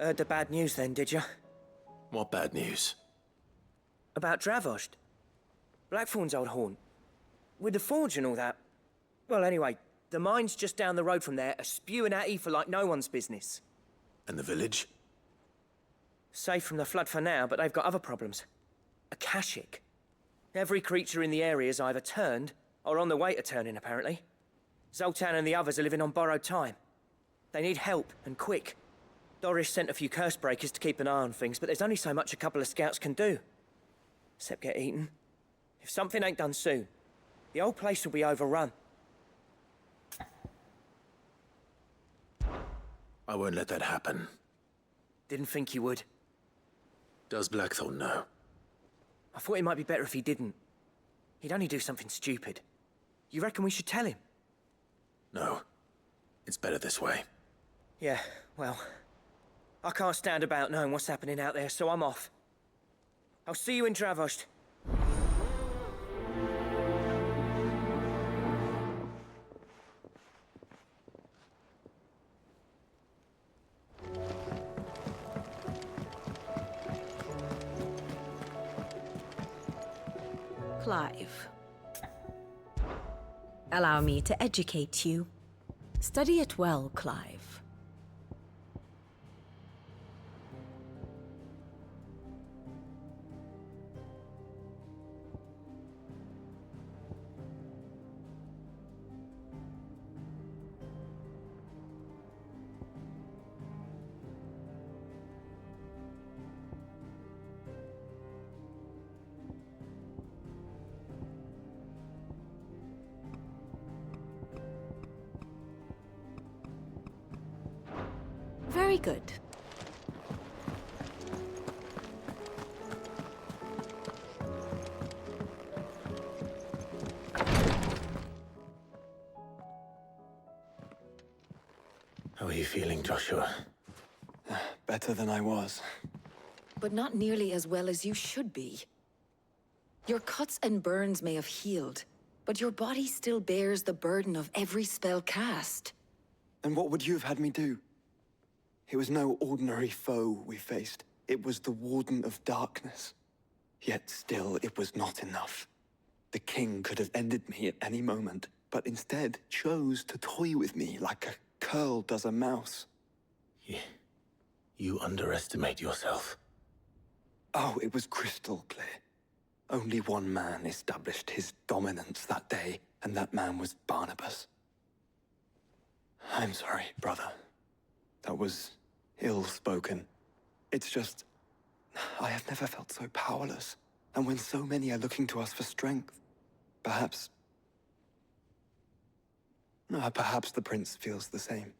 Heard the bad news then, did you? What bad news? About Dravost. Blackthorn's old haunt. With the forge and all that. Well, anyway, the mines just down the road from there are spewing at ether like no one's business. And the village? Safe from the flood for now, but they've got other problems. Akashic. Every creature in the area is either turned, or on the way to turning, apparently. Zoltan and the others are living on borrowed time. They need help, and quick. Doris sent a few curse breakers to keep an eye on things, but there's only so much a couple of scouts can do. Except get eaten. If something ain't done soon, the whole place will be overrun. I won't let that happen. Didn't think you would. Does Blackthorn know? I thought it might be better if he didn't. He'd only do something stupid. You reckon we should tell him? No. It's better this way. Yeah, well... I can't stand about knowing what's happening out there, so I'm off. I'll see you in Dravost. Clive. Allow me to educate you. Study it well, Clive. Very good. How are you feeling, Joshua? Better than I was. But not nearly as well as you should be. Your cuts and burns may have healed, but your body still bears the burden of every spell cast. And what would you have had me do? It was no ordinary foe we faced. It was the Warden of Darkness. Yet still, it was not enough. The king could have ended me at any moment, but instead chose to toy with me like a curl does a mouse. You underestimate yourself. Oh, it was crystal clear. Only one man established his dominance that day, and that man was Barnabas. I'm sorry, brother. That was ill-spoken. It's just... I have never felt so powerless. And when so many are looking to us for strength, perhaps... perhaps the prince feels the same.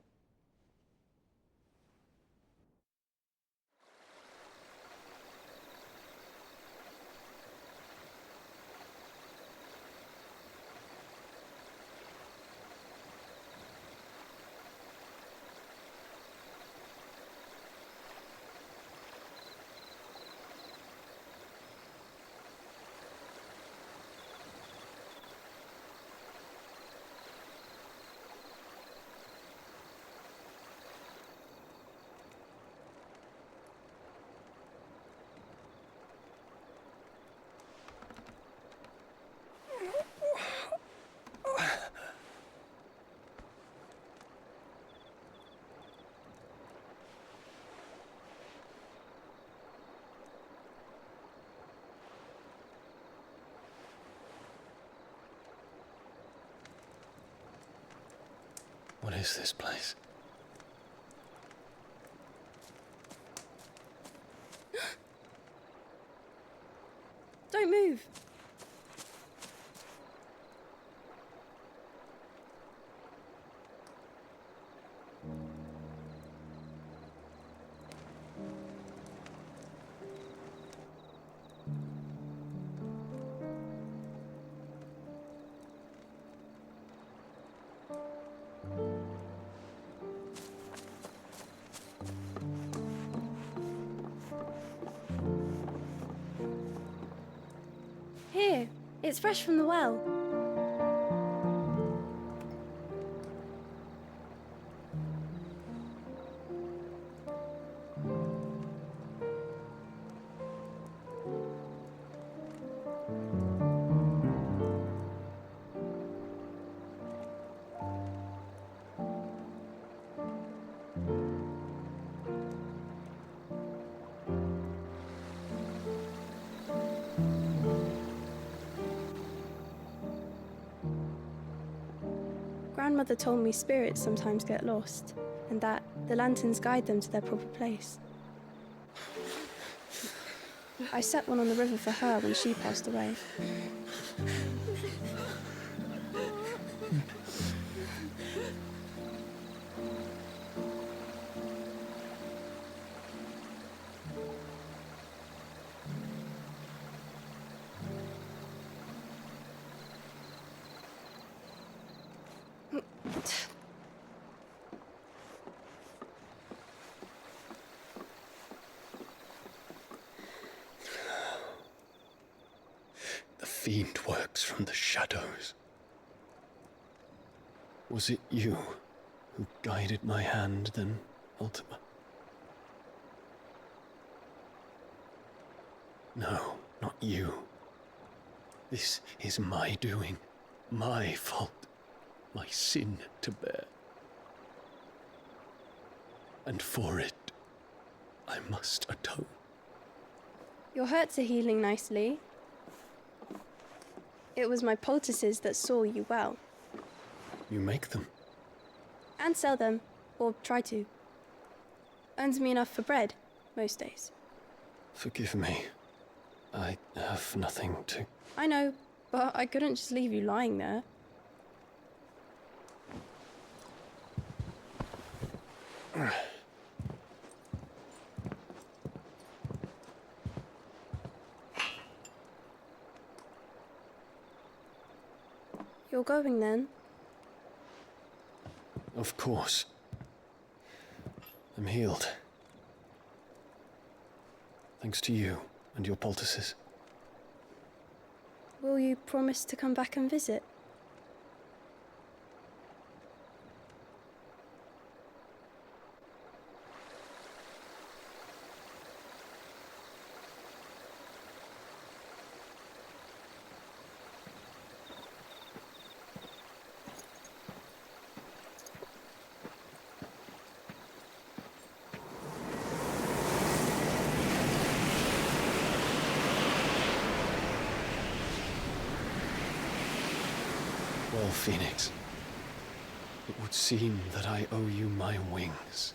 What is this place? Don't move. Here, it's fresh from the well. Grandmother told me spirits sometimes get lost, and that the lanterns guide them to their proper place. I set one on the river for her when she passed away. The fiend works from the shadows. Was it you who guided my hand then, Ultima? No, not you. This is my doing, my fault, my sin to bear. And for it, I must atone. Your hurts are healing nicely. It was my poultices that saw you well. You make them. And sell them, or try to. Earns me enough for bread, most days. Forgive me. I have nothing to... I know, but I couldn't just leave you lying there. You're going then? Of course. I'm healed. Thanks to you and your poultices. Will you promise to come back and visit? Well, Phoenix, it would seem that I owe you my wings.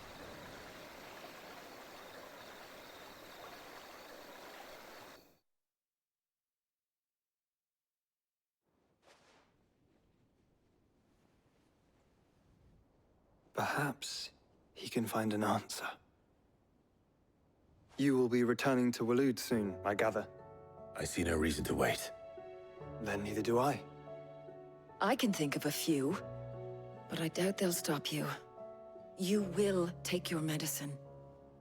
Perhaps he can find an answer. You will be returning to Waloed soon, I gather. I see no reason to wait. Then neither do I. I can think of a few, but I doubt they'll stop you. You will take your medicine.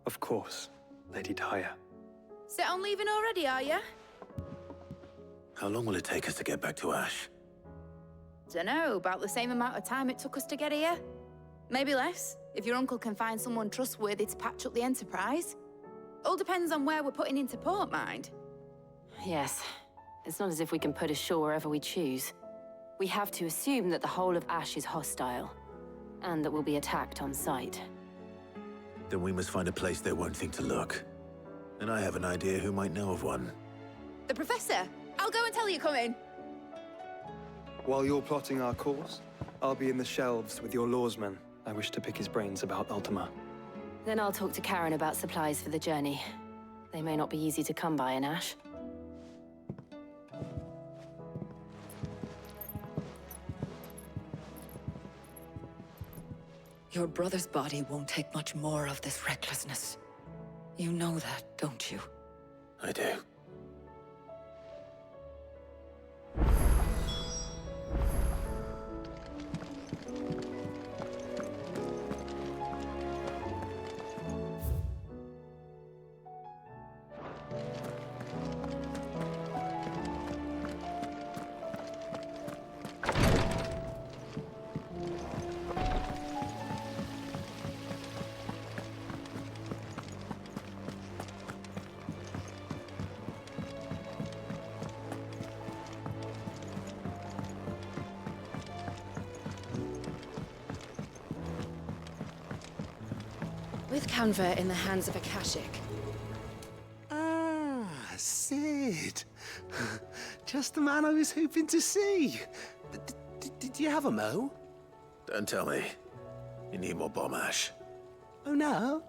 Of course, Lady Daya. Set on leaving already, are you? How long will it take us to get back to Ash? Dunno, about the same amount of time it took us to get here. Maybe less, if your uncle can find someone trustworthy to patch up the Enterprise. All depends on where we're putting into port, mind. Yes. It's not as if we can put ashore wherever we choose. We have to assume that the whole of Ash is hostile, and that we'll be attacked on sight. Then we must find a place they won't think to look. And I have an idea who might know of one. The Professor! I'll go and tell you coming. While you're plotting our course, I'll be in the shelves with your lawsman. I wish to pick his brains about Ultima. Then I'll talk to Karen about supplies for the journey. They may not be easy to come by in Ash. Your brother's body won't take much more of this recklessness. You know that, don't you? I do. With Canva in the hands of Akashic. Ah, Sid. Just the man I was hoping to see. Did you have a mo? Don't tell me. You need more bomb ash. Oh no,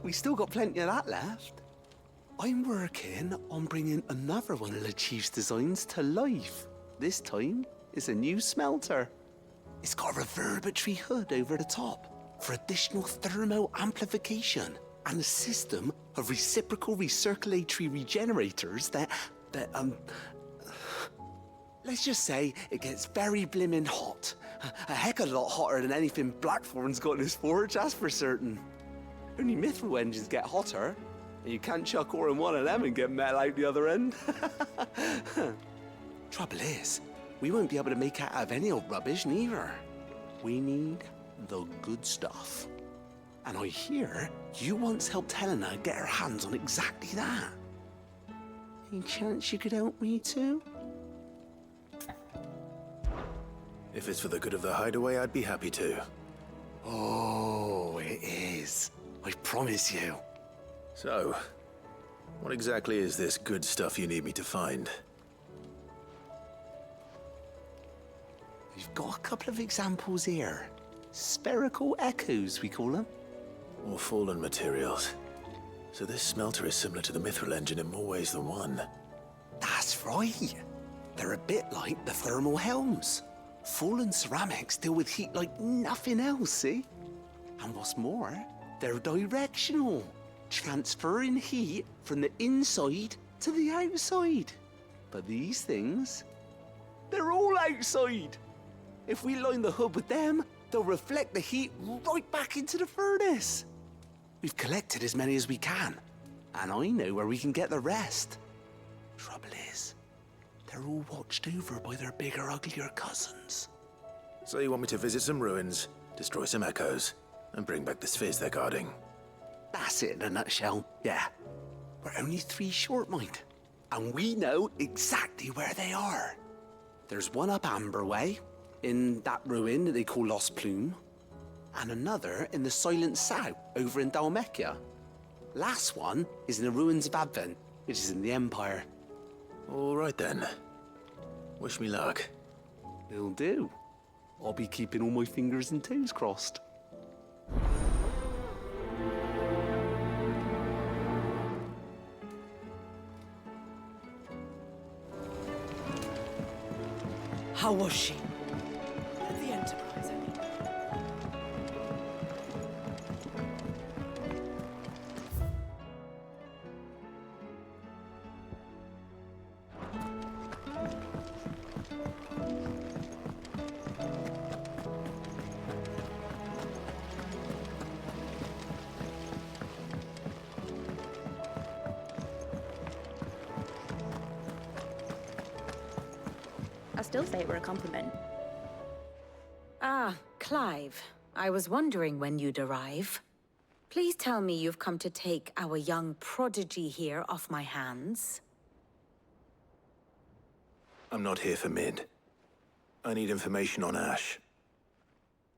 we still got plenty of that left. I'm working on bringing another one of the Chief's designs to life. This time, it's a new smelter. It's got a reverberatory hood over the top for additional thermal amplification and a system of reciprocal recirculatory regenerators that let's just say it gets very blimmin' hot. A heck of a lot hotter than anything Blackthorn's got in his forge, that's for certain. Only mithril engines get hotter, and you can't chuck ore in one of them and get metal out the other end. Trouble is, we won't be able to make it out of any old rubbish neither. We need the good stuff. And I hear you once helped Helena get her hands on exactly that. Any chance you could help me too? If it's for the good of the hideaway, I'd be happy to. Oh, it is. I promise you. So, what exactly is this good stuff you need me to find? We've got a couple of examples here. Spherical echoes, we call them. More fallen materials. So this smelter is similar to the mithril engine in more ways than one. That's right. They're a bit like the thermal helms. Fallen ceramics deal with heat like nothing else, see? And what's more, they're directional, transferring heat from the inside to the outside. But these things, they're all outside. If we line the hood with them, they'll reflect the heat right back into the furnace. We've collected as many as we can, and I know where we can get the rest. Trouble is, they're all watched over by their bigger, uglier cousins. So you want me to visit some ruins, destroy some echoes, and bring back the spheres they're guarding? That's it in a nutshell, yeah. We're only 3 short, mind. And we know exactly where they are. There's one up Amber Way, in that ruin that they call Lost Plume, and another in the Silent South, over in Dalmekia. Last one is in the ruins of Advent, which is in the Empire. All right then. Wish me luck. Will do. I'll be keeping all my fingers and toes crossed. How was she? The Enterprise, I mean. I still say it were a compliment. Ah, Clive. I was wondering when you'd arrive. Please tell me you've come to take our young prodigy here off my hands. I'm not here for Mid. I need information on Ash.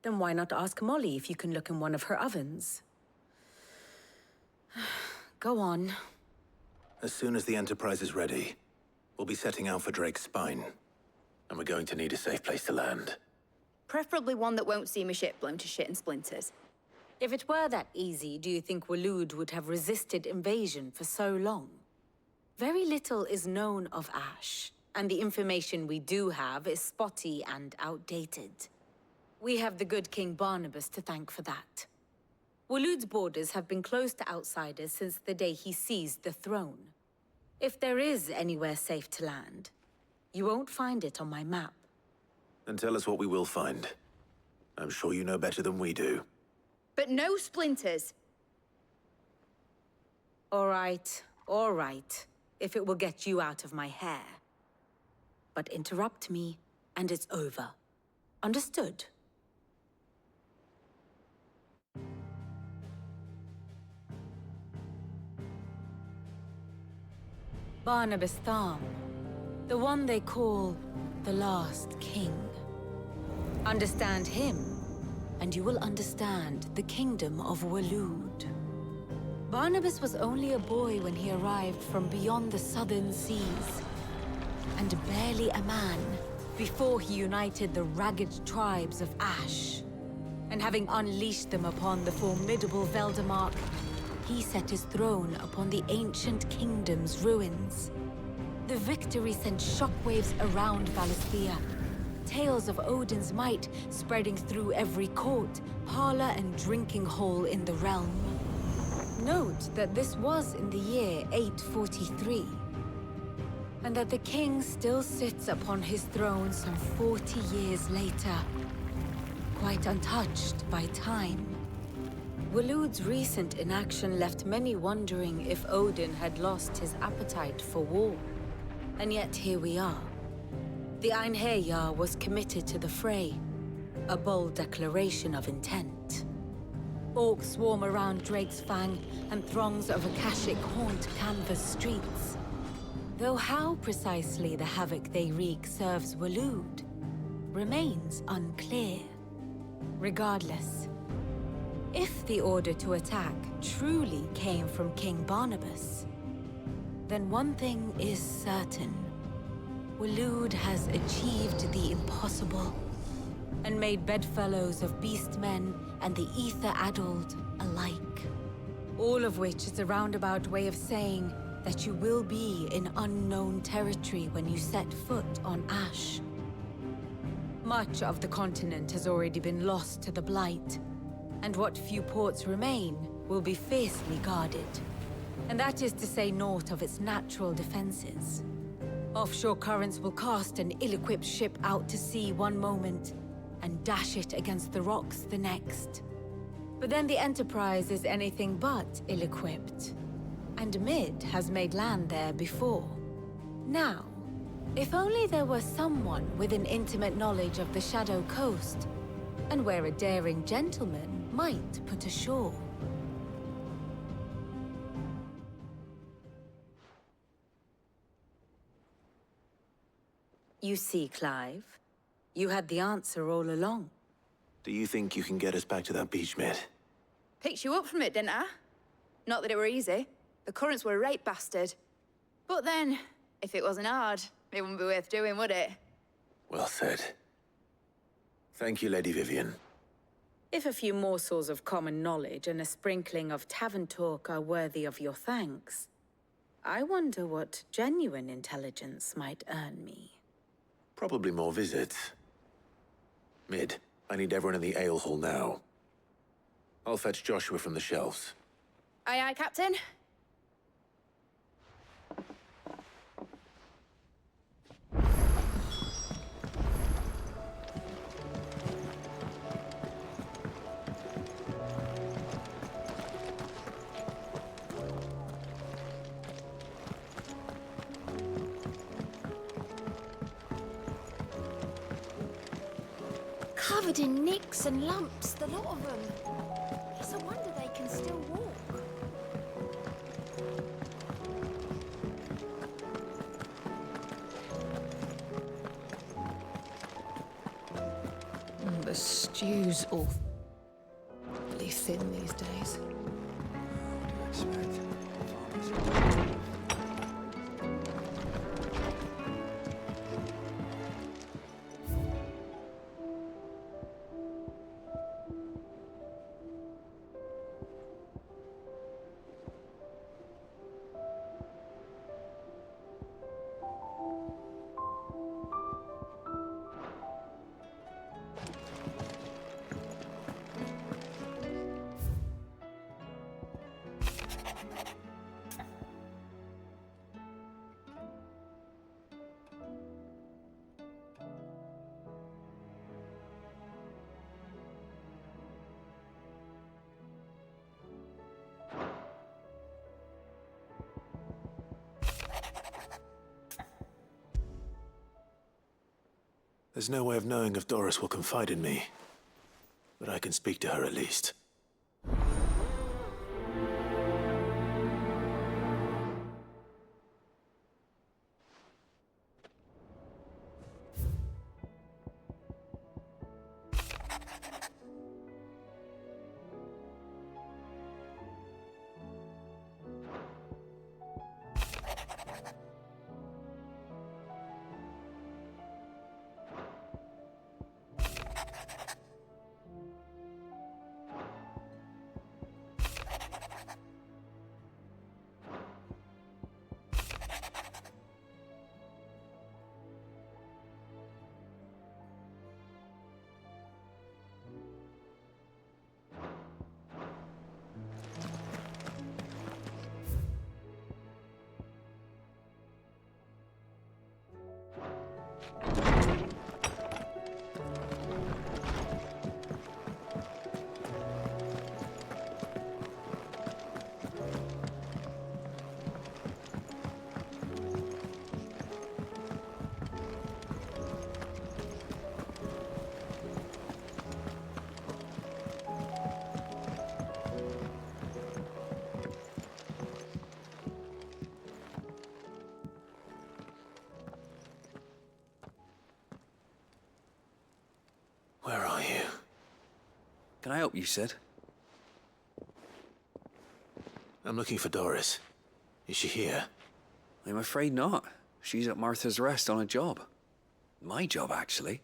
Then why not ask Molly if you can look in one of her ovens? Go on. As soon as the Enterprise is ready, we'll be setting out for Drake's Spine. And we're going to need a safe place to land. Preferably one that won't see my ship blown to shit and splinters. If it were that easy, do you think Waloed would have resisted invasion for so long? Very little is known of Ash, and the information we do have is spotty and outdated. We have the good King Barnabas to thank for that. Waloed's borders have been closed to outsiders since the day he seized the throne. If there is anywhere safe to land, you won't find it on my map. Then tell us what we will find. I'm sure you know better than we do. But no splinters. All right, if it will get you out of my hair. But interrupt me, and it's over. Understood? Barnabas Tharm, the one they call the Last King. Understand him, and you will understand the kingdom of Waloed. Barnabas was only a boy when he arrived from beyond the southern seas, and barely a man before he united the ragged tribes of Ash And having unleashed them upon the formidable Veldemark, he set his throne upon the ancient kingdom's ruins. The victory sent shockwaves around Valisthea, tales of Odin's might spreading through every court, parlor, and drinking hole in the realm. Note that this was in the year 843, and that the king still sits upon his throne some 40 years later, quite untouched by time. Waloed's recent inaction left many wondering if Odin had lost his appetite for war. And yet here we are. The Einherjar was committed to the fray, a bold declaration of intent. Orcs swarm around Drake's Fang, and throngs of Akashic haunt Canvas streets. Though how precisely the havoc they wreak serves Waloed remains unclear. Regardless, if the order to attack truly came from King Barnabas, then one thing is certain. Waloed has achieved the impossible, and made bedfellows of beastmen and the ether-addled alike. All of which is a roundabout way of saying that you will be in unknown territory when you set foot on Ash. Much of the continent has already been lost to the Blight, and what few ports remain will be fiercely guarded. And that is to say naught of its natural defenses. Offshore currents will cast an ill-equipped ship out to sea one moment, and dash it against the rocks the next. But then the Enterprise is anything but ill-equipped, and Mid has made land there before. Now, if only there were someone with an intimate knowledge of the Shadow Coast, and where a daring gentleman might put ashore. You see, Clive, you had the answer all along. Do you think you can get us back to that beach, Mid? Picked you up from it, didn't I? Not that it were easy. The currents were a right bastard. But then, if it wasn't hard, it wouldn't be worth doing, would it? Well said. Thank you, Lady Vivian. If a few morsels of common knowledge and a sprinkling of tavern talk are worthy of your thanks, I wonder what genuine intelligence might earn me. Probably more visits. Mid, I need everyone in the ale hall now. I'll fetch Joshua from the shelves. Aye, aye, Captain. Covered in nicks and lumps, the lot of them. It's a wonder they can still walk. The stew's awfully thin these days. What do you expect? There's no way of knowing if Doris will confide in me, but I can speak to her at least. help, you said? I'm looking for Doris. Is she here? I'm afraid not. She's at Martha's Rest on a job. My job, actually.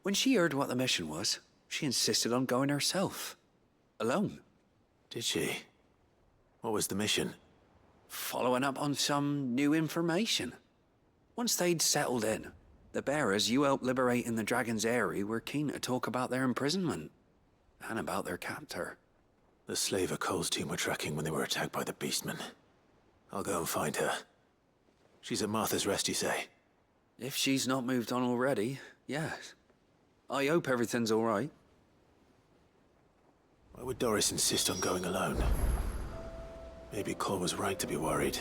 When she heard what the mission was, she insisted on going herself. Alone. Did she? What was the mission? Following up on some new information. Once they'd settled in, the bearers you helped liberate in the Dragon's Eyrie were keen to talk about their imprisonment. And about their captor. The slaver Cole's team were tracking when they were attacked by the Beastmen. I'll go and find her. She's at Martha's Rest, you say? If she's not moved on already, yes. I hope everything's all right. Why would Doris insist on going alone? Maybe Cole was right to be worried.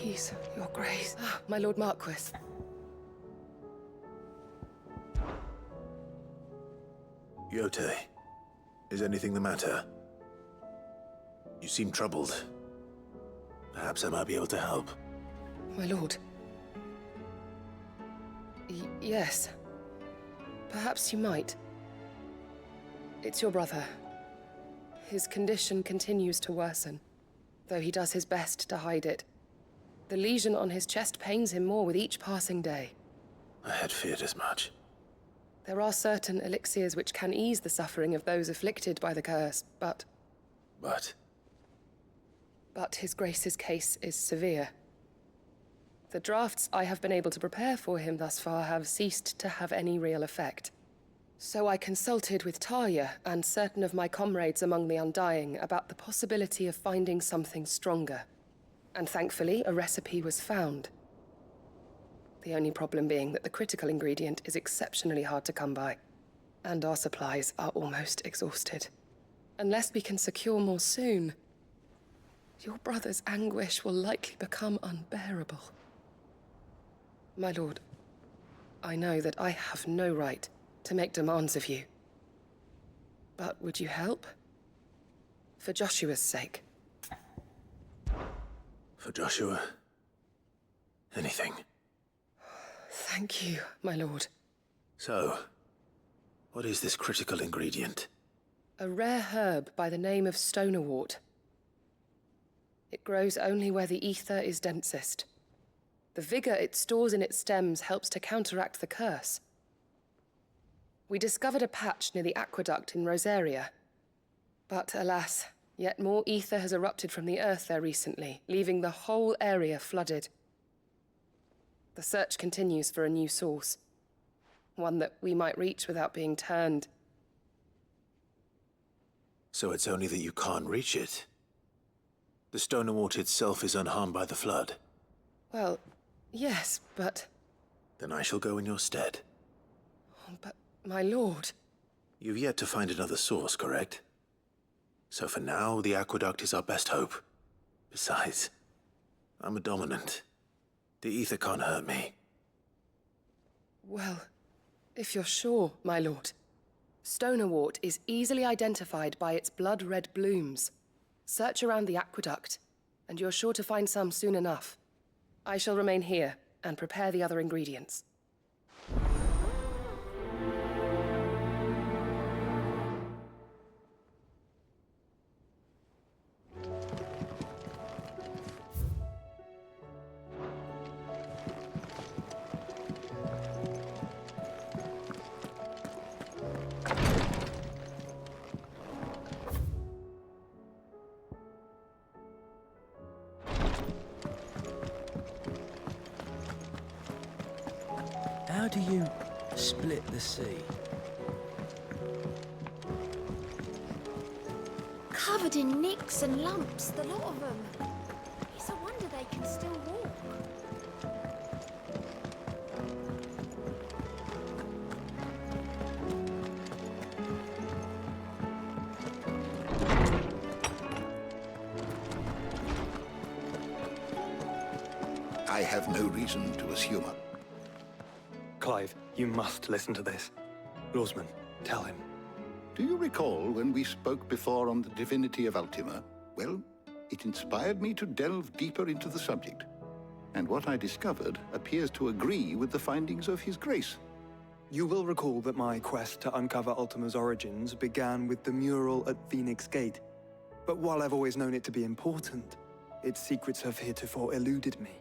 Please, Your Grace. My Lord Marquis. Yote, is anything the matter? You seem troubled. Perhaps I might be able to help. My lord. Yes. Perhaps you might. It's your brother. His condition continues to worsen. though he does his best to hide it. The lesion on his chest pains him more with each passing day. I had feared as much. There are certain elixirs which can ease the suffering of those afflicted by the curse, but his Grace's case is severe. The drafts I have been able to prepare for him thus far have ceased to have any real effect. So I consulted with Talia and certain of my comrades among the Undying about the possibility of finding something stronger. And thankfully, a recipe was found. The only problem being that the critical ingredient is exceptionally hard to come by, and our supplies are almost exhausted. Unless we can secure more soon, your brother's anguish will likely become unbearable. My lord, I know that I have no right to make demands of you. But would you help? For Joshua's sake. For Joshua, anything. Thank you, my lord. So, what is this critical ingredient? A rare herb by the name of stonerwort. It grows only where the ether is densest. The vigor it stores in its stems helps to counteract the curse. We discovered a patch near the aqueduct in Rosaria. But alas, yet more ether has erupted from the earth there recently, leaving the whole area flooded. The search continues for a new source. One that we might reach without being turned. So it's only that you can't reach it? The Stonerwort itself is unharmed by the flood? Well, yes, but... Then I shall go in your stead. But, my lord... You've yet to find another source, correct? So for now, the aqueduct is our best hope. Besides, I'm a dominant. The ether can't hurt me. Well, if you're sure, my lord. Stonerwort is easily identified by its blood-red blooms. Search around the aqueduct, and you're sure to find some soon enough. I shall remain here and prepare the other ingredients. How do you split the sea? Covered in nicks and lumps, the lot of them. It's a wonder they can still walk. I have no reason to assume. Clive, you must listen to this. Lawsman, tell him. Do you recall when we spoke before on the divinity of Ultima? Well, it inspired me to delve deeper into the subject. And what I discovered appears to agree with the findings of His Grace. You will recall that my quest to uncover Ultima's origins began with the mural at Phoenix Gate. But while I've always known it to be important, its secrets have heretofore eluded me.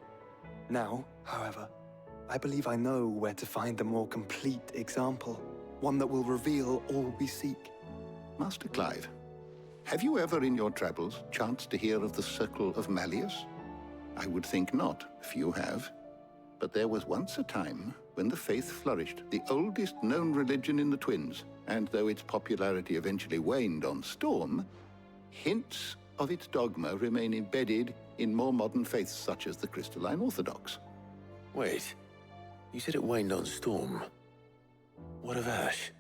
Now, however, I believe I know where to find the more complete example, one that will reveal all we seek. Master Clive, have you ever in your travels chanced to hear of the Circle of Malleus? I would think not, if you have. But there was once a time when the faith flourished, the oldest known religion in the Twins, and though its popularity eventually waned on Storm, hints of its dogma remain embedded in more modern faiths such as the Crystalline Orthodox. Wait, you said it waned on Storm. What of Ash?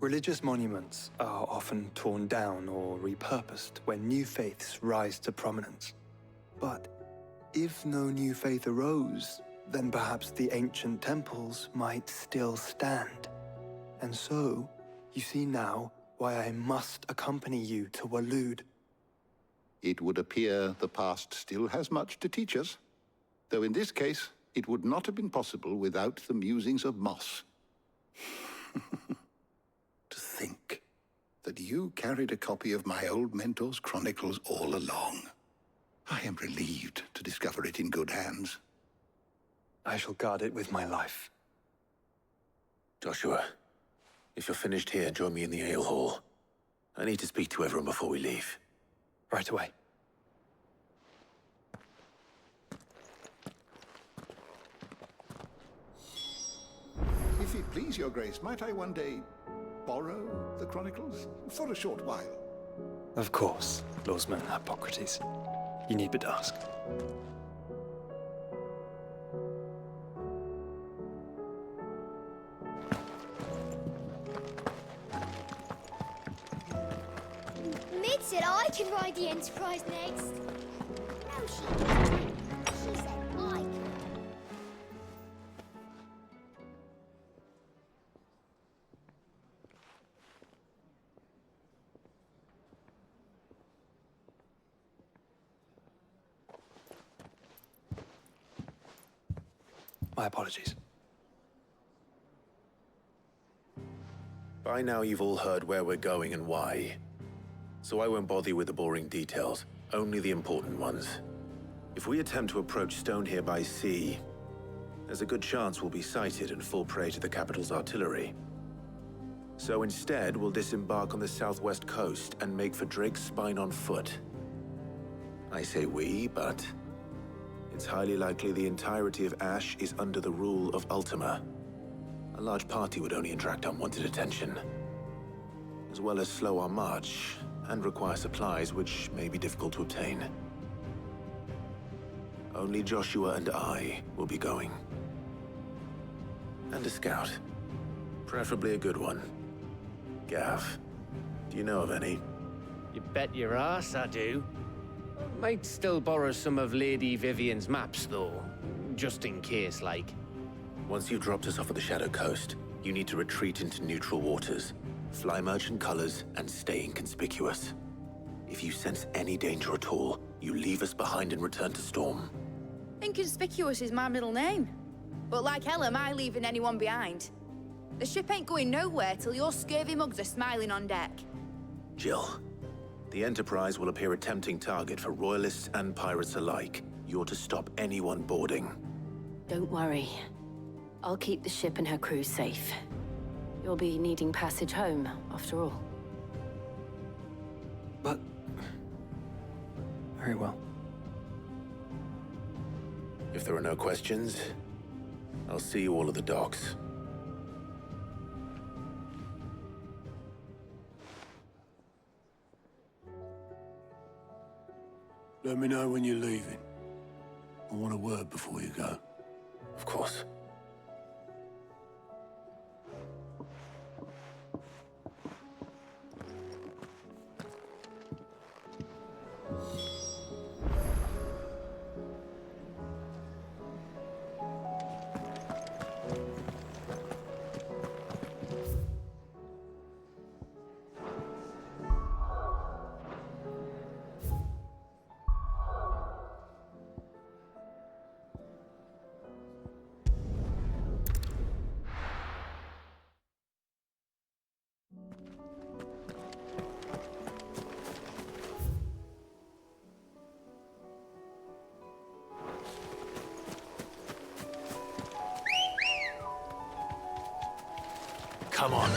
Religious monuments are often torn down or repurposed when new faiths rise to prominence. But if no new faith arose, then perhaps the ancient temples might still stand. And so, you see now why I must accompany you to Waloed. It would appear the past still has much to teach us, though in this case, it would not have been possible without the musings of Moss. To think that you carried a copy of my old mentor's chronicles all along. I am relieved to discover it in good hands. I shall guard it with my life. Joshua, if you're finished here, join me in the ale hall. I need to speak to everyone before we leave. Right away. If it please your grace, might I one day borrow the Chronicles? For a short while. Of course, Lordsman Hippocrates. You need but ask. Mid said I can ride the Enterprise next. No, she didn't. She said I can. My apologies. By now you've all heard where we're going and why. So I won't bother you with the boring details, only the important ones. If we attempt to approach Stone here by sea, there's a good chance we'll be sighted and fall prey to the capital's artillery. So instead, we'll disembark on the southwest coast and make for Drake's Spine on foot. I say we, but it's highly likely the entirety of Ash is under the rule of Ultima. A large party would only attract unwanted attention, as well as slow our march and require supplies which may be difficult to obtain. Only Joshua and I will be going. And a scout. Preferably a good one. Gav, do you know of any? You bet your ass I do. Might still borrow some of Lady Vivian's maps, though. Just in case, like. Once you've dropped us off at the Shadow Coast, you need to retreat into neutral waters, fly merchant colors, and stay inconspicuous. If you sense any danger at all, you leave us behind and return to Storm. Inconspicuous is my middle name. But like hell am I leaving anyone behind. The ship ain't going nowhere till your scurvy mugs are smiling on deck. Jill, the Enterprise will appear a tempting target for royalists and pirates alike. You're to stop anyone boarding. Don't worry. I'll keep the ship and her crew safe. You'll be needing passage home, after all. But... very well. If there are no questions, I'll see you all at the docks. Let me know when you're leaving. I want a word before you go. Of course. Come on.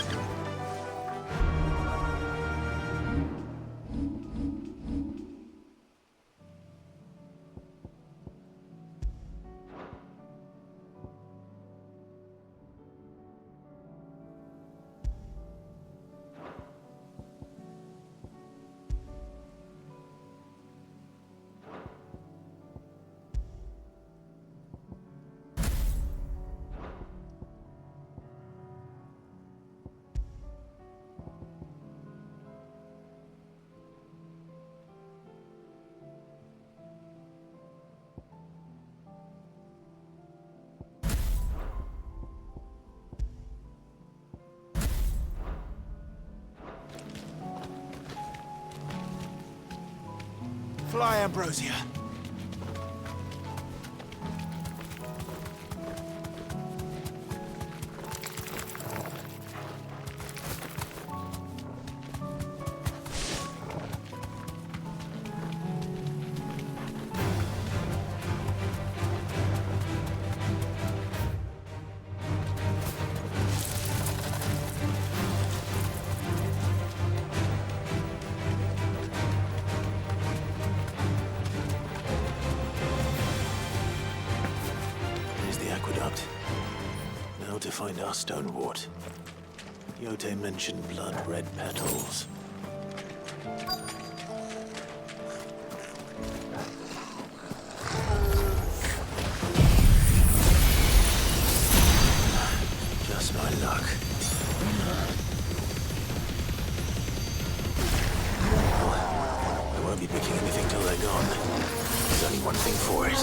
Fly, Ambrosia. how to find our stonewort. Yote mentioned blood-red petals. Just my luck. Well, I won't be picking anything till they're gone. There's only one thing for it.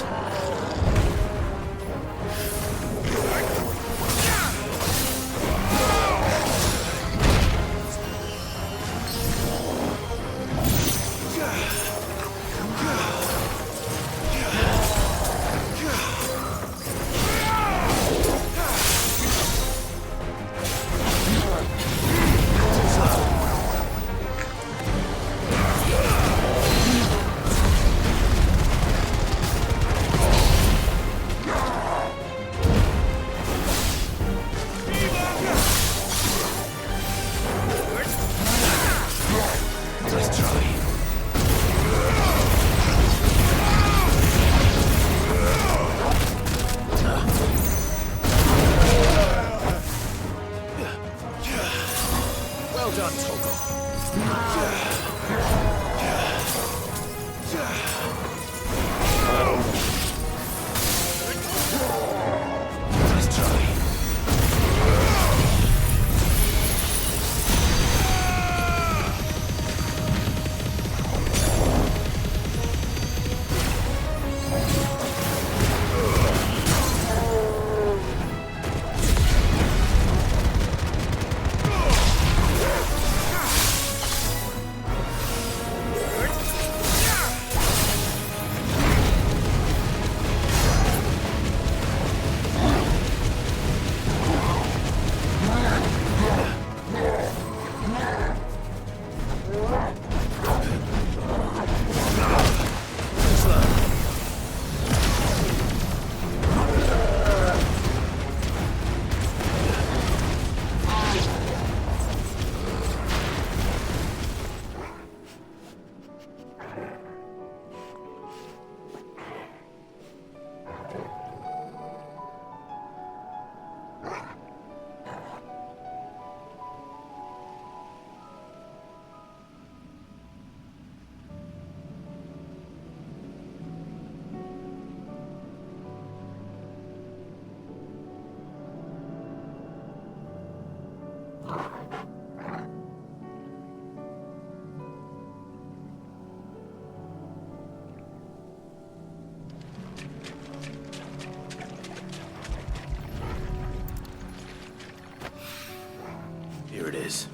Here it is.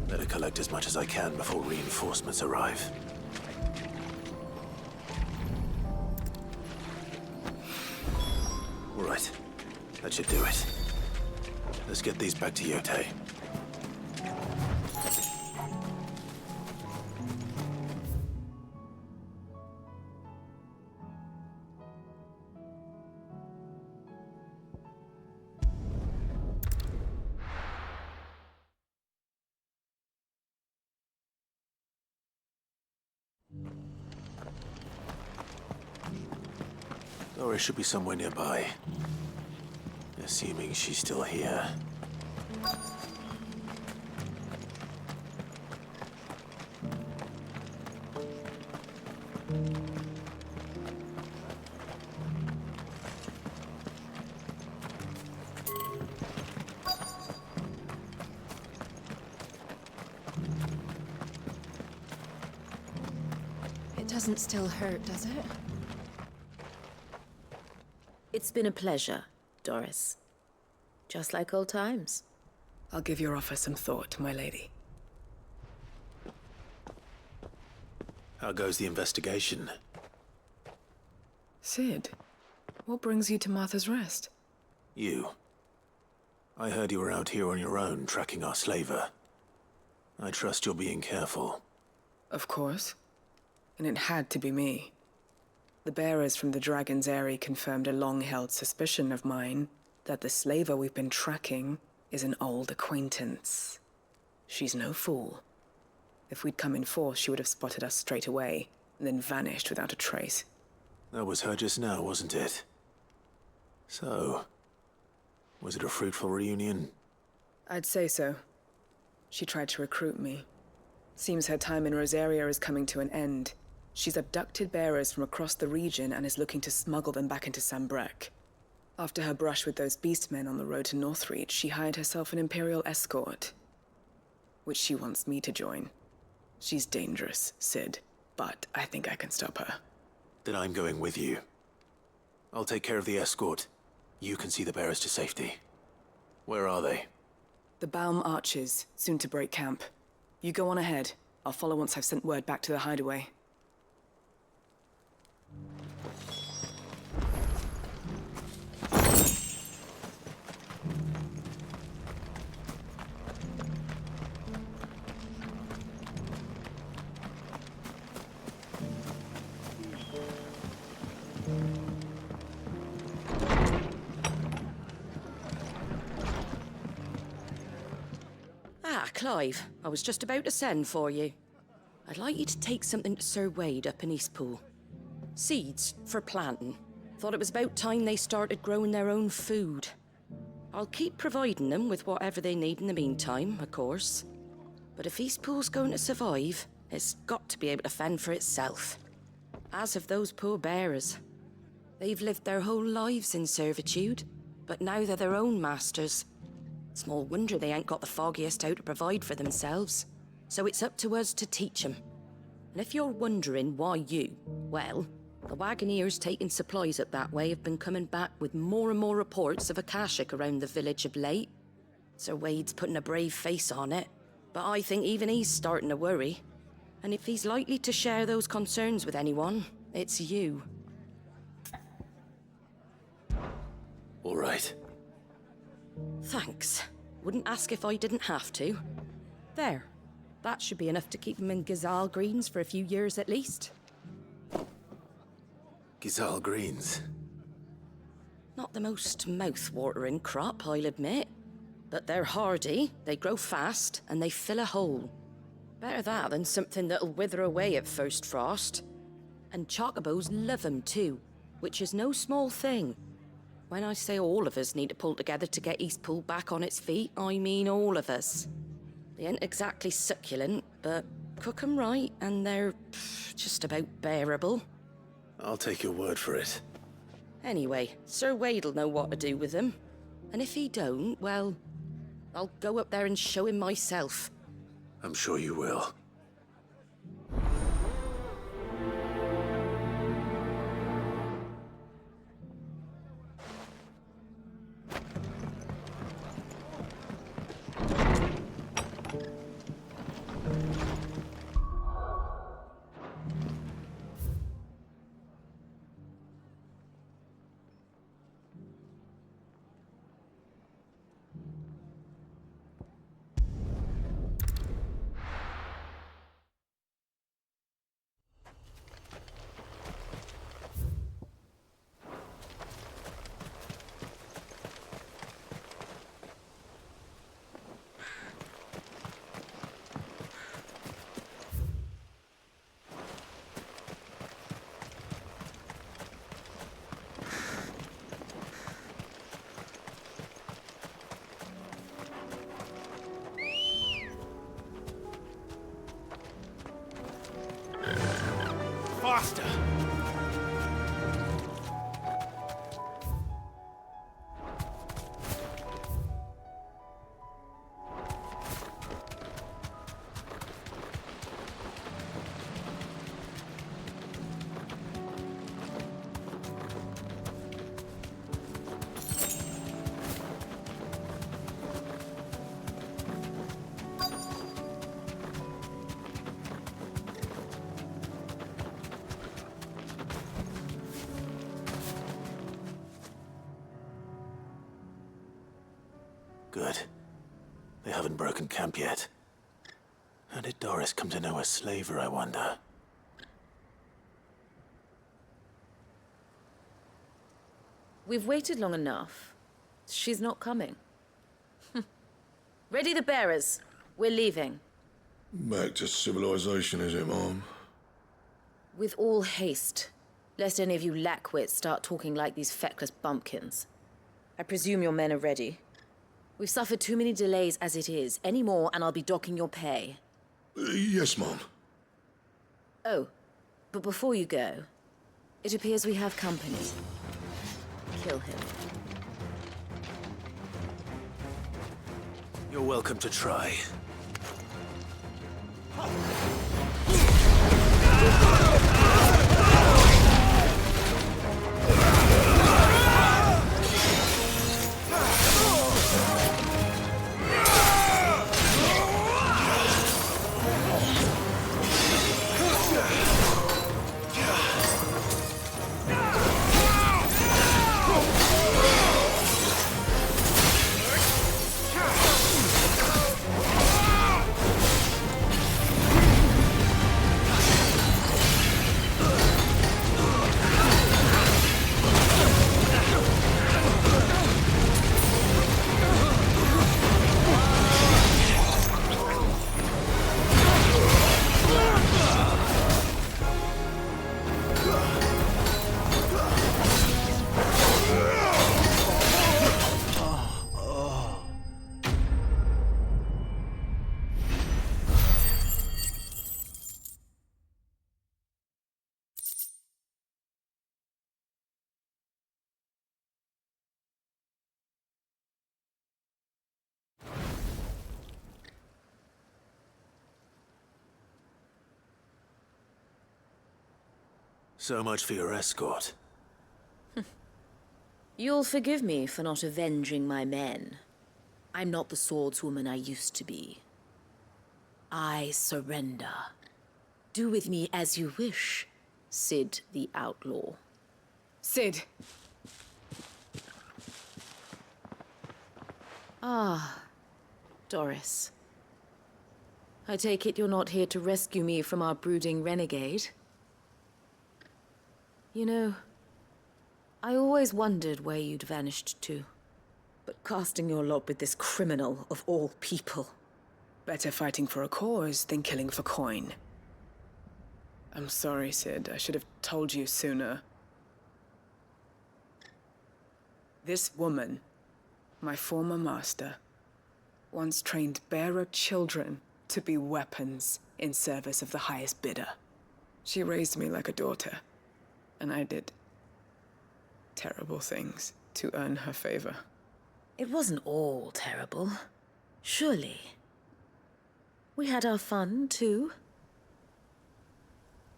Better collect as much as I can before reinforcements arrive. All right. That should do it. Let's get these back to Yote. Dora should be somewhere nearby. Assuming she's still here. It doesn't still hurt, does it? It's been a pleasure, Doris. Just like old times. I'll give your offer some thought, my lady. How goes the investigation? Sid, what brings you to Martha's Rest? You. I heard you were out here on your own, tracking our slaver. I trust you're being careful. Of course. And it had to be me. The bearers from the Dragon's Eyrie confirmed a long-held suspicion of mine that the slaver we've been tracking is an old acquaintance. She's no fool. If we'd come in force, she would have spotted us straight away, and then vanished without a trace. That was her just now, wasn't it? So, Was it a fruitful reunion? I'd say so. She tried to recruit me. Seems her time in Rosaria is coming to an end. She's abducted bearers from across the region and is looking to smuggle them back into Sambrek. After her brush with those beastmen on the road to Northreach, she hired herself an Imperial escort, which she wants me to join. She's dangerous, Sid, but I think I can stop her. Then I'm going with you. I'll take care of the escort. You can see the bearers to safety. Where are they? The Baum Archers, soon to break camp. You go on ahead. I'll follow once I've sent word back to the hideaway. Ah, Clive, I was just about to send for you. I'd like you to take something to Sir Wade up in Eastpool. Seeds for planting. Thought it was about time they started growing their own food. I'll keep providing them with whatever they need in the meantime, of course. But if Eastpool's going to survive, it's got to be able to fend for itself. As have those poor bearers. They've lived their whole lives in servitude, but now they're their own masters. Small wonder they ain't got the foggiest how to provide for themselves. So it's up to us to teach them. And if you're wondering why you, well, the Wagoneers taking supplies up that way have been coming back with more and more reports of Akashic around the village of late. Sir Wade's putting a brave face on it, but I think even he's starting to worry. And if he's likely to share those concerns with anyone, it's you. All right. Thanks. Wouldn't ask if I didn't have to. There. That should be enough to keep him in Gazal Greens for a few years at least. Gazal Greens? Not the most mouth-watering crop, I'll admit. But they're hardy, they grow fast, and they fill a hole. Better that than something that'll wither away at first frost. And chocobos love 'em too, which is no small thing. When I say all of us need to pull together to get Eastpool back on its feet, I mean all of us. They ain't exactly succulent, but cook 'em right and they're just about bearable. I'll take your word for it. Anyway, Sir Wade'll know what to do with them. And if he don't, well, I'll go up there and show him myself. I'm sure you will. Faster! Good. They haven't broken camp yet. How did Doris come to know a slaver, I wonder? We've waited long enough. She's not coming. Ready the bearers. We're leaving. Back to civilization, is it, Mom? With all haste. Lest any of you lackwits start talking like these feckless bumpkins. I I presume your men are ready. We've suffered too many delays as it is. Any more, and I'll be docking your pay. Yes, Mom. Oh, but before you go, it appears we have company. Kill him. You're welcome to try. So much for your escort. You'll forgive me for not avenging my men. I'm not the swordswoman I used to be. I surrender. Do with me as you wish, Sid the Outlaw. Sid! Ah, Doris. I take it you're not here to rescue me from our brooding renegade? You know, I always wondered where you'd vanished to. But casting your lot with this criminal of all people. Better fighting for a cause than killing for coin. I'm sorry, Sid. I should have told you sooner. This woman, my former master, once trained bearer children to be weapons in service of the highest bidder. She raised me like a daughter. And I did terrible things to earn her favor. It wasn't all terrible, surely. We had our fun, too.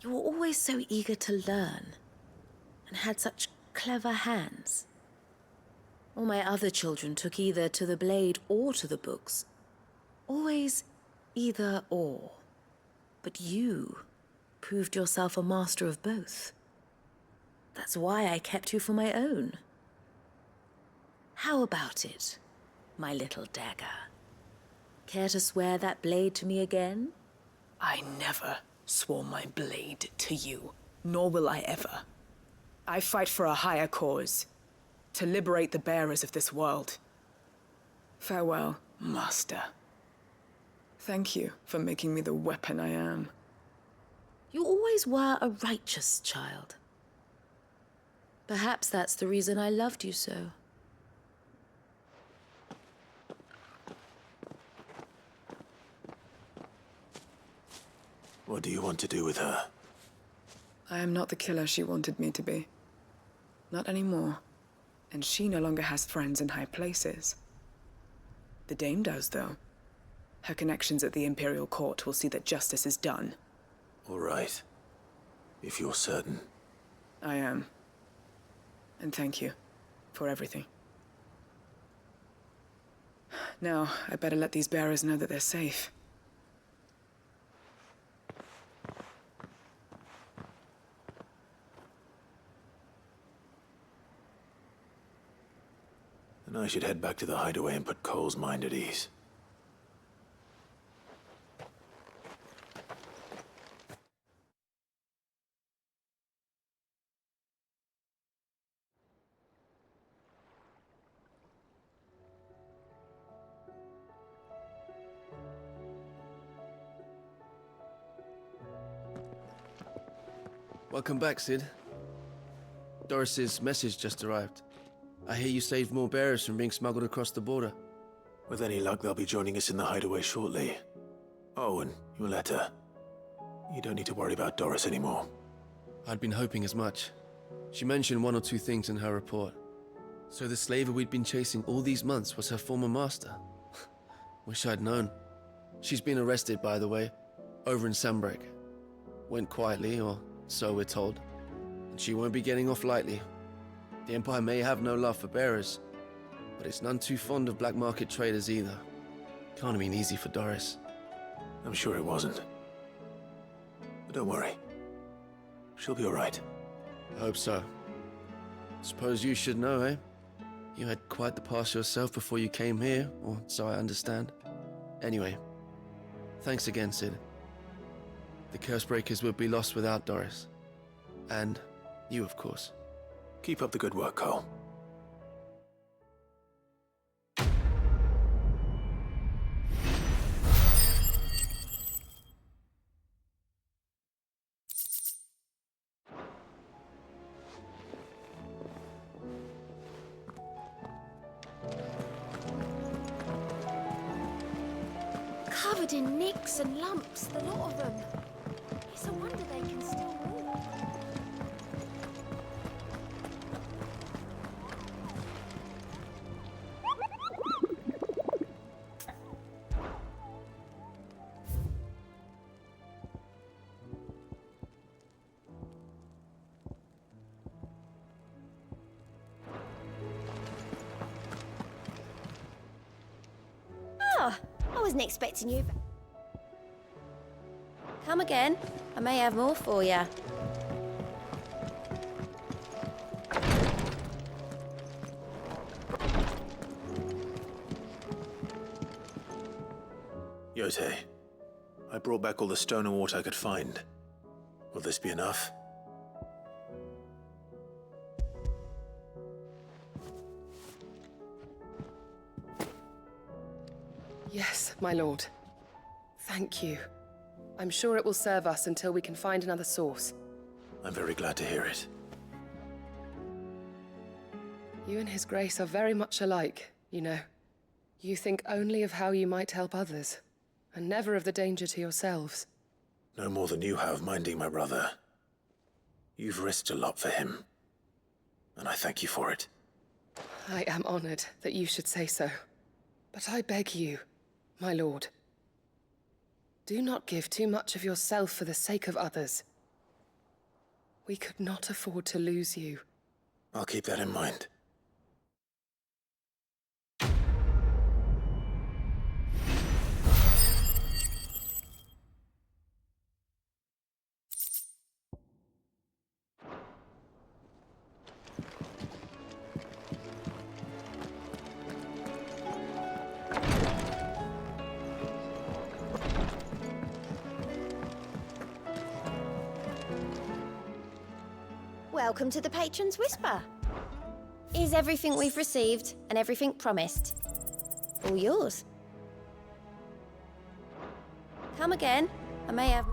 You were always so eager to learn, and had such clever hands. All my other children took either to the blade or to the books. Always either or. But you proved yourself a master of both. That's why I kept you for my own. How about it, my little dagger? Care to swear that blade to me again? I never swore my blade to you, nor will I ever. I fight for a higher cause, to liberate the bearers of this world. Farewell, Master. Thank you for making me the weapon I am. You always were a righteous child. Perhaps that's the reason I loved you so. What do you want to do with her? I am not the killer she wanted me to be. Not anymore. And she no longer has friends in high places. The Dame does, though. Her connections at the Imperial Court will see that justice is done. All right. If you're certain. I am. And thank you for everything. Now, I better let these bearers know that they're safe. Then I should head back to the hideaway and put Cole's mind at ease. Welcome back, Sid. Doris's message just arrived. I hear you saved more bearers from being smuggled across the border. With any luck, they'll be joining us in the hideaway shortly. Oh, and your letter. You don't need to worry about Doris anymore. I'd been hoping as much. She mentioned one or two things in her report. So the slaver we'd been chasing all these months was her former master. Wish I'd known. She's been arrested, by the way, over in Sandbreak. Went quietly, or so we're told. And she won't be getting off lightly. The Empire may have no love for bearers, but it's none too fond of black market traders either. Can't have been easy for Doris. I'm sure it wasn't. But don't worry. She'll be all right. I hope so. Suppose you should know, eh? You had quite the past yourself before you came here, or so I understand. Anyway, thanks again, Sid. The Cursebreakers would be lost without Doris. And you, of course. Keep up the good work, Cole. Covered in nicks and lumps, the lot of them. It's a wonder they can still walk. Ah, I wasn't expecting you. Come again. I may have more for you. Yote, I brought back all the stone and water I could find. Will this be enough? Yes, my lord. Thank you. I'm sure it will serve us until we can find another source. I'm very glad to hear it. You and His Grace are very much alike, you know. You think only of how you might help others, and never of the danger to yourselves. No more than you have minding my brother. You've risked a lot for him, and I thank you for it. I am honored that you should say so. But I beg you, my lord, do not give too much of yourself for the sake of others. We could not afford to lose you. I'll keep that in mind. Welcome to the Patron's Whisper. Is everything we've received and everything promised all yours? Come again. I may have...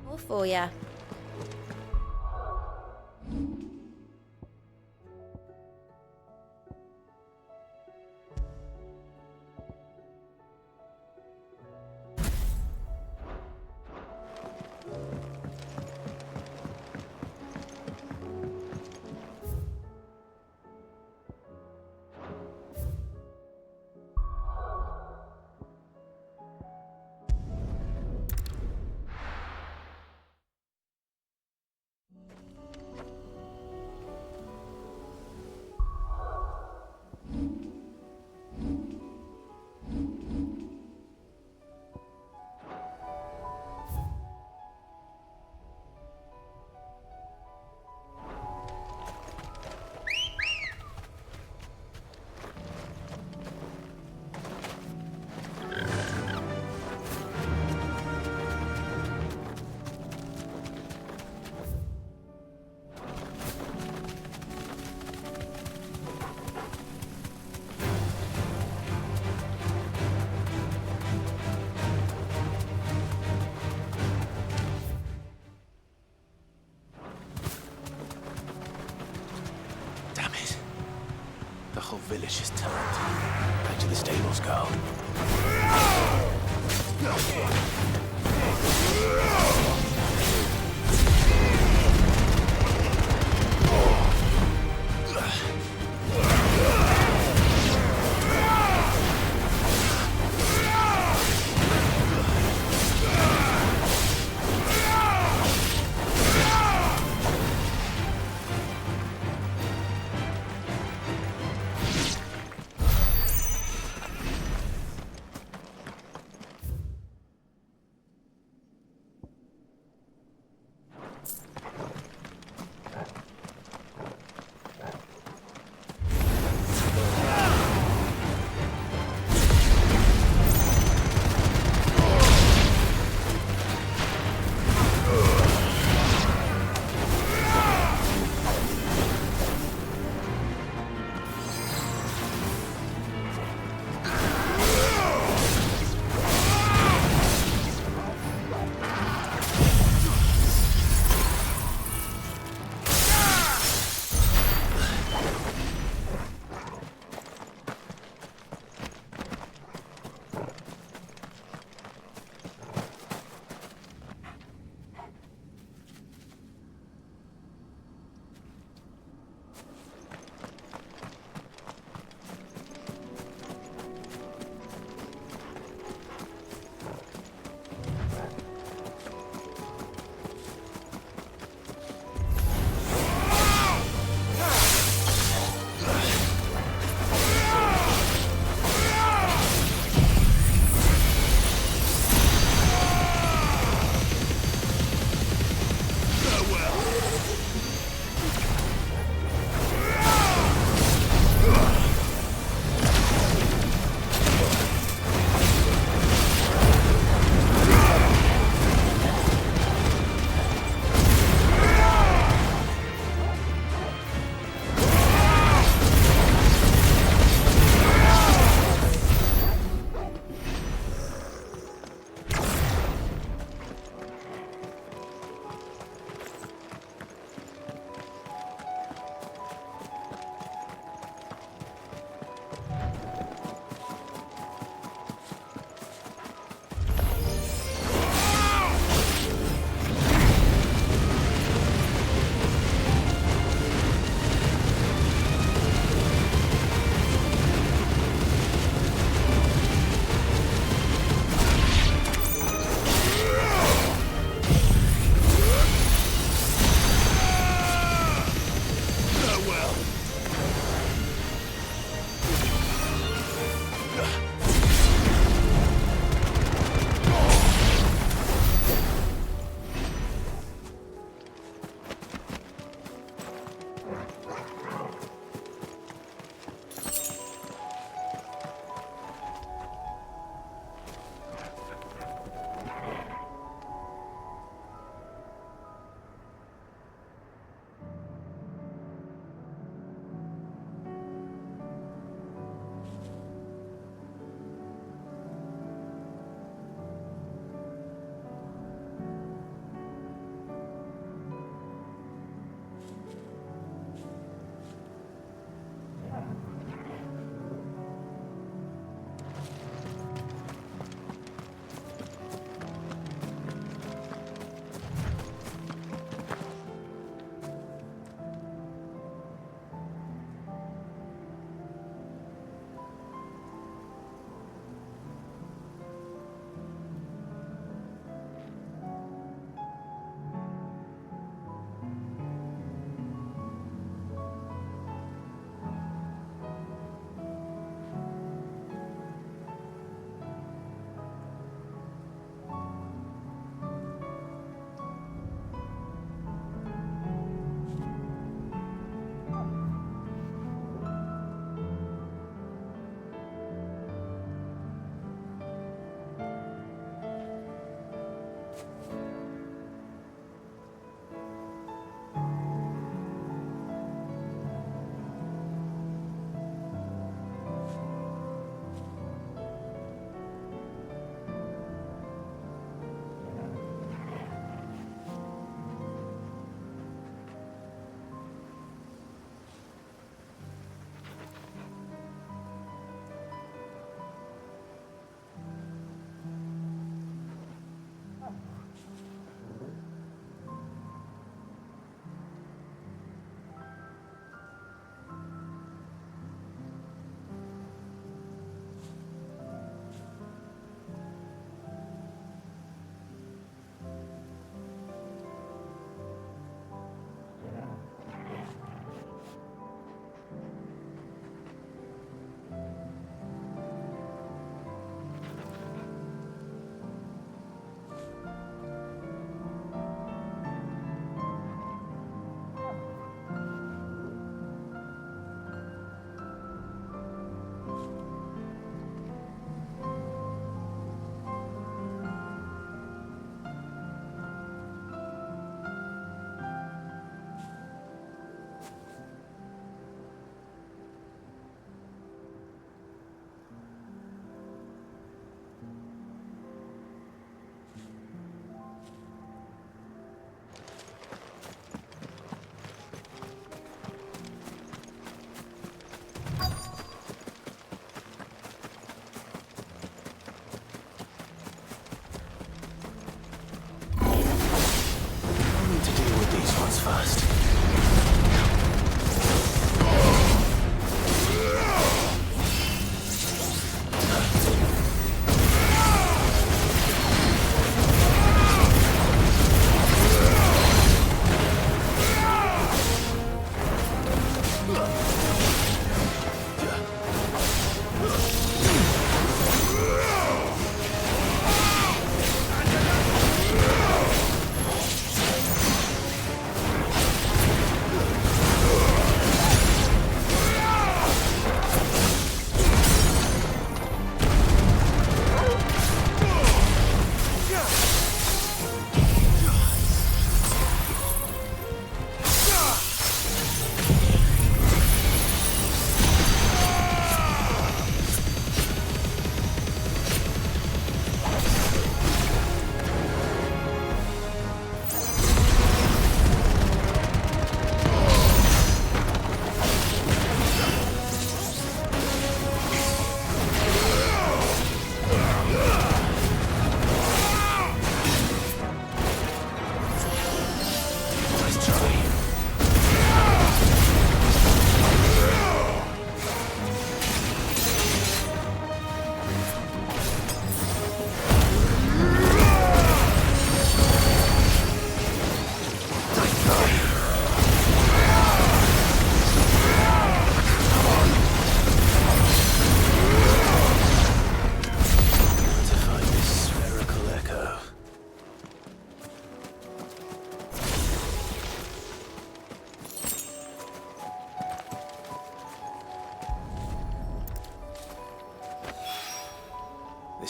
All for ya. The whole village is turned. Back to the stables, girl.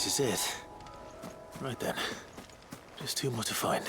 This is it. Right then. Just two more to find.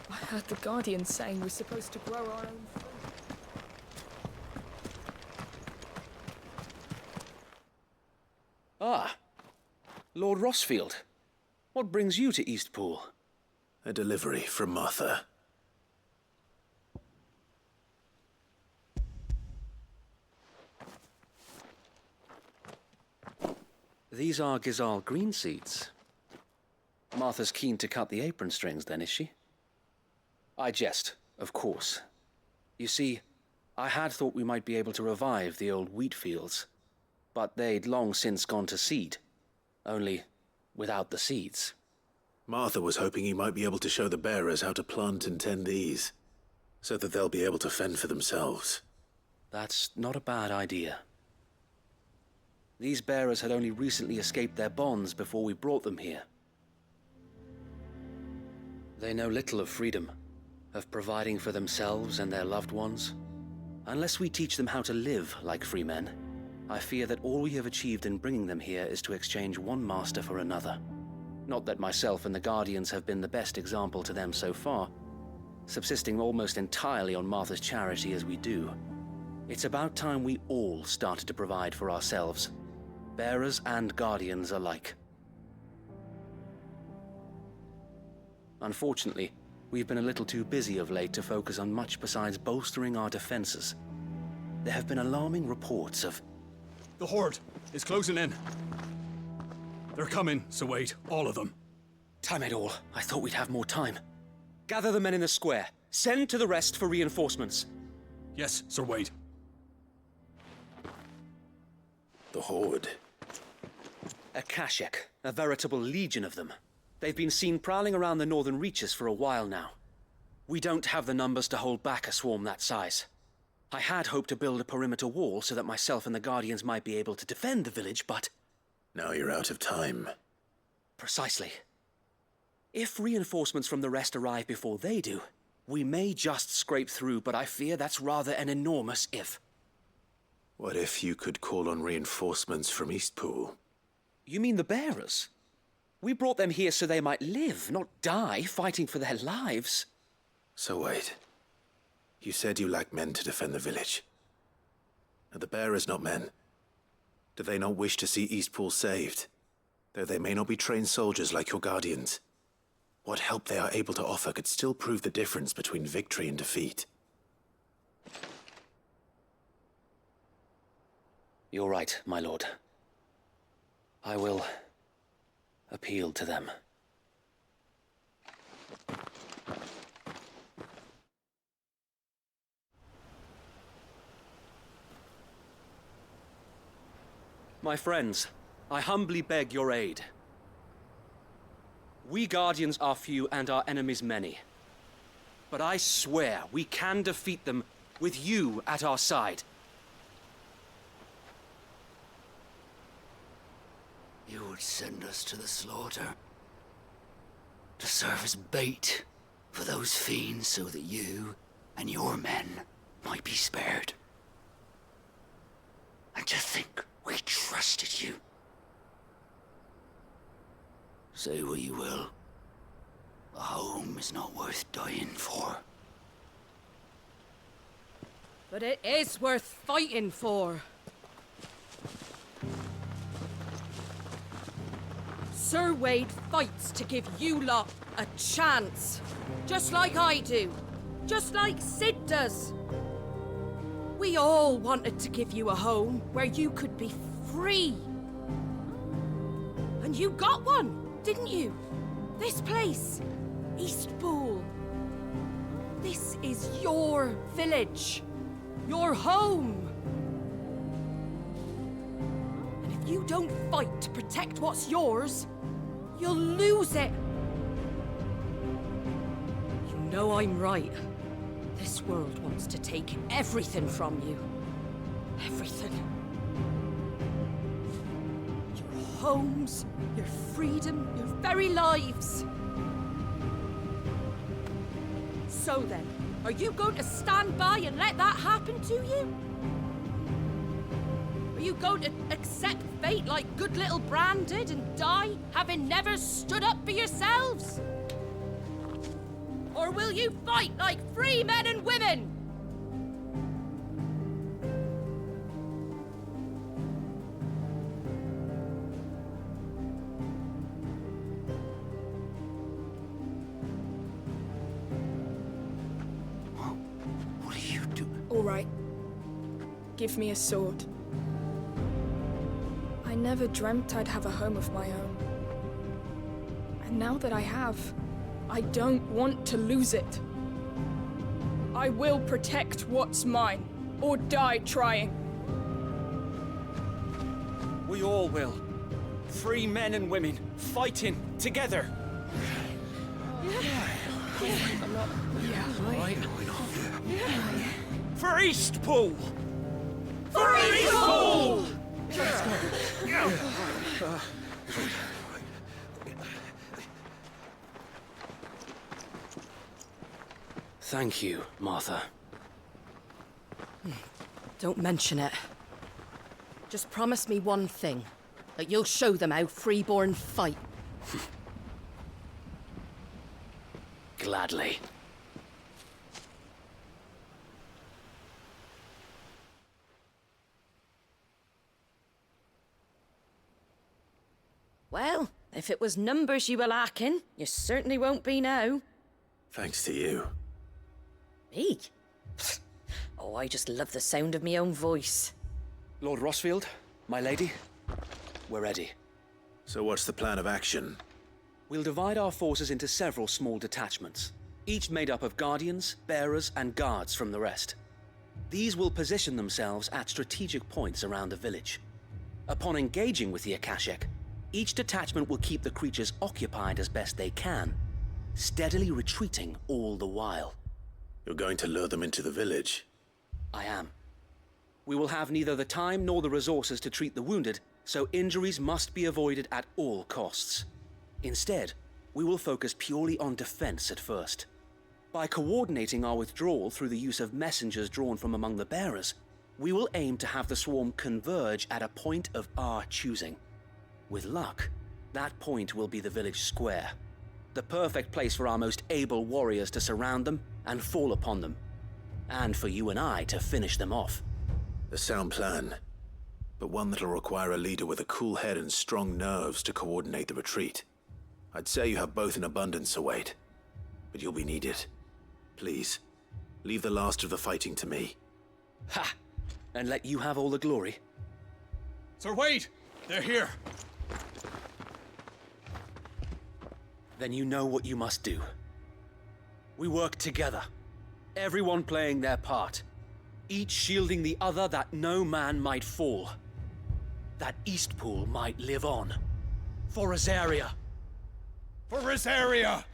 I heard the Guardian saying we're supposed to grow our own food. Ah, Lord Rossfield. What brings you to Eastpool? A delivery from Martha. These are Gizal green seeds. Martha's keen to cut the apron strings then, is she? I jest, of course. You see, I had thought we might be able to revive the old wheat fields, but they'd long since gone to seed, only without the seeds. Martha was hoping he might be able to show the bearers how to plant and tend these, so that they'll be able to fend for themselves. That's not a bad idea. These bearers had only recently escaped their bonds before we brought them here. They know little of freedom, of providing for themselves and their loved ones. Unless we teach them how to live like free men, I fear that all we have achieved in bringing them here is to exchange one master for another. Not that myself and the Guardians have been the best example to them so far, subsisting almost entirely on Martha's charity as we do. It's about time we all started to provide for ourselves, bearers and Guardians alike. Unfortunately, we've been a little too busy of late to focus on much besides bolstering our defenses. There have been alarming reports of... The Horde is closing in. They're coming, so wait, all of them. Time it all. I thought we'd have more time. Gather the men in the square. Send to the rest for reinforcements. Yes, Sir Wade. The Horde. A Kashek, a veritable legion of them. They've been seen prowling around the northern reaches for a while now. We don't have the numbers to hold back a swarm that size. I had hoped to build a perimeter wall so that myself and the Guardians might be able to defend the village, but... Now you're out of time. Precisely. If reinforcements from the rest arrive before they do, we may just scrape through, but I fear that's rather an enormous if. What if you could call on reinforcements from Eastpool? You mean the bearers? We brought them here so they might live, not die fighting for their lives. So wait. You said you lack men to defend the village. Are the bearers not men? Do they not wish to see Eastpool saved? Though they may not be trained soldiers like your Guardians. What help they are able to offer could still prove the difference between victory and defeat. You're right, my lord. I will appeal to them. My friends, I humbly beg your aid. We Guardians are few and our enemies many. But I swear we can defeat them with you at our side. You would send us to the slaughter, to serve as bait for those fiends so that you and your men might be spared. And to think we trusted you. Say what you will, a home is not worth dying for. But it is worth fighting for. Sir Wade fights to give you lot a chance. Just like I do. Just like Sid does. We all wanted to give you a home where you could be free. And you got one, didn't you? This place, Eastpool. This is your village. Your home. And if you don't fight to protect what's yours, you'll lose it. You know I'm right. This world wants to take everything from you. Everything. Your homes, your freedom, your very lives. So then, are you going to stand by and let that happen to you? Are you going to accept fate like good little Bran did and die, having never stood up for yourselves? Or will you fight like free men and women? What are you doing? All right. Give me a sword. I never dreamt I'd have a home of my own. And now that I have, I don't want to lose it. I will protect what's mine, or die trying. We all will. Free men and women, fighting together. Right. For Eastpool! For Eastpool! Thank you, Martha. Don't mention it. Just promise me one thing. That you'll show them how freeborn fight. Gladly. Well, if it was numbers you were lacking, you certainly won't be now. Thanks to you. Me? Oh, I just love the sound of my own voice. Lord Rossfield, my lady, we're ready. So what's the plan of action? We'll divide our forces into several small detachments, each made up of guardians, bearers, and guards from the rest. These will position themselves at strategic points around the village. Upon engaging with the Akashic, each detachment will keep the creatures occupied as best they can, steadily retreating all the while. You're going to lure them into the village? I am. We will have neither the time nor the resources to treat the wounded, so injuries must be avoided at all costs. Instead, we will focus purely on defense at first. By coordinating our withdrawal through the use of messengers drawn from among the bearers, we will aim to have the swarm converge at a point of our choosing. With luck, that point will be the village square, the perfect place for our most able warriors to surround them and fall upon them, and for you and I to finish them off. A sound plan, but one that'll require a leader with a cool head and strong nerves to coordinate the retreat. I'd say you have both in abundance, Sir Wade, but you'll be needed. Please, leave the last of the fighting to me. And let you have all the glory? Sir Wade! They're here! Then you know what you must do. We work together, everyone playing their part, each shielding the other that no man might fall, that Eastpool might live on. For Rosaria! For Rosaria!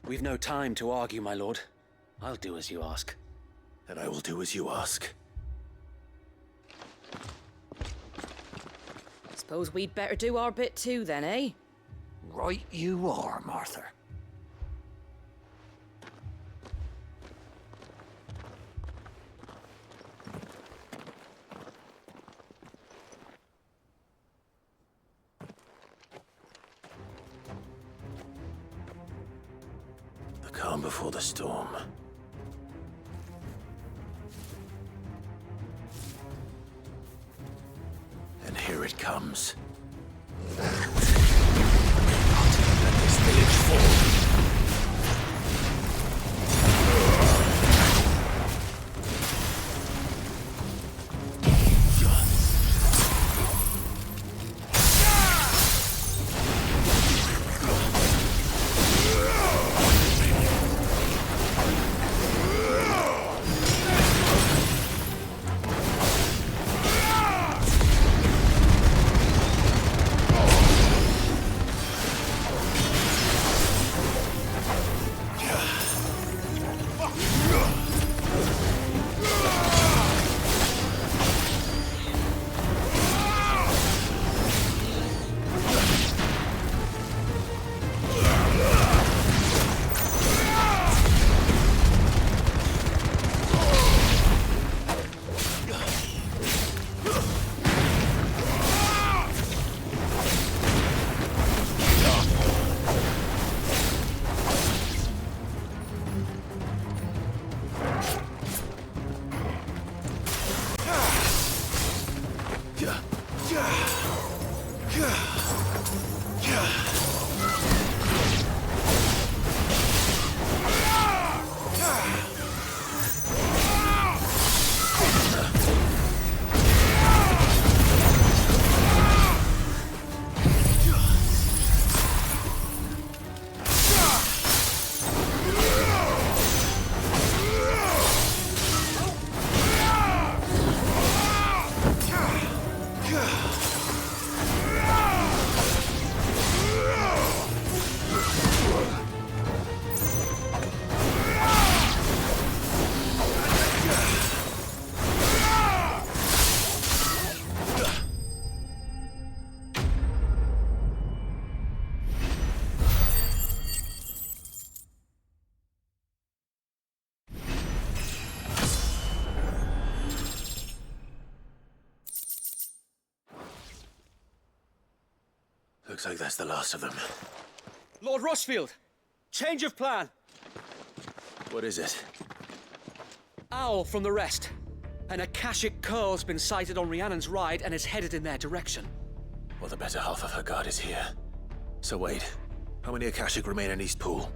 We've no time to argue, my lord. I'll do as you ask. And I will do as you ask. Suppose we'd better do our bit too, then, eh? Right you are, Martha. The calm before the storm. And here it comes. Let this village fall. Looks like that's the last of them. Lord Rossfield! Change of plan! What is it? Owl from the rest. An Akashic curl's been sighted on Rhiannon's ride and is headed in their direction. Well, the better half of her guard is here. So wait, how many Akashic remain in Eastpool?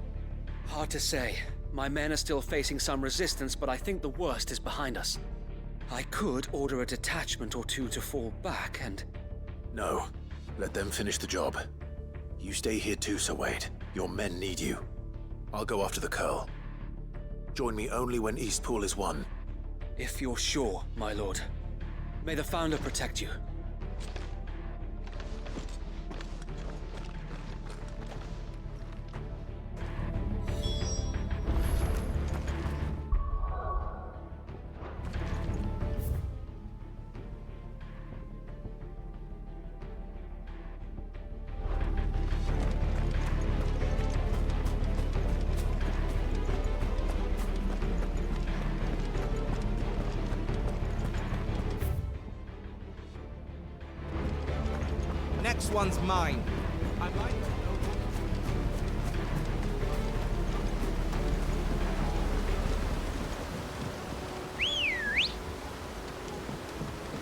Hard to say. My men are still facing some resistance, but I think the worst is behind us. I could order a detachment or two to fall back and... No. Let them finish the job. You stay here too, Sir Wade. Your men need you. I'll go after the Curl. Join me only when Eastpool is won. If you're sure, my lord. May the Founder protect you. Next one's mine. I'd like to know...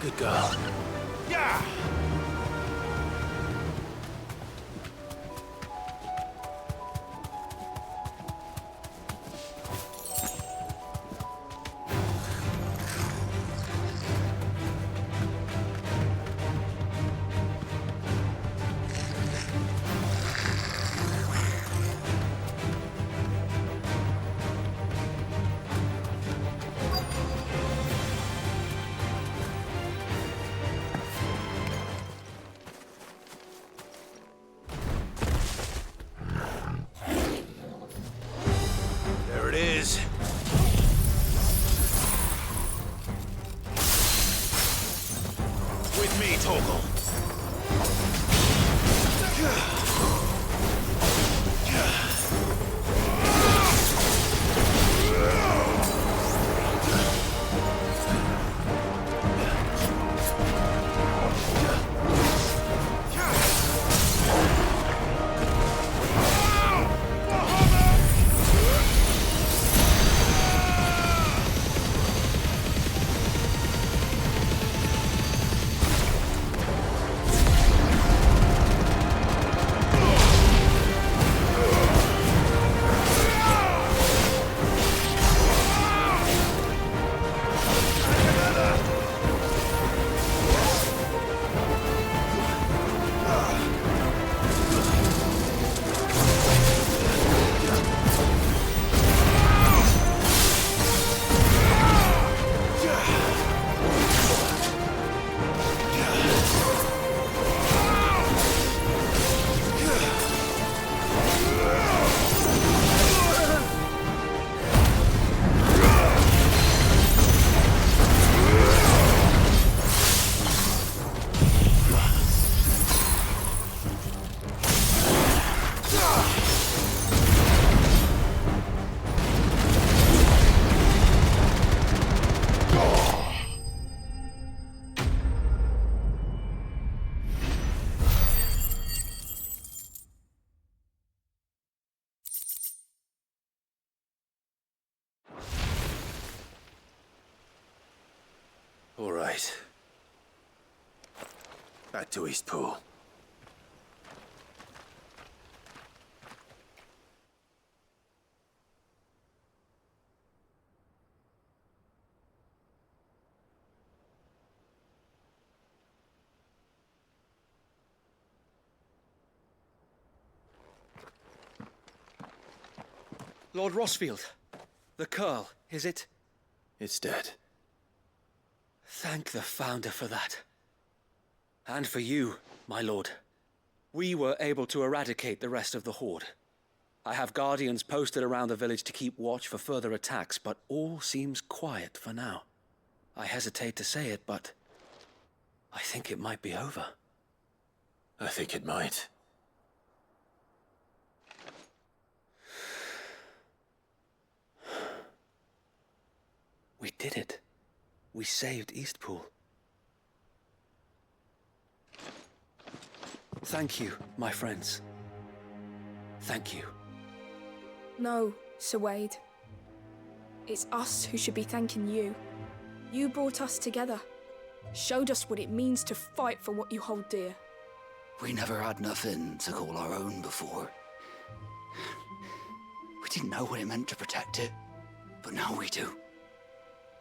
Good girl. Yeah! toggle. All right. Back to Eastpool. Lord Rossfield, the Curl, is it? It's dead. Thank the Founder for that. And for you, my lord. We were able to eradicate the rest of the Horde. I have guardians posted around the village to keep watch for further attacks, but all seems quiet for now. I hesitate to say it, but I think it might be over. I think it might. We did it. We saved Eastpool. Thank you, my friends. Thank you. No, Sir Wade. It's us who should be thanking you. You brought us together. Showed us what it means to fight for what you hold dear. We never had nothing to call our own before. We didn't know what it meant to protect it, but now we do.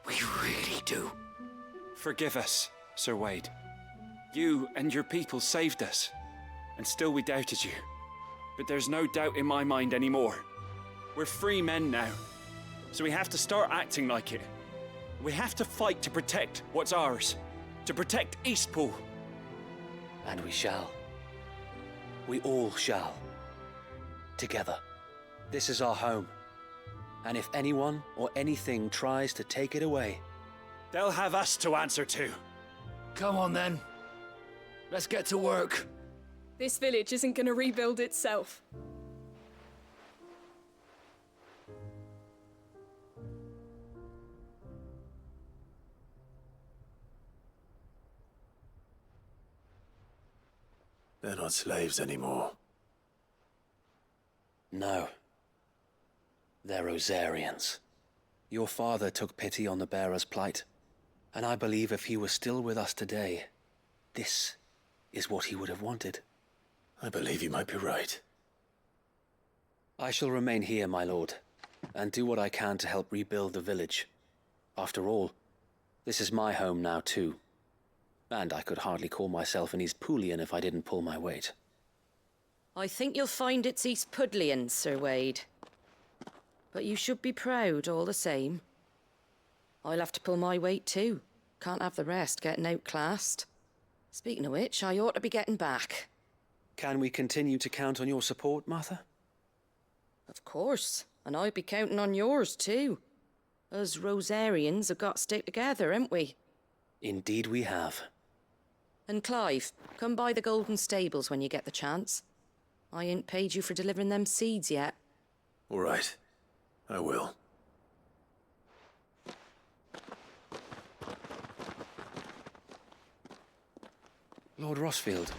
We really do. Forgive us, Sir Wade. You and your people saved us, and still we doubted you. But there's no doubt in my mind anymore. We're free men now, so we have to start acting like it. We have to fight to protect what's ours, to protect Eastpool. And we shall. We all shall. Together. This is our home. And if anyone or anything tries to take it away, they'll have us to answer to. Come on then. Let's get to work. This village isn't gonna rebuild itself. They're not slaves anymore. no. They're Rosarians. Your father took pity on the bearer's plight, and I believe if he was still with us today, this is what he would have wanted. I believe you might be right. I shall remain here, my lord, and do what I can to help rebuild the village. After all, this is my home now too. And I could hardly call myself an Eastpoolian if I didn't pull my weight. I think you'll find it's Eastpudlian, Sir Wade. But you should be proud all the same. I'll have to pull my weight too. Can't have the rest getting outclassed. Speaking of which, I ought to be getting back. Can we continue to count on your support, Martha? Of course, and I'll be counting on yours too. Us Rosarians have got to stick together, haven't we? Indeed we have. And Clive, come by the Golden Stables when you get the chance. I ain't paid you for delivering them seeds yet. All right. I will. Lord Rossfield,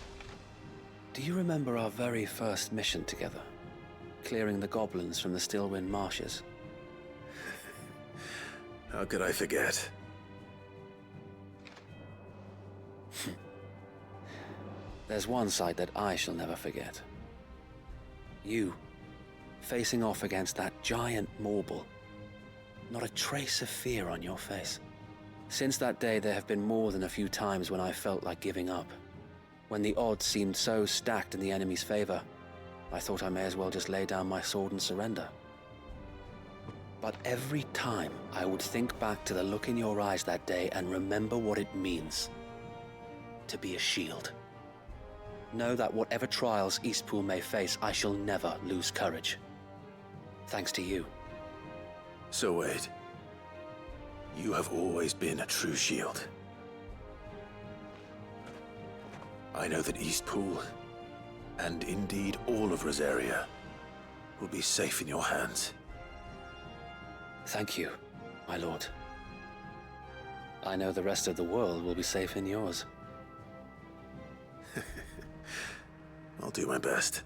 do you remember our very first mission together? Clearing the goblins from the Stillwind marshes? How could I forget? There's one sight that I shall never forget. You, facing off against that giant Morble. Not a trace of fear on your face. Since that day, there have been more than a few times when I felt like giving up. When the odds seemed so stacked in the enemy's favor, I thought I may as well just lay down my sword and surrender. But every time, I would think back to the look in your eyes that day and remember what it means to be a shield. Know that whatever trials Eastpool may face, I shall never lose courage. Thanks to you. So Wade, you have always been a true shield. I know that Eastpool, and indeed all of Rosaria, will be safe in your hands. Thank you, my lord. I know the rest of the world will be safe in yours. I'll do my best.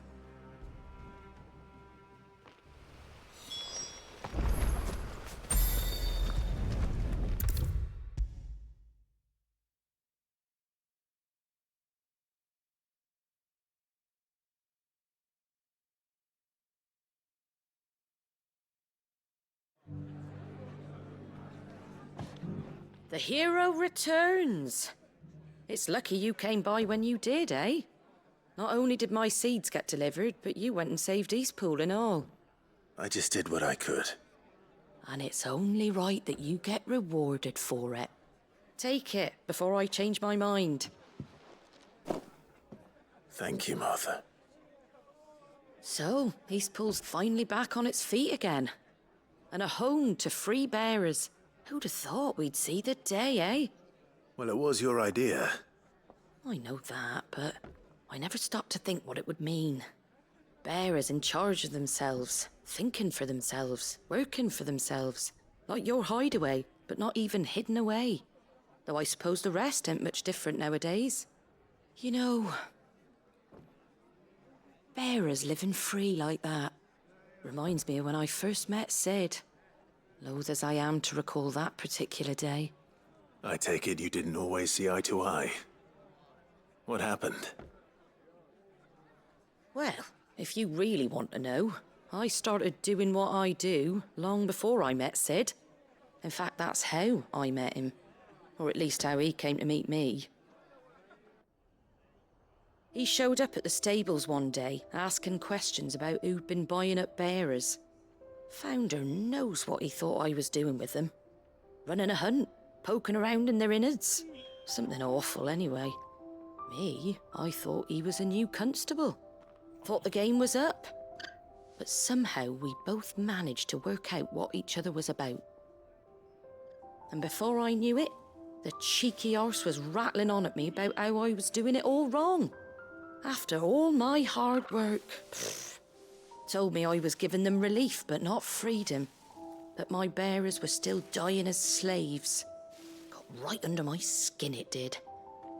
The hero returns. It's lucky you came by when you did, eh? Not only did my seeds get delivered, but you went and saved Eastpool and all. I just did what I could. And it's only right that you get rewarded for it. Take it before I change my mind. Thank you, Martha. So, Eastpool's finally back on its feet again. And a home to free bearers. Who'd have thought we'd see the day, eh? Well, it was your idea. I know that, but I never stopped to think what it would mean. Bearers in charge of themselves, thinking for themselves, working for themselves. Like your hideaway, but not even hidden away. Though I suppose the rest ain't much different nowadays. You know, bearers living free like that reminds me of when I first met Sid. Loath as I am to recall that particular day. I take it you didn't always see eye to eye. What happened? Well, if you really want to know, I started doing what I do long before I met Sid. In fact, that's how I met him. Or at least how he came to meet me. He showed up at the stables one day, asking questions about who'd been buying up bearers. Founder knows what he thought I was doing with them. Running a hunt, poking around in their innards. Something awful, anyway. Me, I thought he was a new constable. Thought the game was up. But somehow we both managed to work out what each other was about. And before I knew it, the cheeky arse was rattling on at me about how I was doing it all wrong. After all my hard work. Told me I was giving them relief, but not freedom. That my bearers were still dying as slaves. Got right under my skin, it did.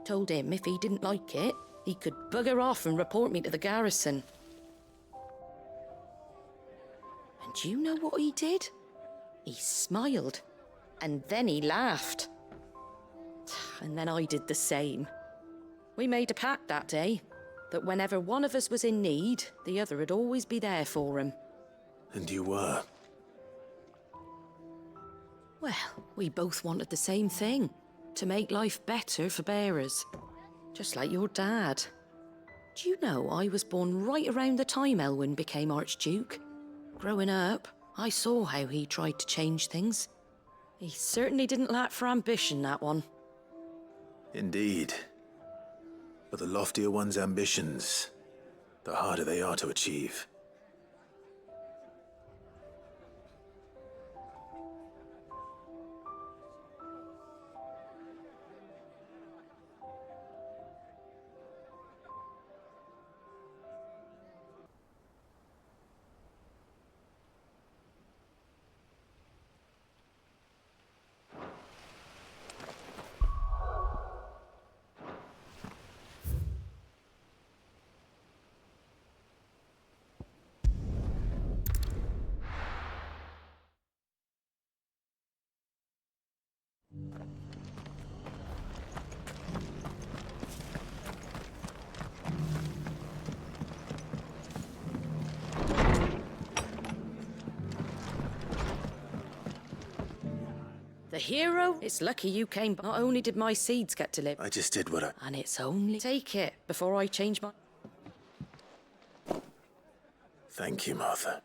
Told him if he didn't like it, he could bugger off and report me to the garrison. And do you know what he did? He smiled. And then he laughed. And then I did the same. We made a pact that day, that whenever one of us was in need, the other would always be there for him. And you were? Well, we both wanted the same thing. To make life better for bearers. Just like your dad. Do you know I was born right around the time Elwyn became Archduke? Growing up, I saw how he tried to change things. He certainly didn't lack for ambition, that one. Indeed. But the loftier one's ambitions, the harder they are to achieve. The hero? It's lucky you came. Not only did my seeds get delivered. I just did what I... And it's only... Take it before I change my... Thank you, Martha.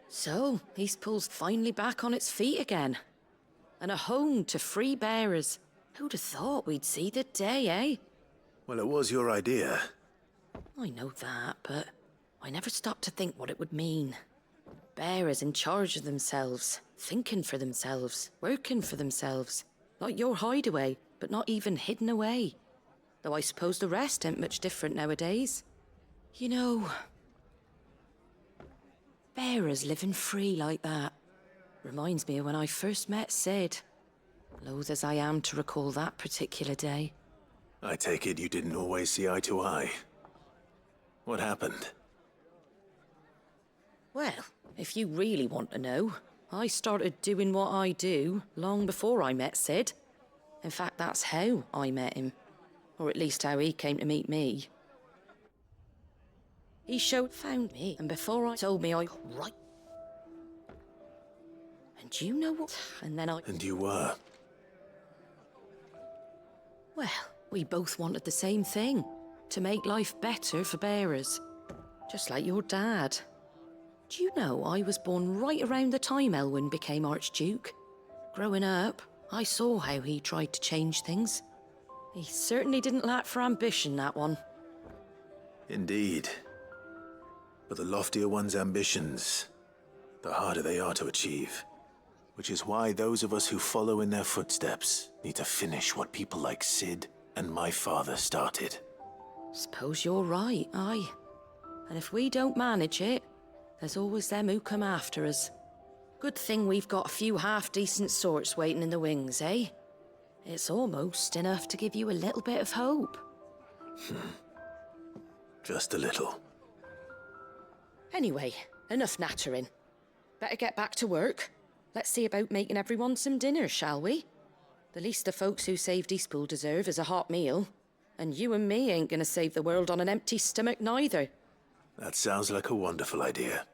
So, Eastpool's finally back on its feet again. And a home to free bearers. Who'd have thought we'd see the day, eh? Well, it was your idea. I know that, but I never stopped to think what it would mean. Bearers in charge of themselves, thinking for themselves, working for themselves. Like your hideaway, but not even hidden away. Though I suppose the rest ain't much different nowadays. You know... bearers living free like that. Reminds me of when I first met Sid. Loath as I am to recall that particular day. I take it you didn't always see eye to eye. What happened? Well, if you really want to know, I started doing what I do long before I met Sid. In fact, that's how I met him. Or at least how he came to meet me. He found me, and before I told me I got right. And you know what? And then I... And you were? Well, we both wanted the same thing. To make life better for bearers. Just like your dad. Do you know I was born right around the time Elwyn became Archduke? Growing up, I saw how he tried to change things. He certainly didn't lack for ambition, that one. Indeed. But the loftier one's ambitions, the harder they are to achieve. Which is why those of us who follow in their footsteps need to finish what people like Sid and my father started. Suppose you're right, aye. And if we don't manage it, there's always them who come after us. Good thing we've got a few half-decent sorts waiting in the wings, eh? It's almost enough to give you a little bit of hope. Just a little. Anyway, enough nattering. Better get back to work. Let's see about making everyone some dinner, shall we? The least the folks who saved Eastpool deserve is a hot meal. And you and me ain't gonna save the world on an empty stomach neither. That sounds like a wonderful idea.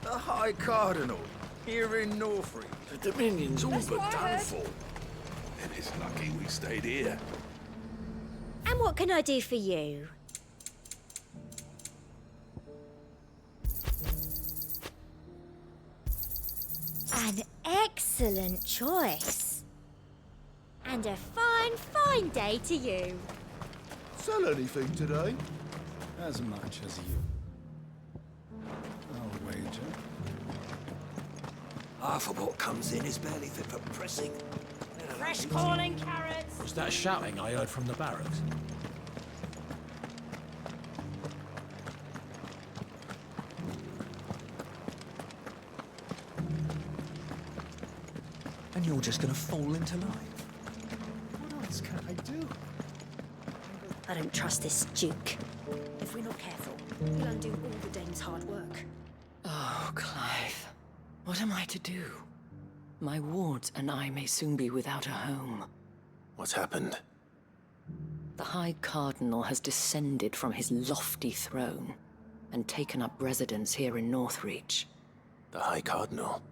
The High Cardinal, here in Northreach. The Dominion's all That's but what I done heard. for. And it's lucky we stayed here. And what can I do for you? An excellent choice. And a fine, fine day to you. Sell anything today? As much as you. I'll wager. Half of what comes in is barely fit for pressing. Fresh corn and carrots! Was that shouting I heard from the barracks? And you're just gonna fall into line. What else can I do? I don't trust this Duke. If we're not careful, he'll undo all the Dane's hard work. Oh, Clive. What am I to do? My wards and I may soon be without a home. What's happened? The High Cardinal has descended from his lofty throne and taken up residence here in Northreach. The High Cardinal?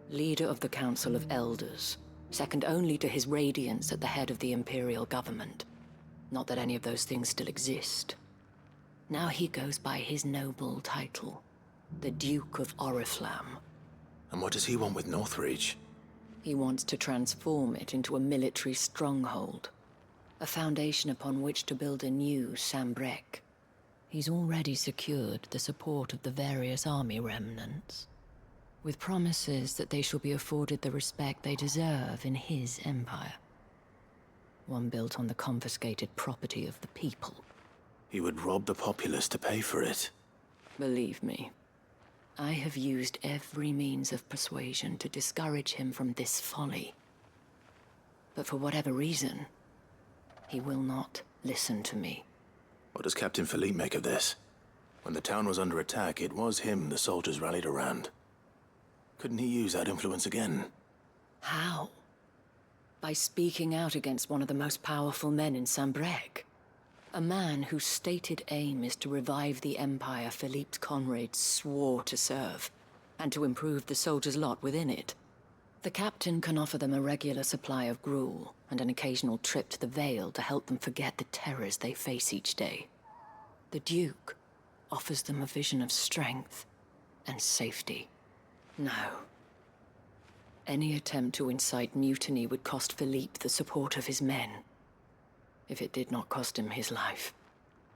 Leader of the Council of Elders, second only to his Radiance at the head of the Imperial government. Not that any of those things still exist. Now he goes by his noble title, the Duke of Oriflamme. And what does he want with Northreach? He wants to transform it into a military stronghold, a foundation upon which to build a new Sambrek. He's already secured the support of the various army remnants, with promises that they shall be afforded the respect they deserve in his empire. One built on the confiscated property of the people. He would rob the populace to pay for it. Believe me, I have used every means of persuasion to discourage him from this folly. But for whatever reason, he will not listen to me. What does Captain Philippe make of this? When the town was under attack, it was him the soldiers rallied around. Couldn't he use that influence again? How? By speaking out against one of the most powerful men in Sambrek. A man whose stated aim is to revive the empire Philippe's comrades swore to serve, and to improve the soldiers' lot within it. The captain can offer them a regular supply of gruel, and an occasional trip to the Vale to help them forget the terrors they face each day. The Duke offers them a vision of strength and safety. No. Any attempt to incite mutiny would cost Philippe the support of his men, if it did not cost him his life.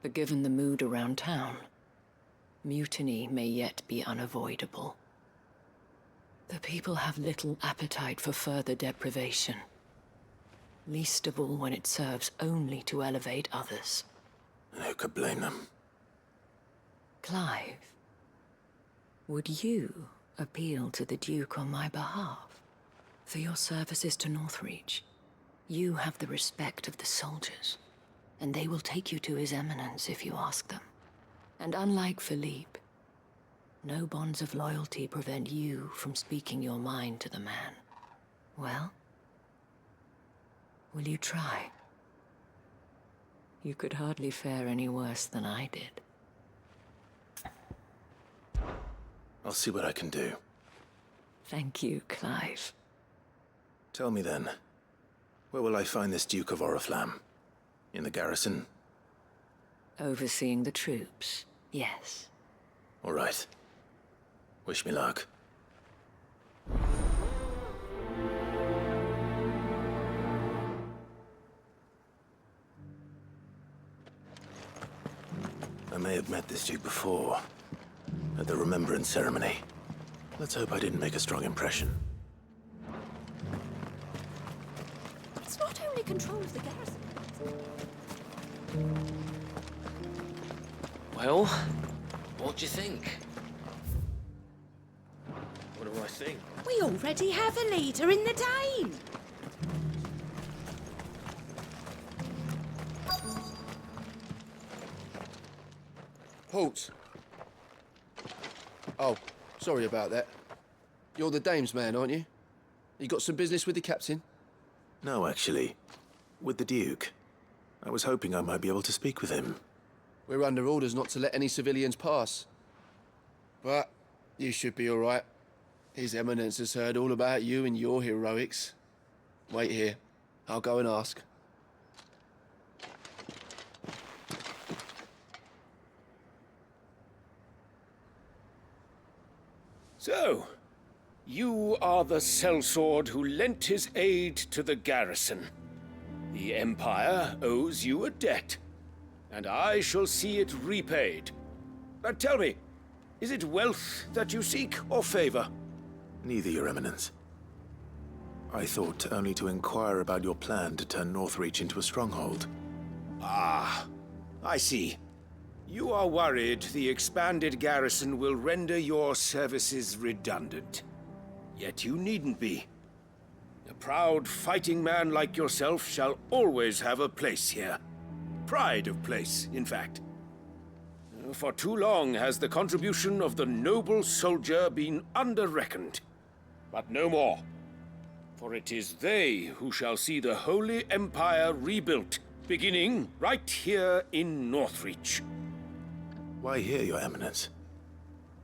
But given the mood around town, mutiny may yet be unavoidable. The people have little appetite for further deprivation, least of all when it serves only to elevate others. And who could blame them? Clive, would you appeal to the Duke on my behalf? For your services to Northreach, you have the respect of the soldiers, and they will take you to His Eminence if you ask them. And unlike Philippe, no bonds of loyalty prevent you from speaking your mind to the man. Well, will you try? You could hardly fare any worse than I did. I'll see what I can do. Thank you, Clive. Tell me then, where will I find this Duke of Oriflamme? In the garrison? Overseeing the troops, yes. All right. Wish me luck. I may have met this Duke before, at the Remembrance Ceremony. Let's hope I didn't make a strong impression. It's not only control of the garrison. Well, what do you think? What do I think? We already have a leader in the Dane. Halt! Oh, sorry about that. You're the dame's man, aren't you? You got some business with the captain? No, actually. With the Duke. I was hoping I might be able to speak with him. We're under orders not to let any civilians pass. But you should be all right. His Eminence has heard all about you and your heroics. Wait here. I'll go and ask. So, you are the sellsword who lent his aid to the garrison. The Empire owes you a debt, and I shall see it repaid. But tell me, is it wealth that you seek, or favor? Neither, Your Eminence. I thought only to inquire about your plan to turn Northreach into a stronghold. Ah, I see. You are worried the expanded garrison will render your services redundant. Yet you needn't be. A proud fighting man like yourself shall always have a place here. Pride of place, in fact. For too long has the contribution of the noble soldier been under-reckoned. But no more. For it is they who shall see the Holy Empire rebuilt, beginning right here in Northreach. Why here, Your Eminence?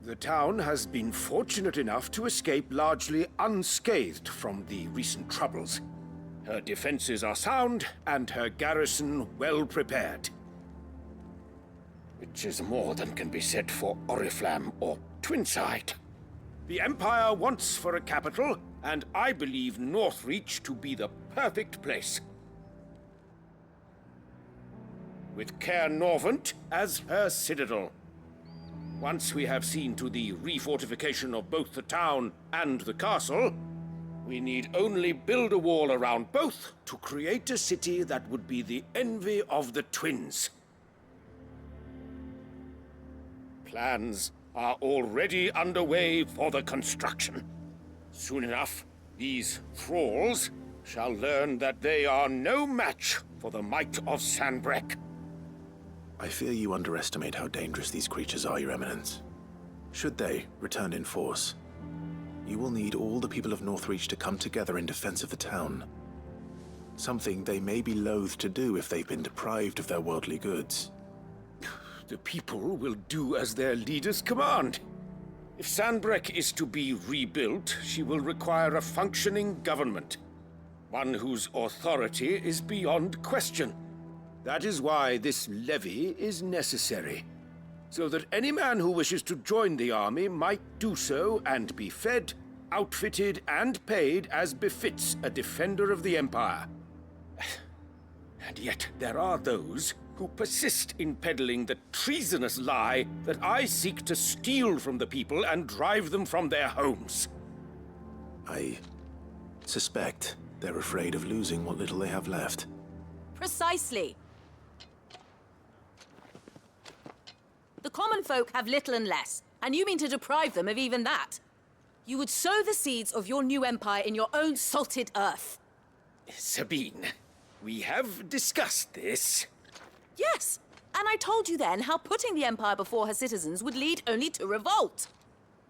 The town has been fortunate enough to escape largely unscathed from the recent troubles. Her defenses are sound, and her garrison well prepared. Which is more than can be said for Oriflamme or Twinside. The Empire wants for a capital and I believe Northreach to be the perfect place. With Caer Norvent as her citadel. Once we have seen to the refortification of both the town and the castle, we need only build a wall around both to create a city that would be the envy of the twins. Plans are already underway for the construction. Soon enough, these thralls shall learn that they are no match for the might of Sanbreque. I fear you underestimate how dangerous these creatures are, Your Eminence. Should they return in force, you will need all the people of Northreach to come together in defense of the town. Something they may be loath to do if they've been deprived of their worldly goods. The people will do as their leaders command. If Sanbreque is to be rebuilt, she will require a functioning government. One whose authority is beyond question. That is why this levy is necessary. So that any man who wishes to join the army might do so and be fed, outfitted, and paid as befits a defender of the Empire. And yet there are those who persist in peddling the treasonous lie that I seek to steal from the people and drive them from their homes. I suspect they're afraid of losing what little they have left. Precisely. The common folk have little and less, and you mean to deprive them of even that. You would sow the seeds of your new empire in your own salted earth. Sabine, we have discussed this. Yes, and I told you then how putting the empire before her citizens would lead only to revolt.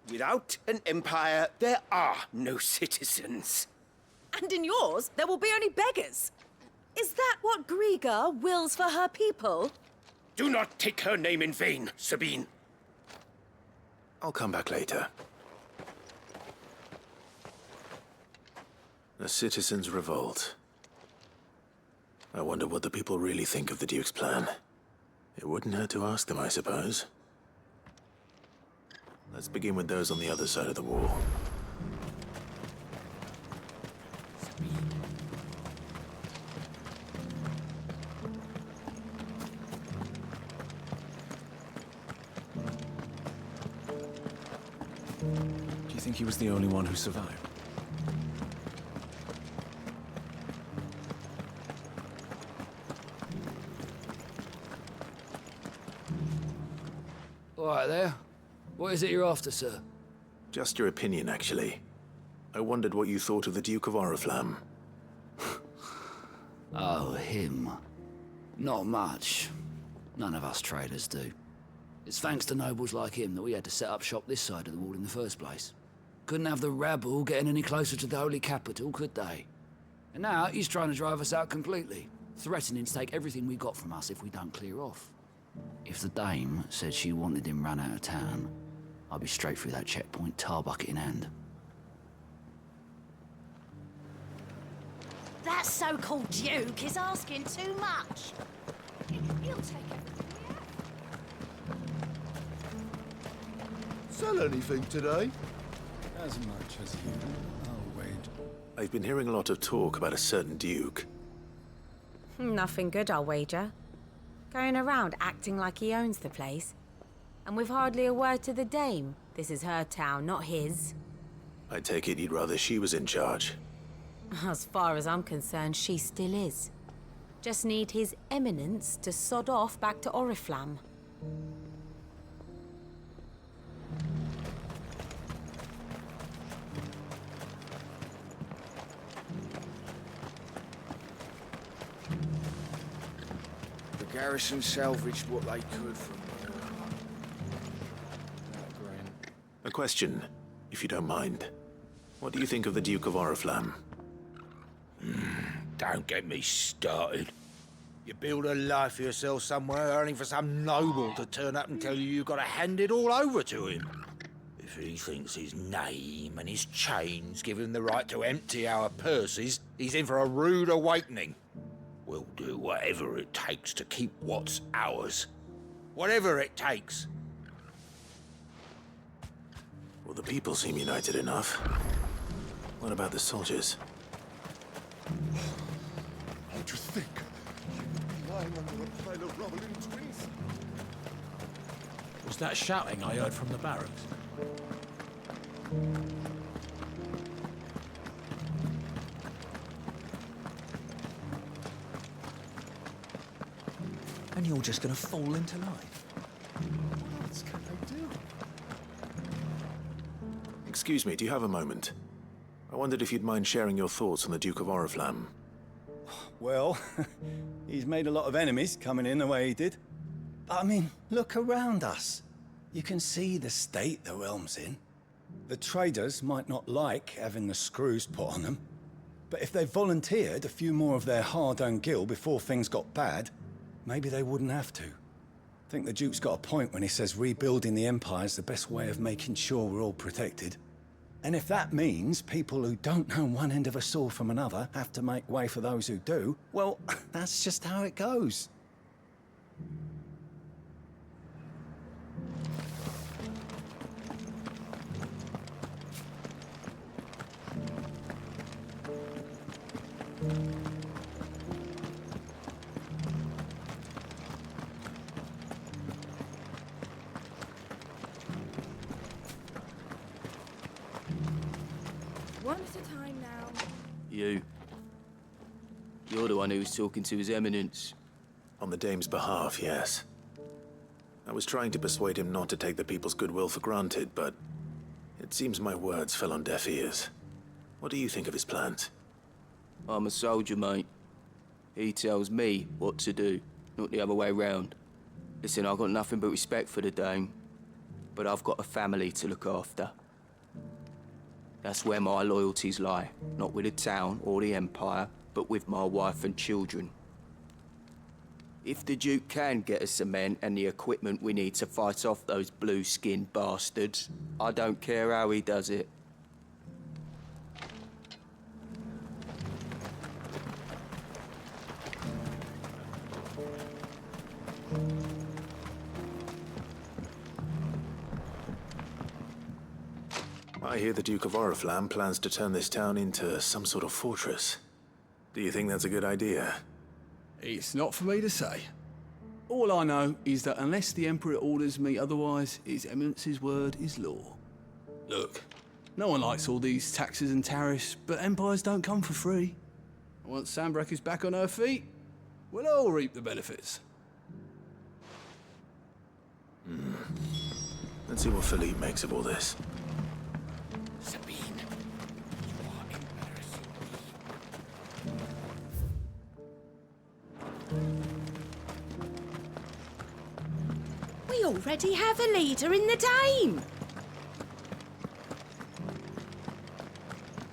Without an empire, there are no citizens. And in yours, there will be only beggars. Is that what Griga wills for her people? Do not take her name in vain, Sabine. I'll come back later. A citizens' revolt. I wonder what the people really think of the Duke's plan. It wouldn't hurt to ask them, I suppose. Let's begin with those on the other side of the wall. Do you think he was the only one who survived? All right there. What is it you're after, sir? Just your opinion, actually. I wondered what you thought of the Duke of Oriflamme. Oh, him. Not much. None of us traders do. It's thanks to nobles like him that we had to set up shop this side of the wall in the first place. Couldn't have the rabble getting any closer to the holy capital, could they? And now he's trying to drive us out completely, threatening to take everything we got from us if we don't clear off. If the dame said she wanted him run out of town, I'd be straight through that checkpoint, tar bucket in hand. That so-called Duke is asking too much. He'll take everything. Sell anything today? As much as you. I'll wait. I've been hearing a lot of talk about a certain Duke. Nothing good, I'll wager. Going around acting like he owns the place. And with hardly a word to the dame. This is her town, not his. I take it you'd rather she was in charge. As far as I'm concerned, she still is. Just need his eminence to sod off back to Oriflamme. The garrison salvaged what they could from A question, if you don't mind. What do you think of the Duke of Oriflamme? Don't get me started. You build a life for yourself somewhere, only for some noble to turn up and tell you you've got to hand it all over to him. If he thinks his name and his chains give him the right to empty our purses, he's in for a rude awakening. We'll do whatever it takes to keep what's ours. Whatever it takes. Well, the people seem united enough. What about the soldiers? How'd you think? You would be lying under a pile of rubble in twins? Was that shouting I heard from the barracks? And you're just gonna fall into life? What else can I do? Excuse me, do you have a moment? I wondered if you'd mind sharing your thoughts on the Duke of Oriflamme. Well, he's made a lot of enemies coming in the way he did. But I mean, look around us. You can see the state the realm's in. The traders might not like having the screws put on them, but if they volunteered a few more of their hard-earned gil before things got bad, maybe they wouldn't have to. I think the Duke's got a point when he says rebuilding the Empire's the best way of making sure we're all protected. And if that means people who don't know one end of a sword from another have to make way for those who do, well, that's just how it goes. One at a time now. You. You're the one who was talking to His Eminence. On the Dame's behalf, yes. I was trying to persuade him not to take the people's goodwill for granted, but it seems my words fell on deaf ears. What do you think of his plans? I'm a soldier, mate. He tells me what to do, not the other way round. Listen, I've got nothing but respect for the Dame, but I've got a family to look after. That's where my loyalties lie, not with the town or the Empire, but with my wife and children. If the Duke can get us the men and the equipment we need to fight off those blue-skinned bastards, I don't care how he does it. I hear the Duke of Oriflamme plans to turn this town into some sort of fortress. Do you think that's a good idea? It's not for me to say. All I know is that unless the Emperor orders me otherwise, His Eminence's word is law. Look, no one likes all these taxes and tariffs, but empires don't come for free. Once Sanbreque is back on her feet, we'll all reap the benefits. Let's see what Philippe makes of all this. Sabine, you are embarrassing We already have a leader in the Dame.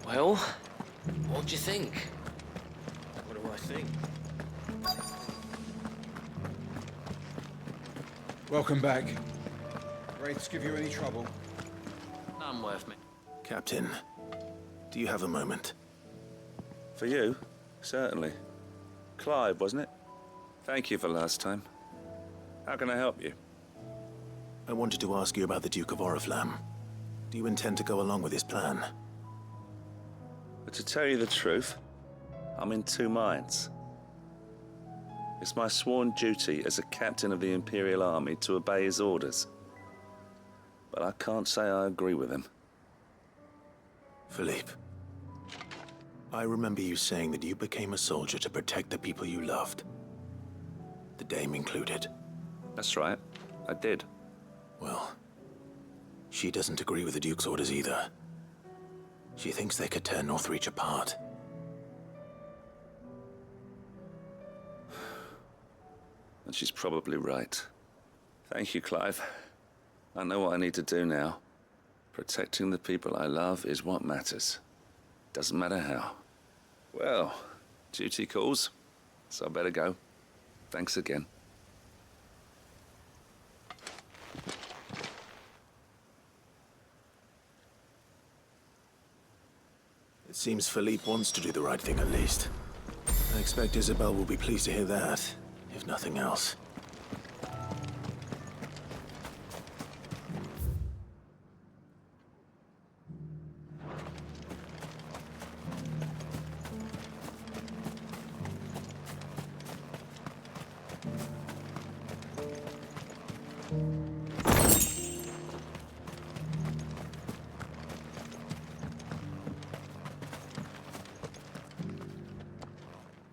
Well, what do you think? What do I think? Welcome back. Wraiths give you any trouble? None worth me. Captain, do you have a moment? For you? Certainly. Clive, wasn't it? Thank you for last time. How can I help you? I wanted to ask you about the Duke of Oriflamme. Do you intend to go along with his plan? But to tell you the truth, I'm in two minds. It's my sworn duty as a captain of the Imperial Army to obey his orders. But I can't say I agree with him. Philippe, I remember you saying that you became a soldier to protect the people you loved. The Dame included. That's right, I did. Well, she doesn't agree with the Duke's orders either. She thinks they could tear Northreach apart. And she's probably right. Thank you, Clive. I know what I need to do now. Protecting the people I love is what matters. Doesn't matter how. Well, duty calls, so I better go. Thanks again. It seems Philippe wants to do the right thing at least. I expect Isabel will be pleased to hear that, if nothing else.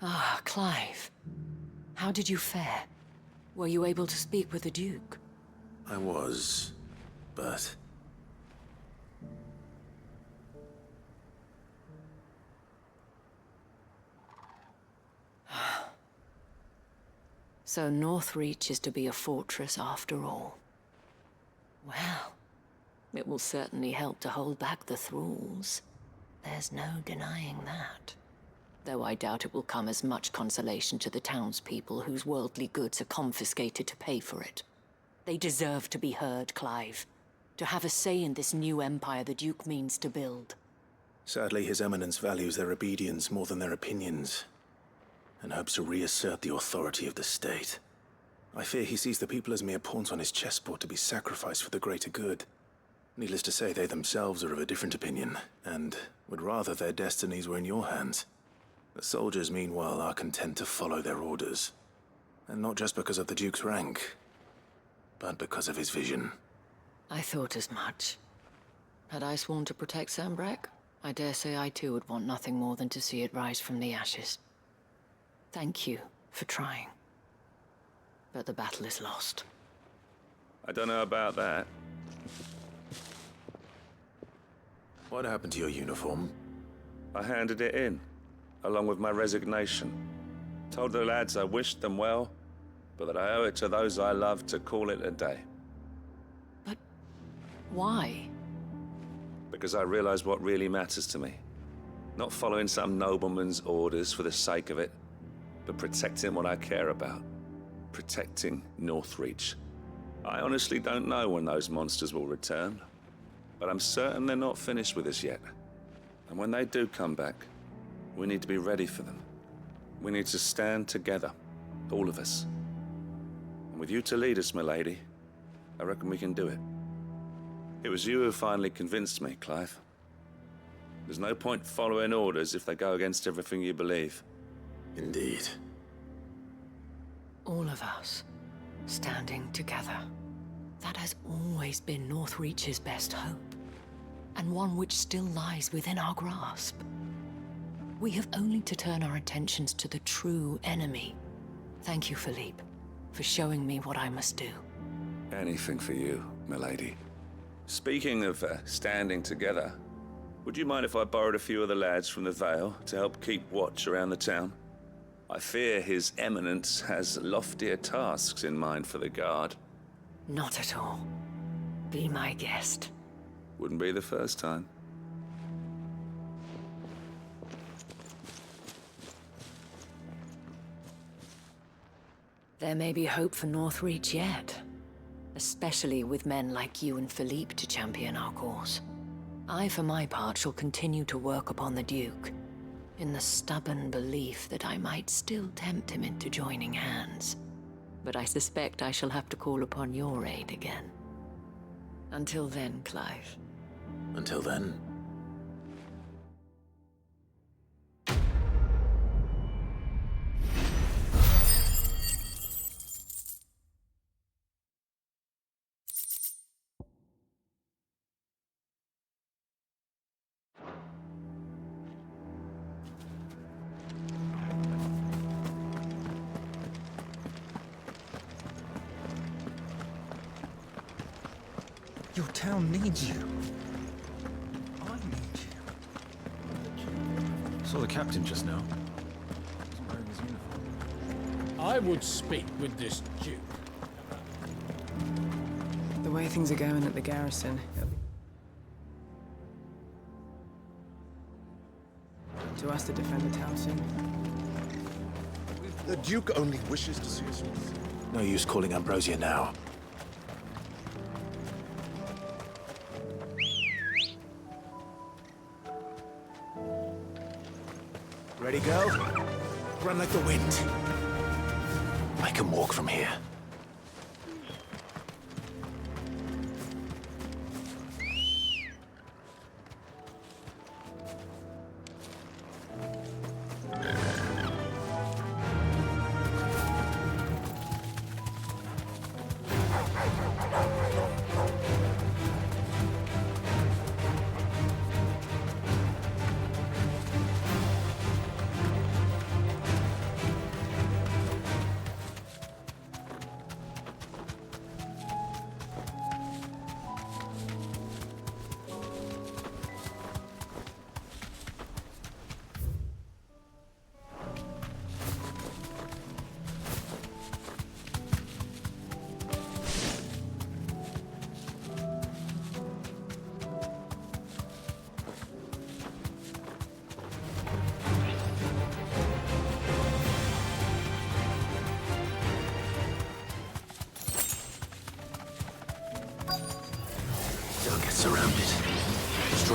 Ah, Clive. How did you fare? Were you able to speak with the Duke? I was, but... So Northreach is to be a fortress after all. Well, it will certainly help to hold back the thralls. There's no denying that. Though I doubt it will come as much consolation to the townspeople whose worldly goods are confiscated to pay for it. They deserve to be heard, Clive. To have a say in this new empire the Duke means to build. Sadly, His Eminence values their obedience more than their opinions, and hopes to reassert the authority of the state. I fear he sees the people as mere pawns on his chessboard to be sacrificed for the greater good. Needless to say, they themselves are of a different opinion, and would rather their destinies were in your hands. The soldiers, meanwhile, are content to follow their orders. And not just because of the Duke's rank, but because of his vision. I thought as much. Had I sworn to protect Sanbreque, I dare say I too would want nothing more than to see it rise from the ashes. Thank you for trying. But the battle is lost. I don't know about that. What happened to your uniform? I handed it in, along with my resignation. Told the lads I wished them well, but that I owe it to those I love to call it a day. But why? Because I realize what really matters to me. Not following some nobleman's orders for the sake of it, but protecting what I care about. Protecting Northreach. I honestly don't know when those monsters will return, but I'm certain they're not finished with us yet. And when they do come back, we need to be ready for them. We need to stand together, all of us. And with you to lead us, milady, I reckon we can do it. It was you who finally convinced me, Clive. There's no point following orders if they go against everything you believe. Indeed. All of us, standing together. That has always been Northreach's best hope, and one which still lies within our grasp. We have only to turn our attentions to the true enemy. Thank you, Philippe, for showing me what I must do. Anything for you, milady. Speaking of standing together, would you mind if I borrowed a few of the lads from the Vale to help keep watch around the town? I fear His Eminence has loftier tasks in mind for the guard. Not at all. Be my guest. Wouldn't be the first time. There may be hope for Northreach yet. Especially with men like you and Philippe to champion our cause. I, for my part, shall continue to work upon the Duke, in the stubborn belief that I might still tempt him into joining hands. But I suspect I shall have to call upon your aid again. Until then, Clive. Until then. Your town needs you. I need you. Saw the captain just now. He's wearing his uniform. I would speak with this Duke. The way things are going at the garrison. To us to defend the town soon. The Duke only wishes to see us. No use calling Ambrosia now. Ready, girl? Run like the wind. I can walk from here.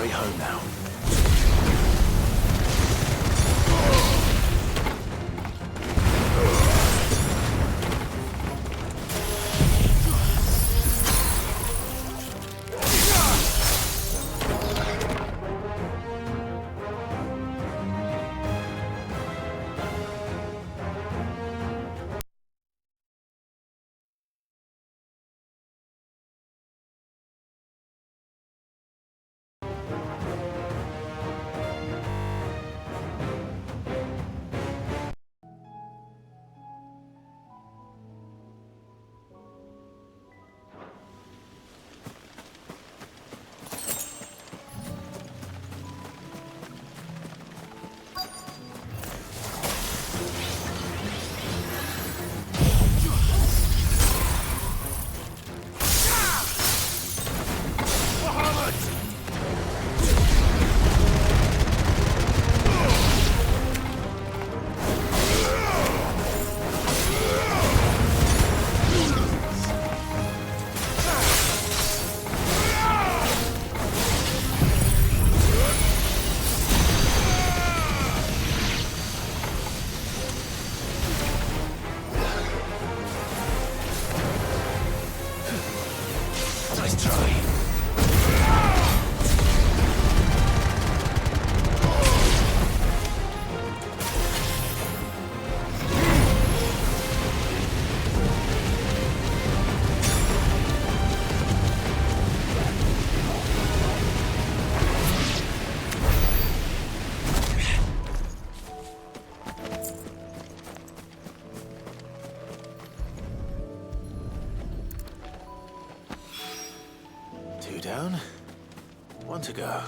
way home now. Two down, one to go.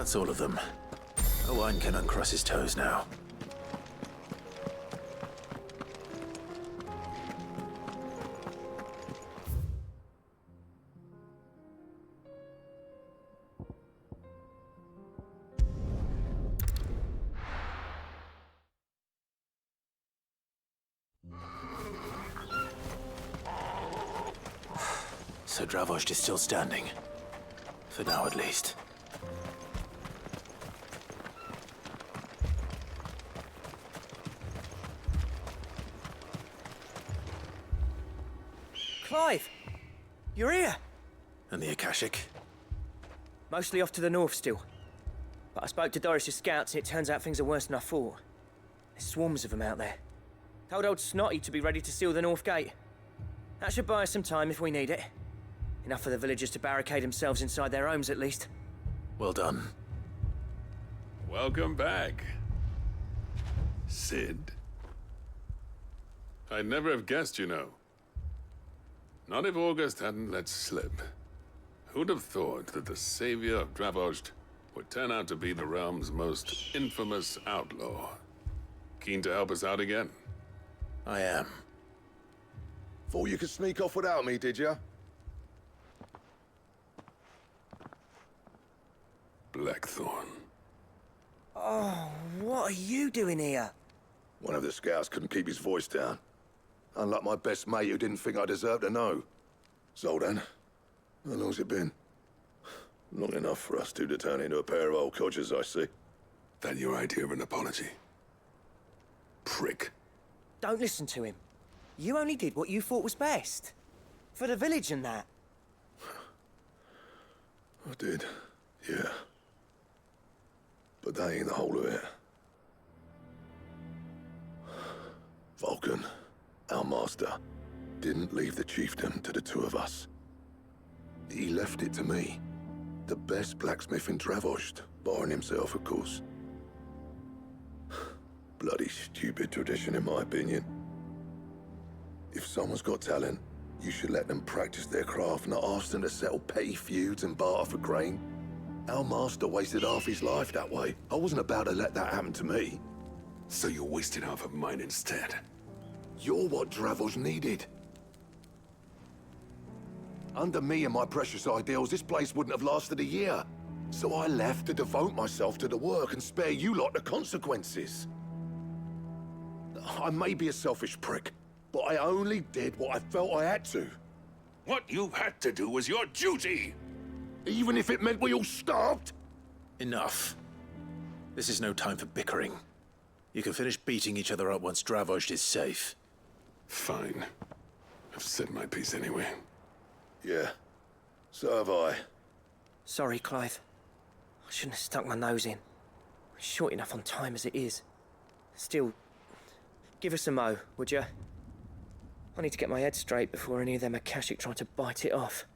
That's all of them. Owen can uncross his toes now. So Dravost is still standing. For now, at least. Clive! You're here! And the Akashic? Mostly off to the north still. But I spoke to Doris's scouts and it turns out things are worse than I thought. There's swarms of them out there. Told old Snotty to be ready to seal the north gate. That should buy us some time if we need it. Enough for the villagers to barricade themselves inside their homes at least. Well done. Welcome back, Sid. I'd never have guessed, you know. Not if August hadn't let slip. Who'd have thought that the savior of Dravost would turn out to be the realm's most infamous outlaw? Keen to help us out again? I am. Thought you could sneak off without me, did ya? Blackthorn. Oh, what are you doing here? One of the scouts couldn't keep his voice down. Unlike my best mate who didn't think I deserved to know. Zoltan, how long's it been? Long enough for us two to turn into a pair of old codgers, I see. That your idea of an apology? Prick. Don't listen to him. You only did what you thought was best. For the village and that. I did, yeah. But that ain't the whole of it. Vulcan, our master, didn't leave the chiefdom to the two of us. He left it to me. The best blacksmith in Dravost, barring himself, of course. Bloody stupid tradition, in my opinion. If someone's got talent, you should let them practice their craft, not ask them to settle petty feuds and barter for grain. Our master wasted half his life that way. I wasn't about to let that happen to me. So you wasted half of mine instead? You're what Dravost needed. Under me and my precious ideals, this place wouldn't have lasted a year. So I left to devote myself to the work and spare you lot the consequences. I may be a selfish prick, but I only did what I felt I had to. What you had to do was your duty! Even if it meant we all starved? Enough. This is no time for bickering. You can finish beating each other up once Dravost is safe. Fine. I've said my piece anyway. Yeah, so have I. Sorry, Clive. I shouldn't have stuck my nose in. We're short enough on time as it is. Still, give us a mo, would you? I need to get my head straight before any of them Akashic try to bite it off.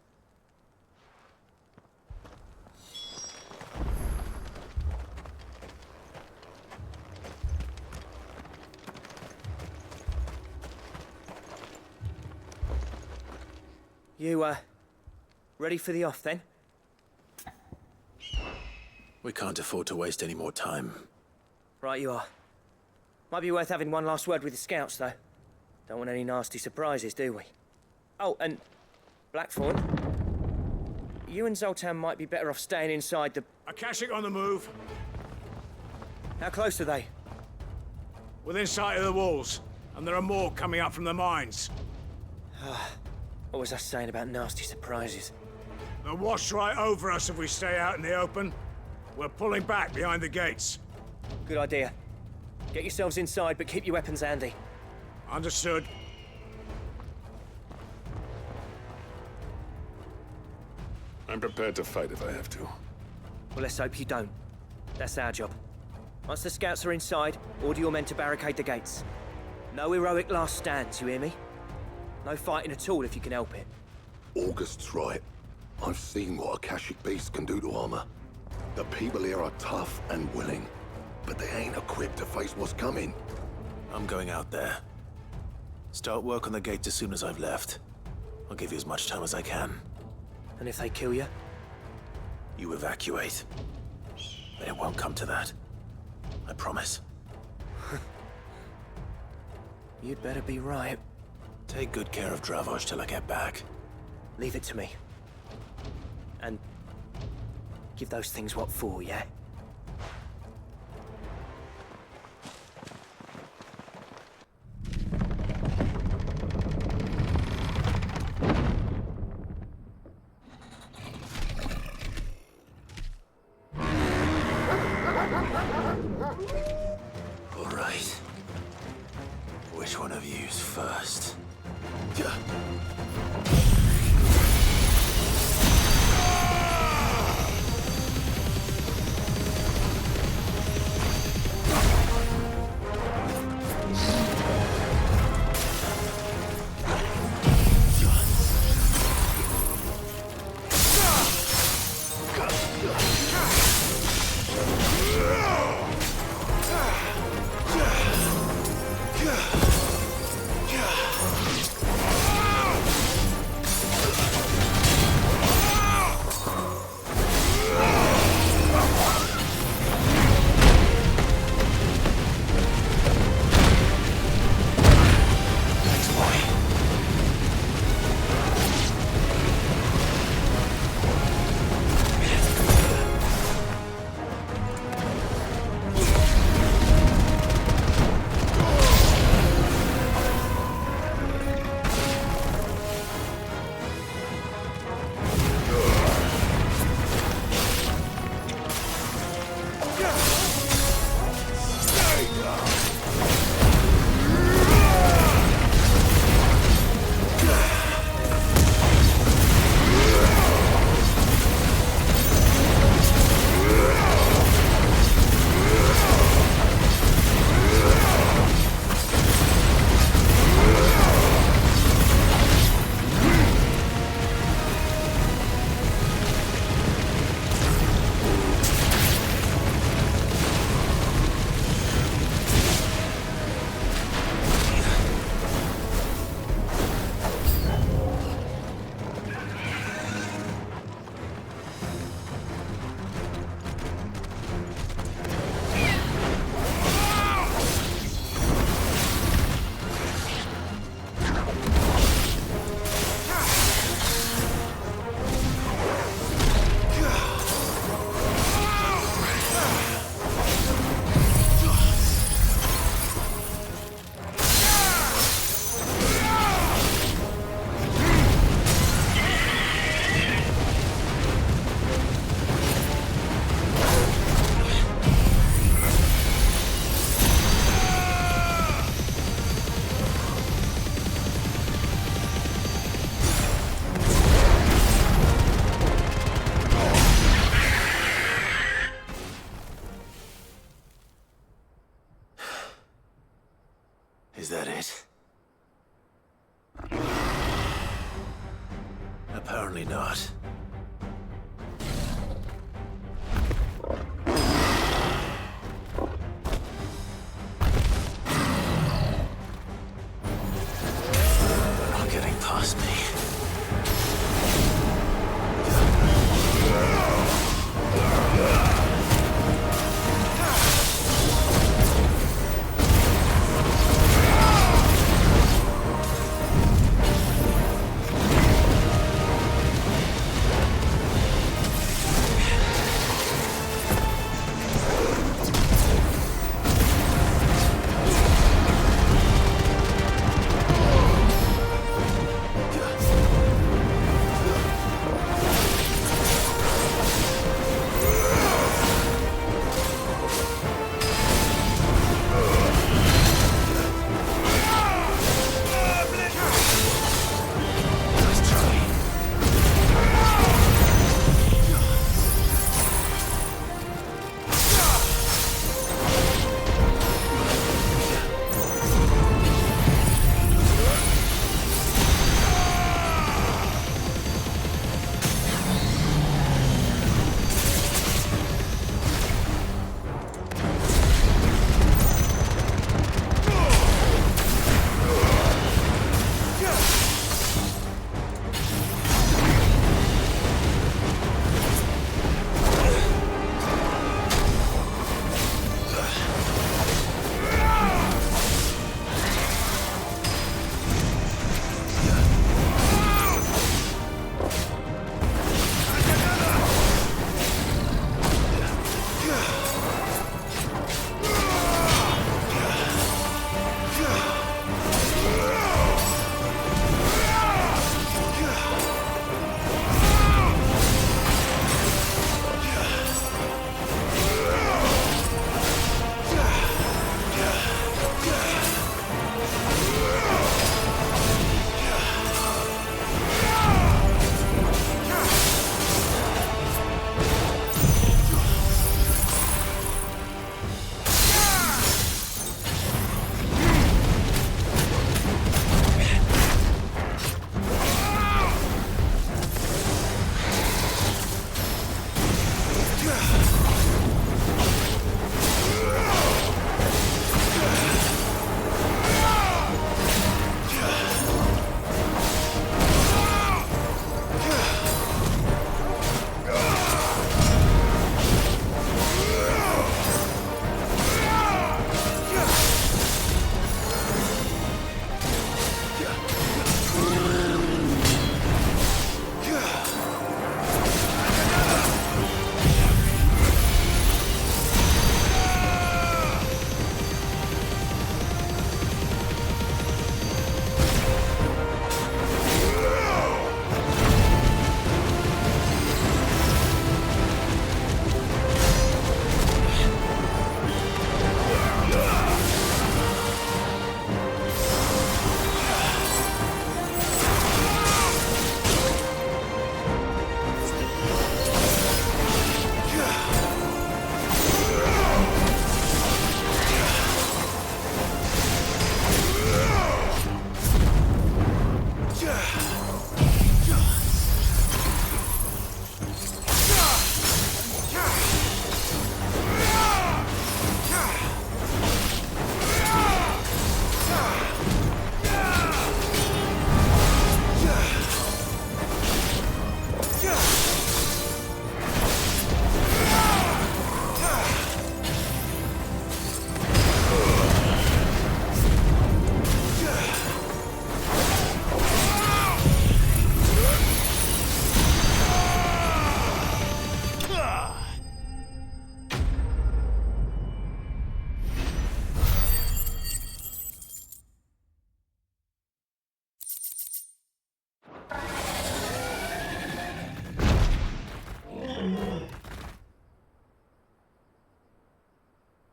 You, ready for the off, then? We can't afford to waste any more time. Right you are. Might be worth having one last word with the scouts, though. Don't want any nasty surprises, do we? Oh, and Blackthorn, you and Zoltan might be better off staying inside the... Akashic on the move. How close are they? Within sight of the walls, and there are more coming up from the mines. What was I saying about nasty surprises? They'll wash right over us if we stay out in the open. We're pulling back behind the gates. Good idea. Get yourselves inside, but keep your weapons handy. Understood. I'm prepared to fight if I have to. Well, let's hope you don't. That's our job. Once the scouts are inside, order your men to barricade the gates. No heroic last stands, you hear me? No fighting at all if you can help it. August's right. I've seen what Akashic beasts can do to armor. The people here are tough and willing, but they ain't equipped to face what's coming. I'm going out there. Start work on the gates as soon as I've left. I'll give you as much time as I can. And if they kill you? You evacuate. But it won't come to that. I promise. You'd better be right. Take good care of Dravost till I get back. Leave it to me. And give those things what for, yeah? Right. Which one of you's first? Is that it? Apparently not. They're not getting past me.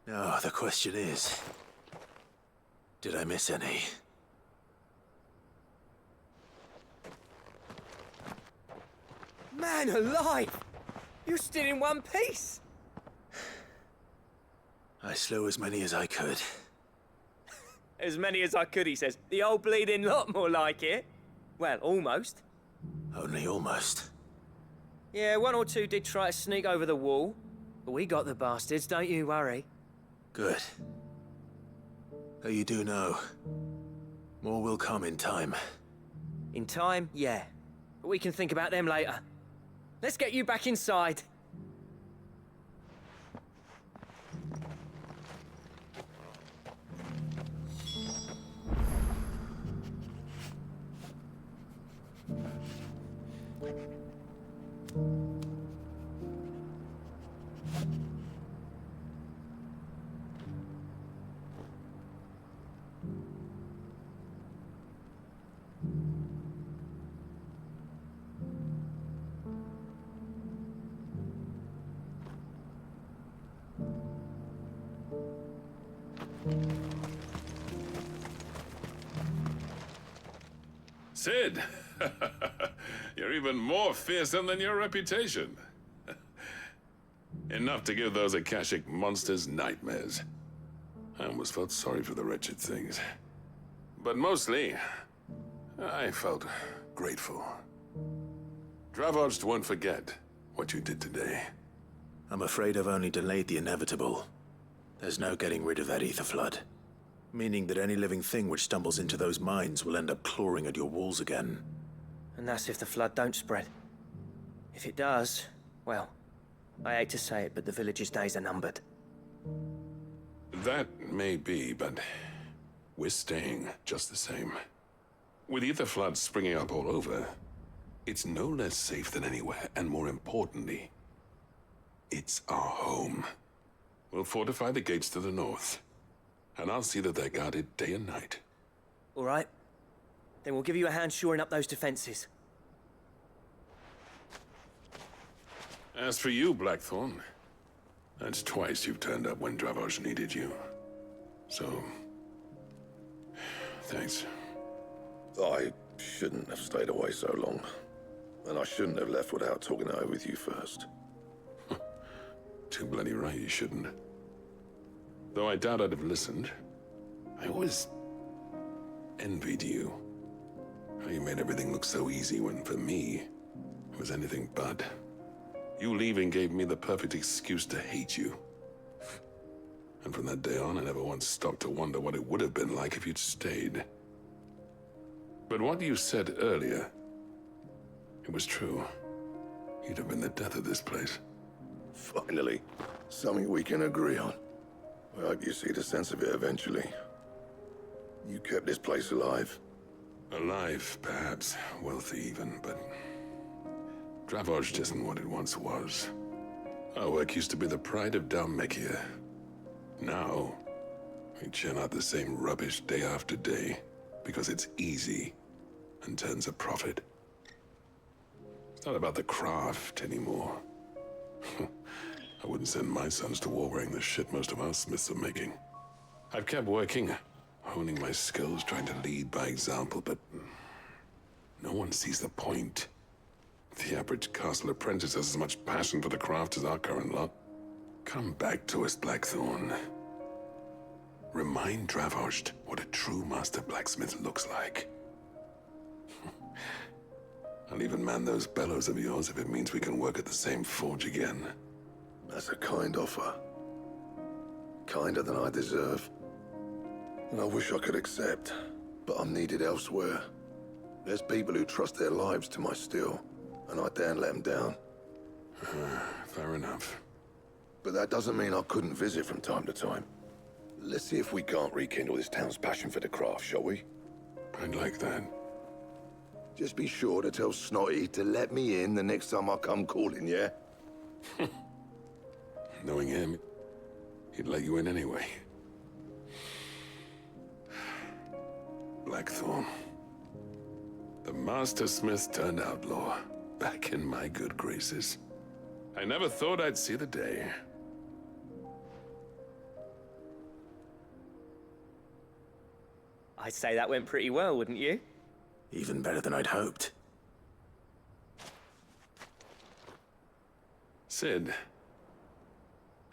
Now, the question is, did I miss any? Man alive! You're still in one piece! I slew as many as I could. As many as I could, he says. The old bleeding lot, more like it. Well, almost. Only almost. Yeah, one or two did try to sneak over the wall. But we got the bastards, don't you worry. Good. Though you do know, more will come in time. In time, yeah. But we can think about them later. Let's get you back inside. Sid! You're even more fearsome than your reputation. Enough to give those Akashic monsters nightmares. I almost felt sorry for the wretched things. But mostly, I felt grateful. Dravoged won't forget what you did today. I'm afraid I've only delayed the inevitable. There's no getting rid of that ether flood. Meaning that any living thing which stumbles into those mines will end up clawing at your walls again. And that's if the flood don't spread. If it does, well, I hate to say it, but the village's days are numbered. That may be, but we're staying just the same. With ether floods springing up all over, it's no less safe than anywhere, and more importantly, it's our home. We'll fortify the gates to the north, and I'll see that they're guarded day and night. All right. Then we'll give you a hand shoring up those defenses. As for you, Blackthorn, that's twice you've turned up when Dravos needed you. So, thanks. I shouldn't have stayed away so long. And I shouldn't have left without talking it over with you first. Too bloody right you shouldn't. Though I doubt I'd have listened. I always envied you. How you made everything look so easy when, for me, it was anything but. You leaving gave me the perfect excuse to hate you. And from that day on, I never once stopped to wonder what it would have been like if you'd stayed. But what you said earlier, it was true. You'd have been the death of this place. Finally, something we can agree on. I hope you see the sense of it eventually. You kept this place alive. Alive, perhaps. Wealthy even, but Dravoged isn't what it once was. Our work used to be the pride of Dalmekia. Now, we churn out the same rubbish day after day because it's easy and turns a profit. It's not about the craft anymore. I wouldn't send my sons to war wearing the shit most of our smiths are making. I've kept working, honing my skills, trying to lead by example, but no one sees the point. The average castle apprentice has as much passion for the craft as our current lot. Come back to us, Blackthorn. Remind Dravoged what a true master blacksmith looks like. I'll even man those bellows of yours if it means we can work at the same forge again. That's a kind offer. Kinder than I deserve. And I wish I could accept, but I'm needed elsewhere. There's people who trust their lives to my steel, and I daren't let them down. Fair enough. But that doesn't mean I couldn't visit from time to time. Let's see if we can't rekindle this town's passion for the craft, shall we? I'd like that. Just be sure to tell Snotty to let me in the next time I come calling, yeah? Knowing him, he'd let you in anyway. Blackthorn. The Master Smith turned outlaw, back in my good graces. I never thought I'd see the day. I'd say that went pretty well, wouldn't you? Even better than I'd hoped. Sid,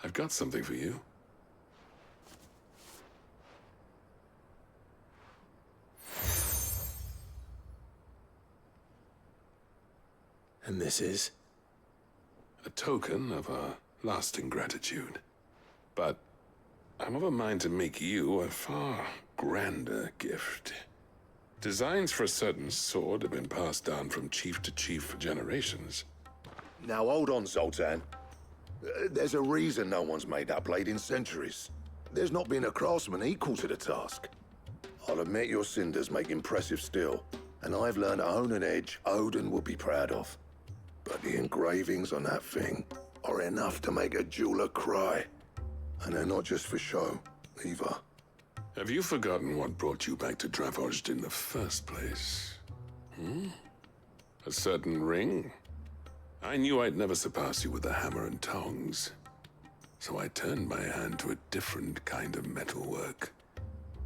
I've got something for you. And this is? A token of our lasting gratitude. But I'm of a mind to make you a far grander gift. Designs for a certain sword have been passed down from chief to chief for generations. Now hold on, Zoltan. There's a reason no one's made that blade in centuries. There's not been a craftsman equal to the task. I'll admit your cinders make impressive steel, and I've learned to own an edge Odin will be proud of. But the engravings on that thing are enough to make a jeweler cry. And they're not just for show, either. Have you forgotten what brought you back to Dravojd in the first place? Hmm? A certain ring? I knew I'd never surpass you with the hammer and tongs. So I turned my hand to a different kind of metalwork.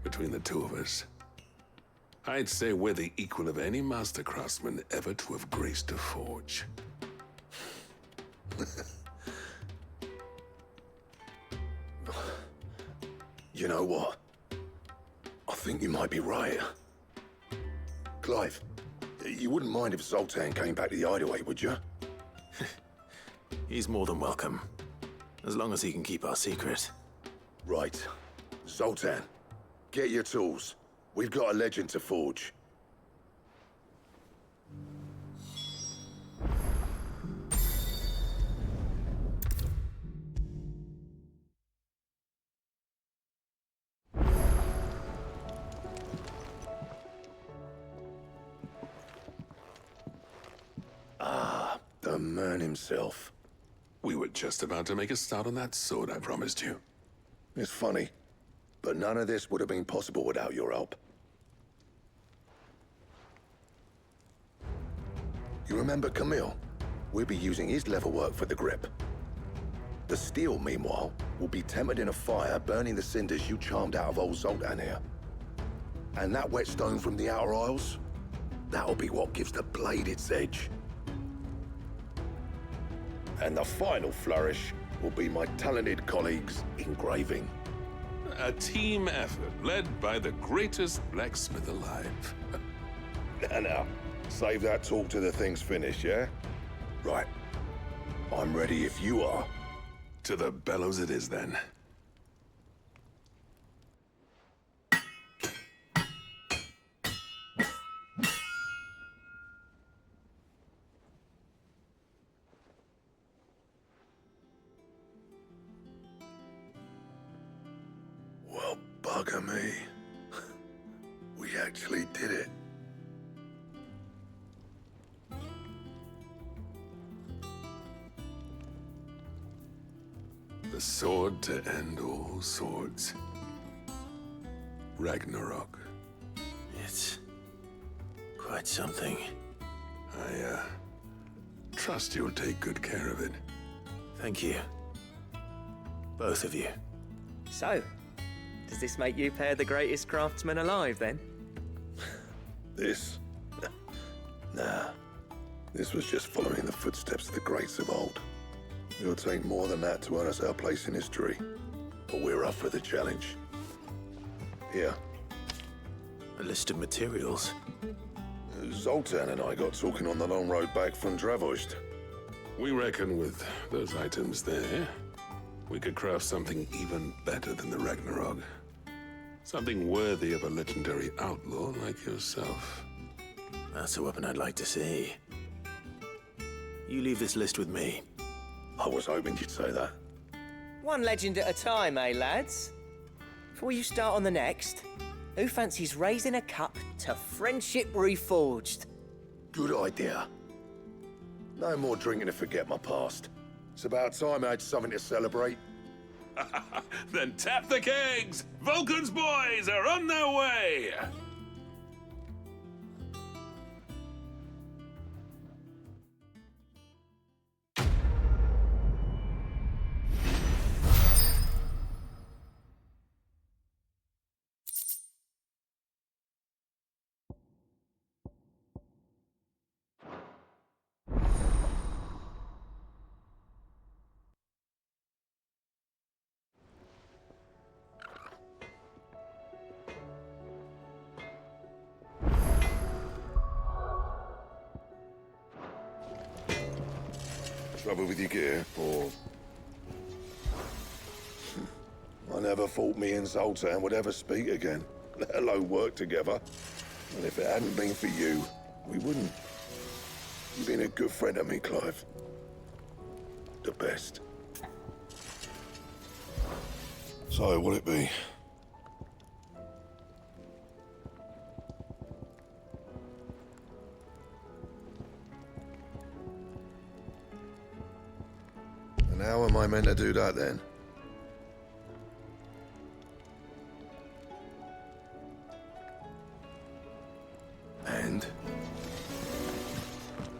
Between the two of us, I'd say we're the equal of any master craftsman ever to have graced a forge. You know what? I think you might be right. Clive, you wouldn't mind if Zoltan came back to the Hideaway, would you? He's more than welcome. As long as he can keep our secret. Right. Zoltan, get your tools. We've got a legend to forge. Ah, the man himself. We were just about to make a start on that sword I promised you. It's funny, but none of this would have been possible without your help. You remember Camille? We'll be using his level work for the grip. The steel, meanwhile, will be tempered in a fire, burning the cinders you charmed out of old Zoltan here. And that whetstone from the Outer Isles, that'll be what gives the blade its edge. And the final flourish will be my talented colleagues' engraving. A team effort led by the greatest blacksmith alive. Now, save that talk till the thing's finished, yeah? Right. I'm ready if you are. To the bellows it is, then. Well, bugger me. We actually did it. The sword to end all swords. Ragnarok. It's quite something. I trust you'll take good care of it. Thank you. Both of you. So, does this make you pair the greatest craftsmen alive, then? This? Nah. This was just following the footsteps of the greats of old. It'll take more than that to earn us our place in history. But we're up for the challenge. Here. A list of materials. Zoltan and I got talking on the long road back from Dravojd. We reckon with those items there, we could craft something even better than the Ragnarok. Something worthy of a legendary outlaw like yourself. That's a weapon I'd like to see. You leave this list with me. I was hoping you'd say that. One legend at a time, eh, lads? Before you start on the next, who fancies raising a cup to friendship reforged? Good idea. No more drinking to forget my past. It's about time I had something to celebrate. Then tap the kegs! Vulcan's boys are on their way! trouble with your gear, or... I never thought me and Zoltan would ever speak again, let alone work together. And if it hadn't been for you, we wouldn't. You've been a good friend to me, Clive. The best. So, what'll it be? And how am I meant to do that, then? And?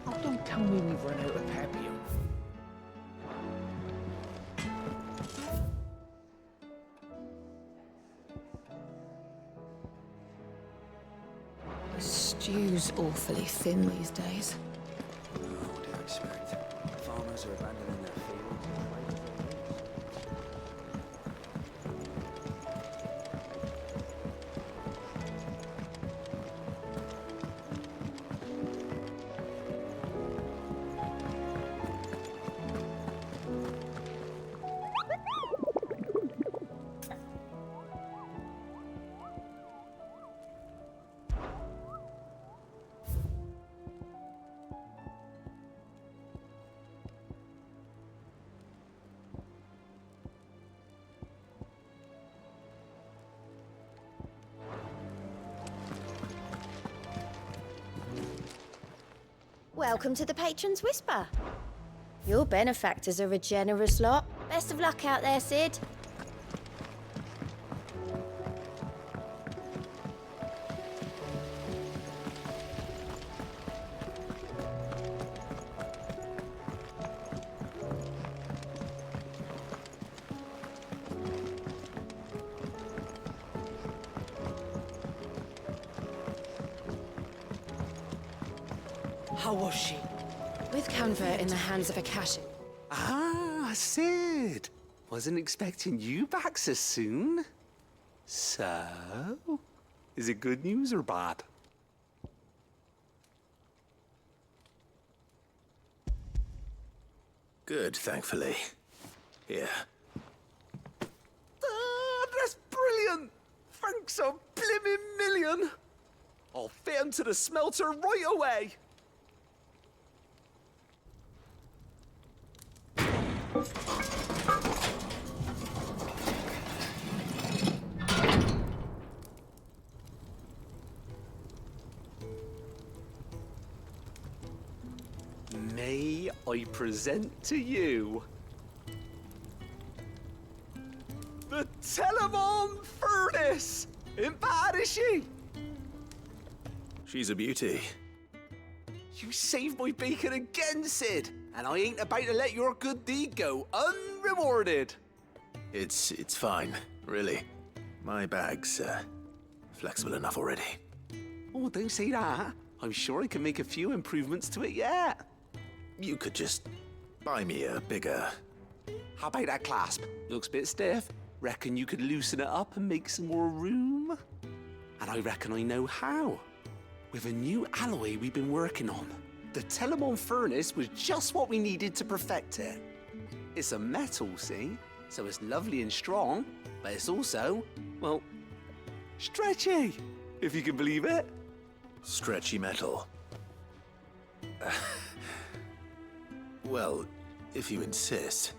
Oh, don't tell me we've run out of Papio. The stew's awfully thin these days. What do you expect? Farmers are abandoning their fields and planting their roots. Welcome to the Patron's Whisper. Your benefactors are a generous lot. Best of luck out there, Sid. How was she? With Canva in the hands of a cashier. Ah, Sid. Wasn't expecting you back so soon. So, is it good news or bad? Good, thankfully. Here. Ah, that's brilliant! Thanks a blimmin' million! I'll fit 'em to the smelter right away! May I present to you the Telemon Furnace? Ain't bad, is she? She's a beauty. You saved my bacon again, Sid, and I ain't about to let your good deed go unrewarded. It's fine, really. My bag's flexible enough already. Oh, don't say that. I'm sure I can make a few improvements to it yet. You could just buy me a bigger... How about that clasp? Looks a bit stiff. Reckon you could loosen it up and make some more room? And I reckon I know how. With a new alloy we've been working on. The Telemon Furnace was just what we needed to perfect it. It's a metal, see? So it's lovely and strong, but it's also, well, stretchy, if you can believe it. Stretchy metal. Well, if you insist.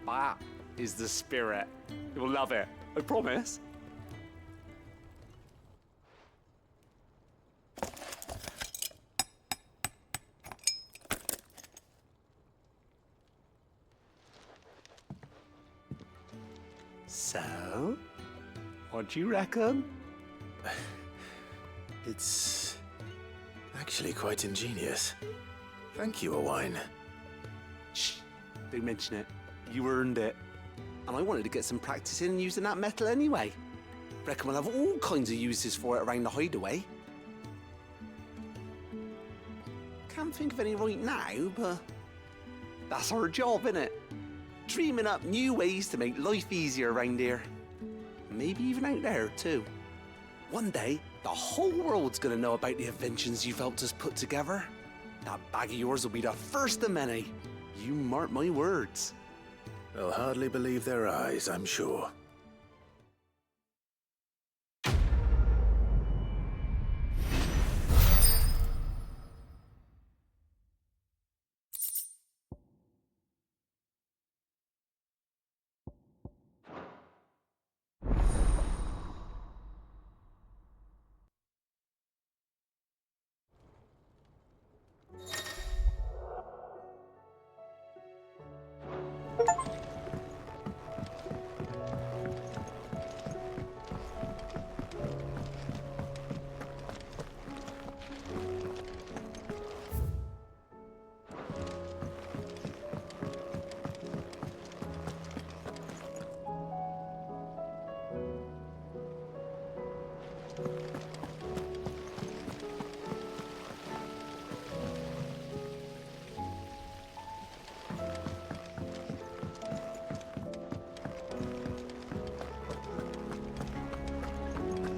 That is the spirit. You'll love it, I promise. So, what do you reckon? It's actually quite ingenious. Thank you, Owain. Shh, don't mention it. You earned it. And I wanted to get some practice in using that metal anyway. Reckon we'll have all kinds of uses for it around the hideaway. Can't think of any right now, but that's our job, innit? Dreaming up new ways to make life easier around here. Maybe even out there, too. One day, the whole world's gonna know about the inventions you've helped us put together. That bag of yours will be the first of many. You mark my words. They'll hardly believe their eyes, I'm sure.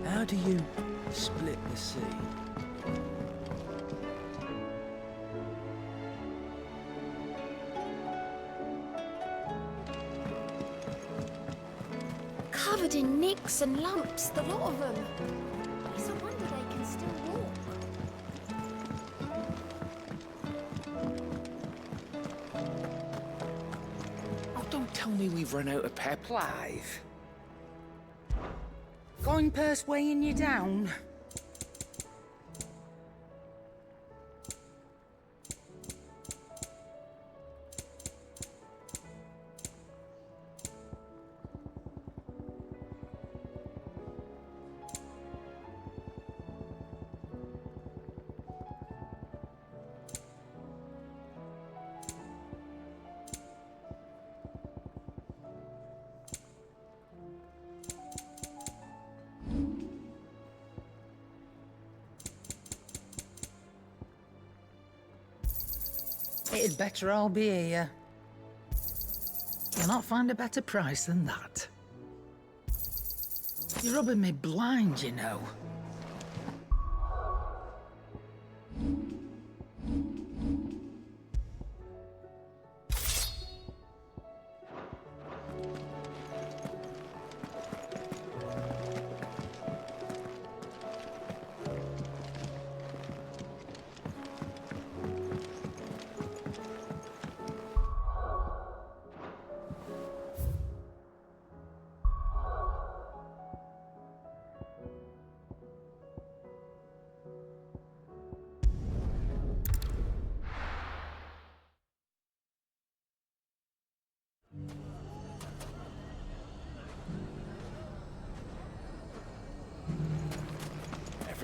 How do you split the sea? Covered in nicks and lumps, the lot of them. It's a wonder they can still walk. Oh, don't tell me we've run out of pep. Clive. Going purse weighing you down? It'd better all be here. You'll not find a better price than that. You're rubbing me blind, you know.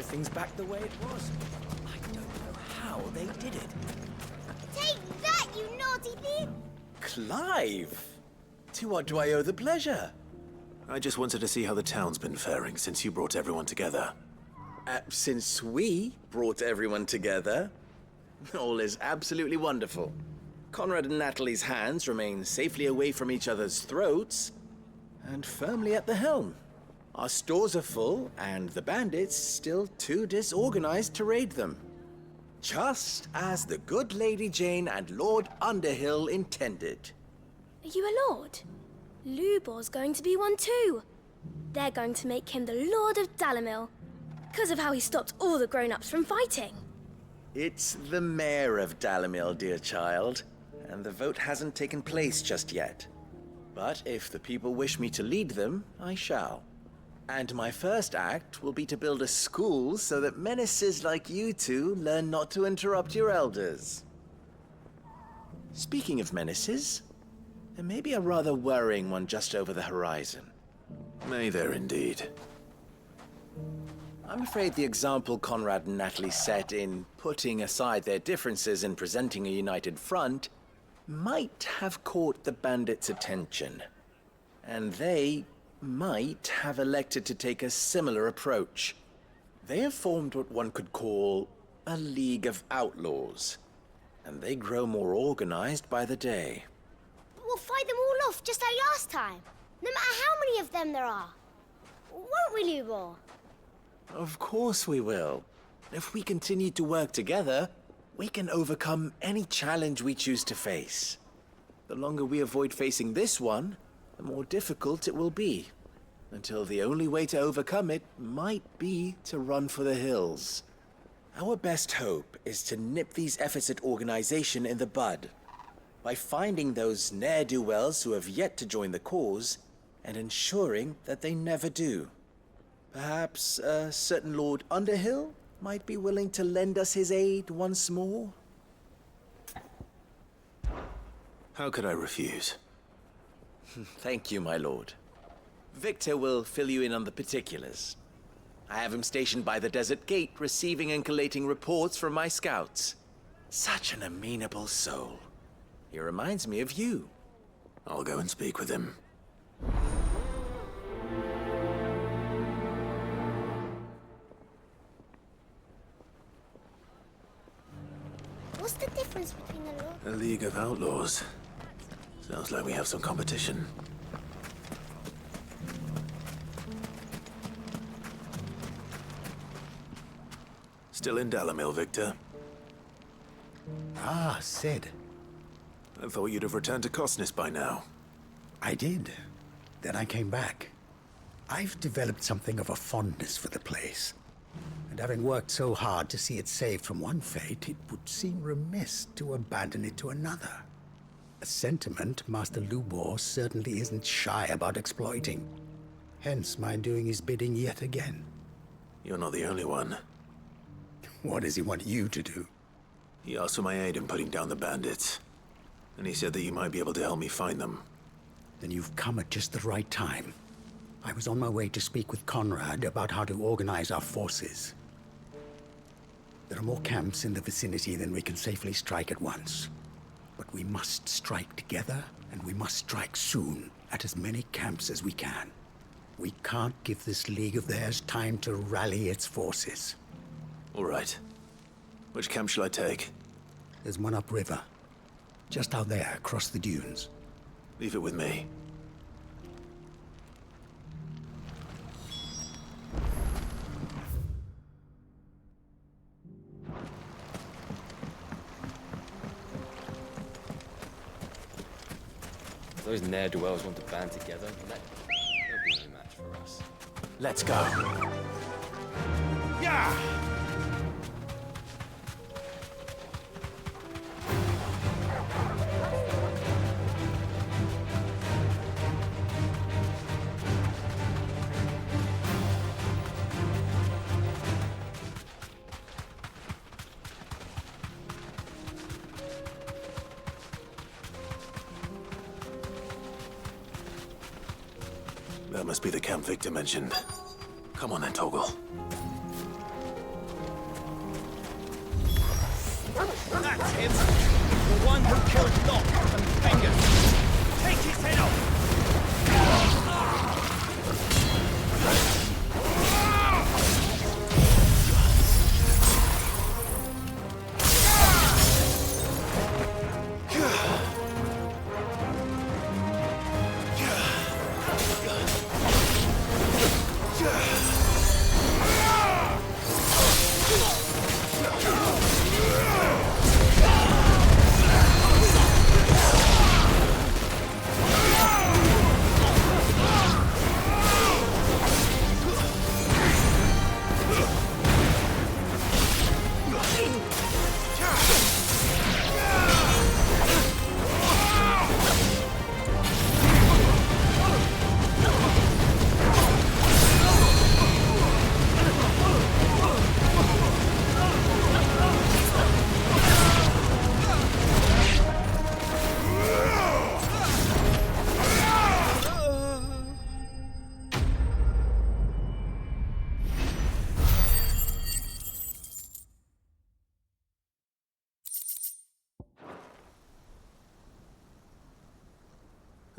Everything's back the way it was. I don't know how they did it. Take that, you naughty thief! Clive! To what do I owe the pleasure? I just wanted to see how the town's been faring since you brought everyone together. Since we brought everyone together, all is absolutely wonderful. Conrad and Natalie's hands remain safely away from each other's throats and firmly at the helm. Our stores are full, and the bandits still too disorganized to raid them. Just as the good Lady Jane and Lord Underhill intended. Are you a lord? Lubor's going to be one too. They're going to make him the Lord of Dalimil, because of how he stopped all the grown-ups from fighting. It's the mayor of Dalimil, dear child, and the vote hasn't taken place just yet. But if the people wish me to lead them, I shall. And my first act will be to build a school so that menaces like you two learn not to interrupt your elders. Speaking of menaces, there may be a rather worrying one just over the horizon. May there indeed. I'm afraid the example Conrad and Natalie set in putting aside their differences and presenting a united front might have caught the bandits' attention. And they might have elected to take a similar approach. They have formed what one could call a League of Outlaws, and they grow more organized by the day. We'll fight them all off just like last time, no matter how many of them there are. Won't we, Lubor? Of course we will. If we continue to work together, we can overcome any challenge we choose to face. The longer we avoid facing this one, the more difficult it will be. Until the only way to overcome it might be to run for the hills. Our best hope is to nip these efforts at organization in the bud by finding those ne'er-do-wells who have yet to join the cause and ensuring that they never do. Perhaps a certain Lord Underhill might be willing to lend us his aid once more? How could I refuse? Thank you, my lord. Victor will fill you in on the particulars. I have him stationed by the desert gate, receiving and collating reports from my scouts. Such an amenable soul. He reminds me of you. I'll go and speak with him. What's the difference between the law? A League of Outlaws. Sounds like we have some competition. Still in Dalamil, Victor? Ah, Sid. I thought you'd have returned to Cosnis by now. I did. Then I came back. I've developed something of a fondness for the place. And having worked so hard to see it saved from one fate, it would seem remiss to abandon it to another. A sentiment Master Lubor certainly isn't shy about exploiting. Hence my doing his bidding yet again. You're not the only one. What does he want you to do? He asked for my aid in putting down the bandits. And he said that you might be able to help me find them. Then you've come at just the right time. I was on my way to speak with Conrad about how to organize our forces. There are more camps in the vicinity than we can safely strike at once. But we must strike together, and we must strike soon at as many camps as we can. We can't give this league of theirs time to rally its forces. All right. Which camp shall I take? There's one upriver. Just out there, across the dunes. Leave it with me. Those ne'er-do-wells want to band together. They'll be no match for us. Let's go. Yeah! That must be the camp Victor mentioned. Come on then, Toggle. That's him! The one who killed Locke and Fingers! Take his head off!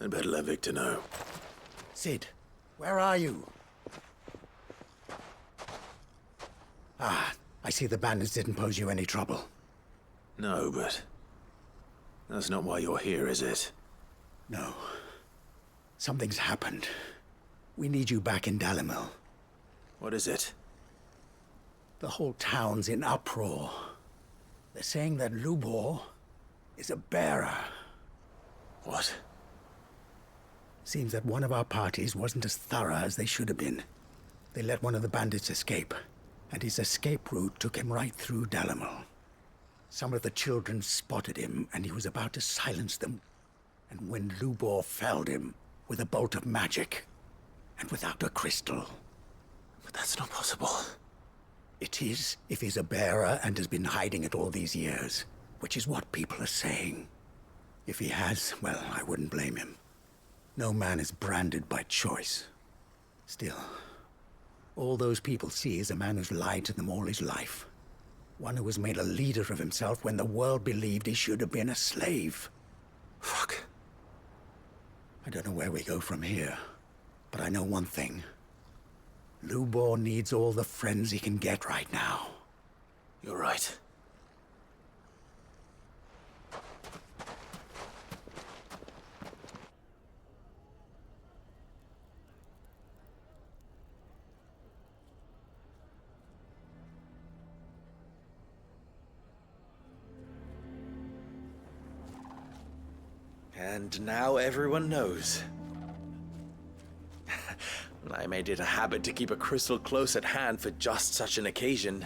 I'd better let Victor know. Sid, where are you? Ah, I see the bandits didn't pose you any trouble. No, but that's not why you're here, is it? No. Something's happened. We need you back in Dalamil. What is it? The whole town's in uproar. They're saying that Lubor is a bearer. What? Seems that one of our parties wasn't as thorough as they should have been. They let one of the bandits escape, and his escape route took him right through Dalimil. Some of the children spotted him, and he was about to silence them. And when Lubor felled him with a bolt of magic, and without a crystal. But that's not possible. It is, if he's a bearer and has been hiding it all these years, which is what people are saying. If he has, well, I wouldn't blame him. No man is branded by choice. Still, all those people see is a man who's lied to them all his life. One who was made a leader of himself when the world believed he should have been a slave. Fuck. I don't know where we go from here, but I know one thing. Lubor needs all the friends he can get right now. You're right. And now everyone knows. I made it a habit to keep a crystal close at hand for just such an occasion.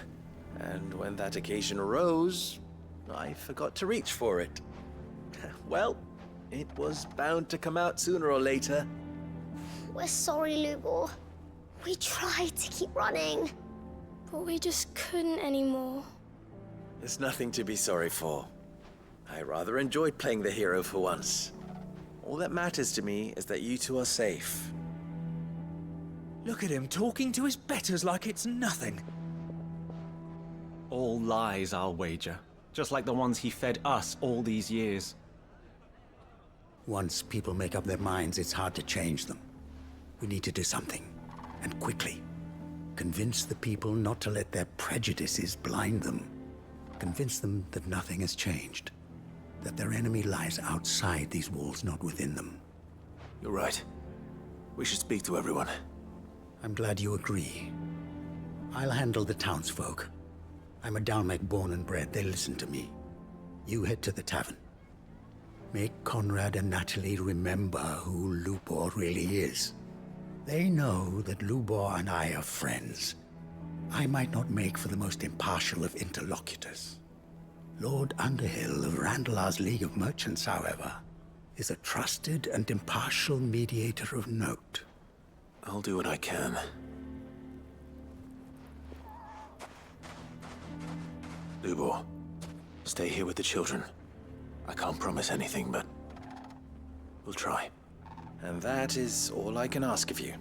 And when that occasion arose, I forgot to reach for it. Well, it was bound to come out sooner or later. We're sorry, Lubor. We tried to keep running. But we just couldn't anymore. There's nothing to be sorry for. I rather enjoyed playing the hero for once. All that matters to me is that you two are safe. Look at him talking to his betters like it's nothing. All lies, I'll wager. Just like the ones he fed us all these years. Once people make up their minds, it's hard to change them. We need to do something, and quickly. Convince the people not to let their prejudices blind them. Convince them that nothing has changed. That their enemy lies outside these walls, not within them. You're right. We should speak to everyone. I'm glad you agree. I'll handle the townsfolk. I'm a Dalmec born and bred. They listen to me. You head to the tavern. Make Conrad and Natalie remember who Lubor really is. They know that Lubor and I are friends. I might not make for the most impartial of interlocutors. Lord Underhill of Randalar's League of Merchants, however, is a trusted and impartial mediator of note. I'll do what I can. Lubor, stay here with the children. I can't promise anything, but we'll try. And that is all I can ask of you.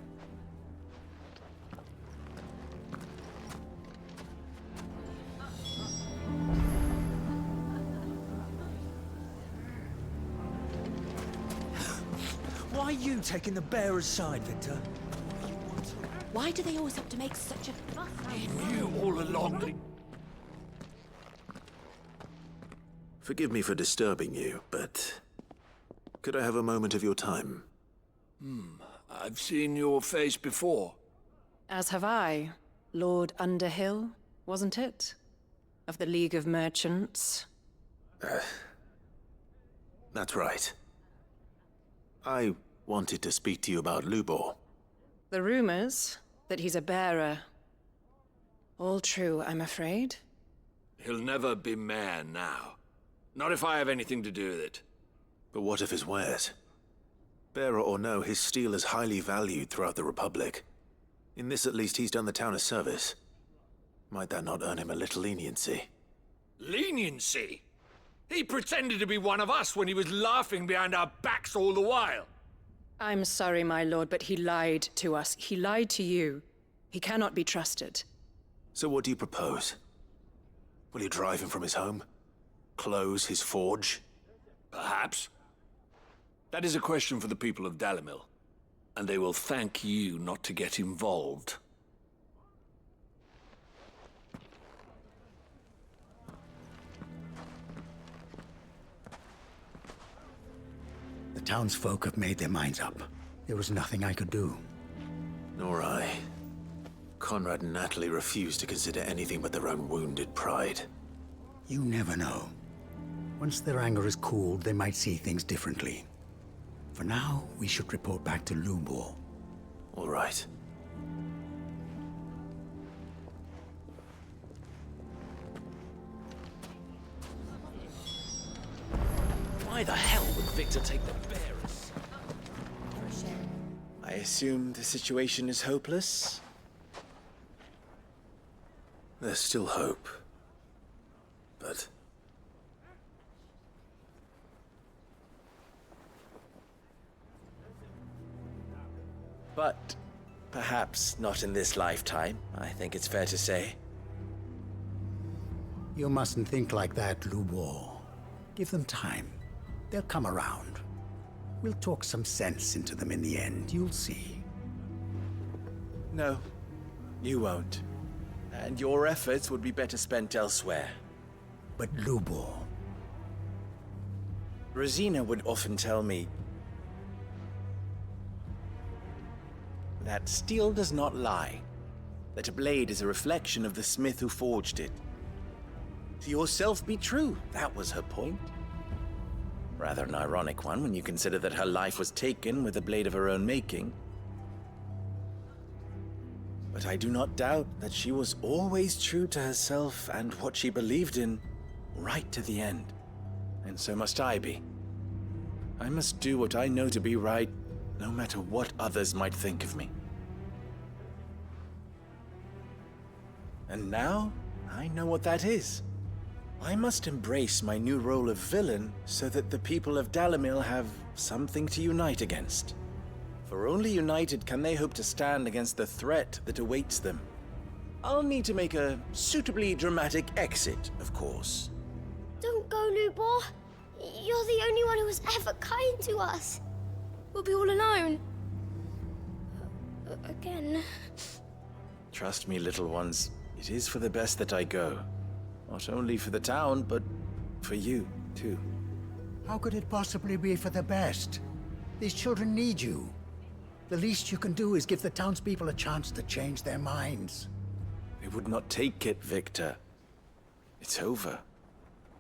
Why are you taking the bearer's side, Victor? Why do they always have to make such a fuss? He knew all along. Forgive me for disturbing you, but could I have a moment of your time? I've seen your face before. As have I. Lord Underhill, wasn't it? Of the League of Merchants. That's right. I wanted to speak to you about Lubor. The rumors that he's a bearer. All true, I'm afraid. He'll never be mayor now. Not if I have anything to do with it. But what of his wares? Bearer or no, his steel is highly valued throughout the Republic. In this at least, he's done the town a service. Might that not earn him a little leniency? Leniency? He pretended to be one of us when he was laughing behind our backs all the while. I'm sorry, my lord, but he lied to us. He lied to you. He cannot be trusted. So what do you propose? Will you drive him from his home? Close his forge? Perhaps. That is a question for the people of Dalimil. And they will thank you not to get involved. The townsfolk have made their minds up. There was nothing I could do. Nor I. Conrad and Natalie refused to consider anything but their own wounded pride. You never know. Once their anger is cooled, they might see things differently. For now, we should report back to Lubor. All right. Why the hell would Victor take the bearers? I assume the situation is hopeless? There's still hope. But... But perhaps not in this lifetime, I think it's fair to say. You mustn't think like that, Lubor. Give them time. They'll come around. We'll talk some sense into them in the end, you'll see. No, you won't. And your efforts would be better spent elsewhere. But Lubor... Rosina would often tell me that steel does not lie, that a blade is a reflection of the smith who forged it. To yourself be true, that was her point. Rather an ironic one when you consider that her life was taken with a blade of her own making. But I do not doubt that she was always true to herself and what she believed in, right to the end. And so must I be. I must do what I know to be right, no matter what others might think of me. And now, I know what that is. I must embrace my new role of villain so that the people of Dalimil have something to unite against. For only united can they hope to stand against the threat that awaits them. I'll need to make a suitably dramatic exit, of course. Don't go, Lubor. You're the only one who was ever kind to us. We'll be all alone. Again. Trust me, little ones, it is for the best that I go. Not only for the town, but for you, too. How could it possibly be for the best? These children need you. The least you can do is give the townspeople a chance to change their minds. They would not take it, Victor. It's over.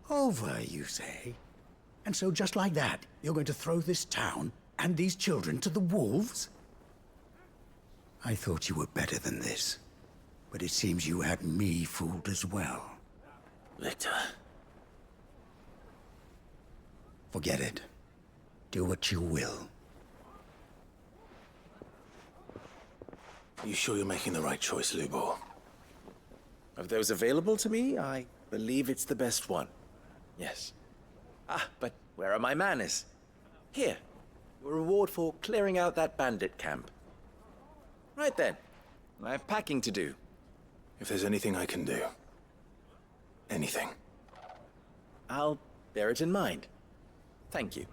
Over, you say? And so just like that, you're going to throw this town and these children to the wolves? I thought you were better than this. But it seems you had me fooled as well. Victor. Forget it. Do what you will. You sure you're making the right choice, Lubor? Of those available to me, I believe it's the best one. Yes. Ah, but where are my manners? Here. Your reward for clearing out that bandit camp. Right then. I have packing to do. If there's anything I can do. Anything. I'll bear it in mind. Thank you.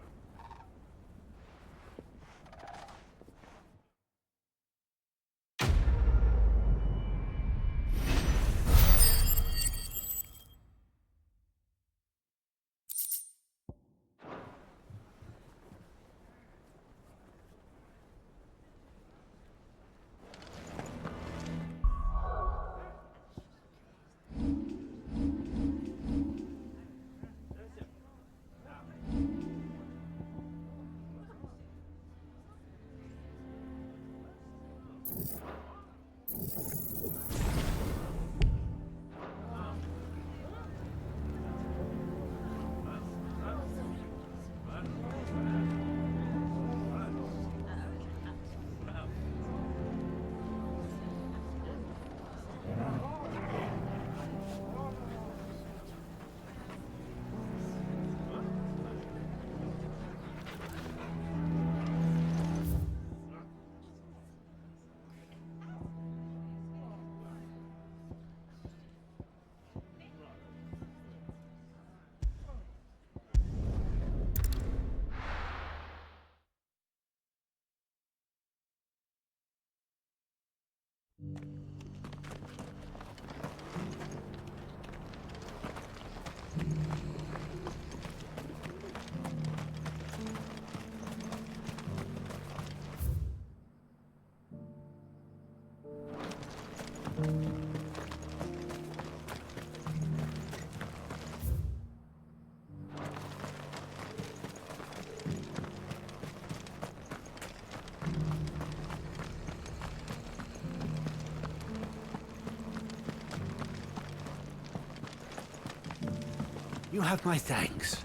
You have my thanks.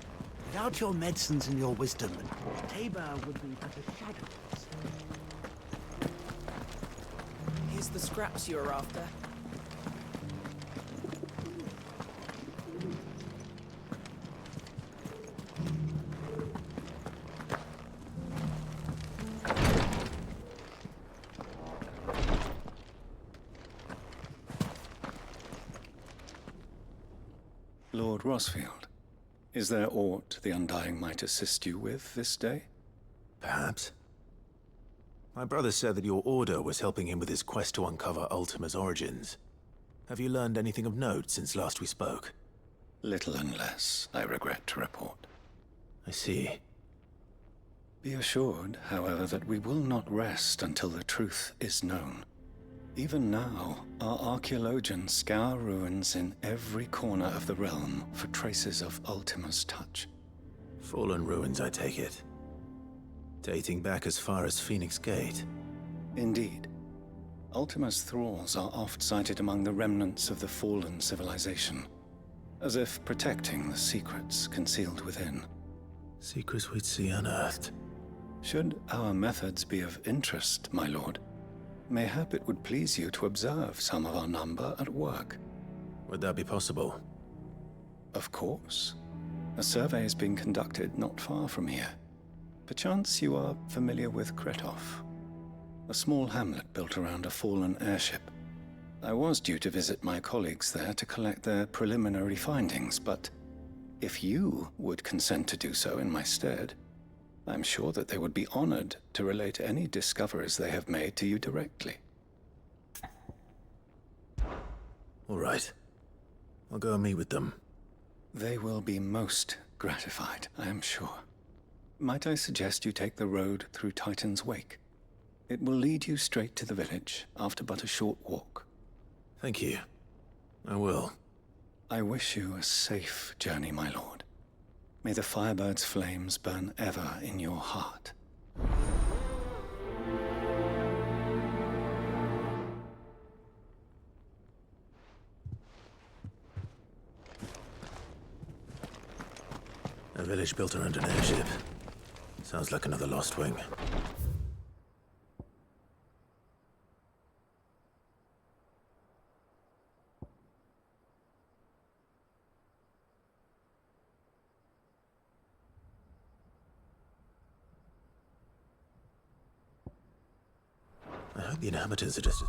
Without your medicines and your wisdom, Tabor would be but a shadow. Here's the scraps you were after. Lord Rosfield, is there aught the Undying might assist you with this day? Perhaps. My brother said that your order was helping him with his quest to uncover Ultima's origins. Have you learned anything of note since last we spoke? Little and less, I regret to report. I see. Be assured, however, that we will not rest until the truth is known. Even now, our archaeologians scour ruins in every corner of the realm for traces of Ultima's touch. Fallen ruins, I take it. Dating back as far as Phoenix Gate. Indeed. Ultima's thralls are oft sighted among the remnants of the fallen civilization, as if protecting the secrets concealed within. Secrets we'd see unearthed. Should our methods be of interest, my lord, mayhap it would please you to observe some of our number at work. Would that be possible? Of course. A survey is being conducted not far from here. Perchance you are familiar with Kretov, a small hamlet built around a fallen airship. I was due to visit my colleagues there to collect their preliminary findings, but if you would consent to do so in my stead, I'm sure that they would be honored to relate any discoveries they have made to you directly. All right. I'll go and meet with them. They will be most gratified, I am sure. Might I suggest you take the road through Titan's Wake? It will lead you straight to the village after but a short walk. Thank you. I will. I wish you a safe journey, my lord. May the Firebird's flames burn ever in your heart. A village built around an airship. Sounds like another lost wing. I hope the inhabitants are just...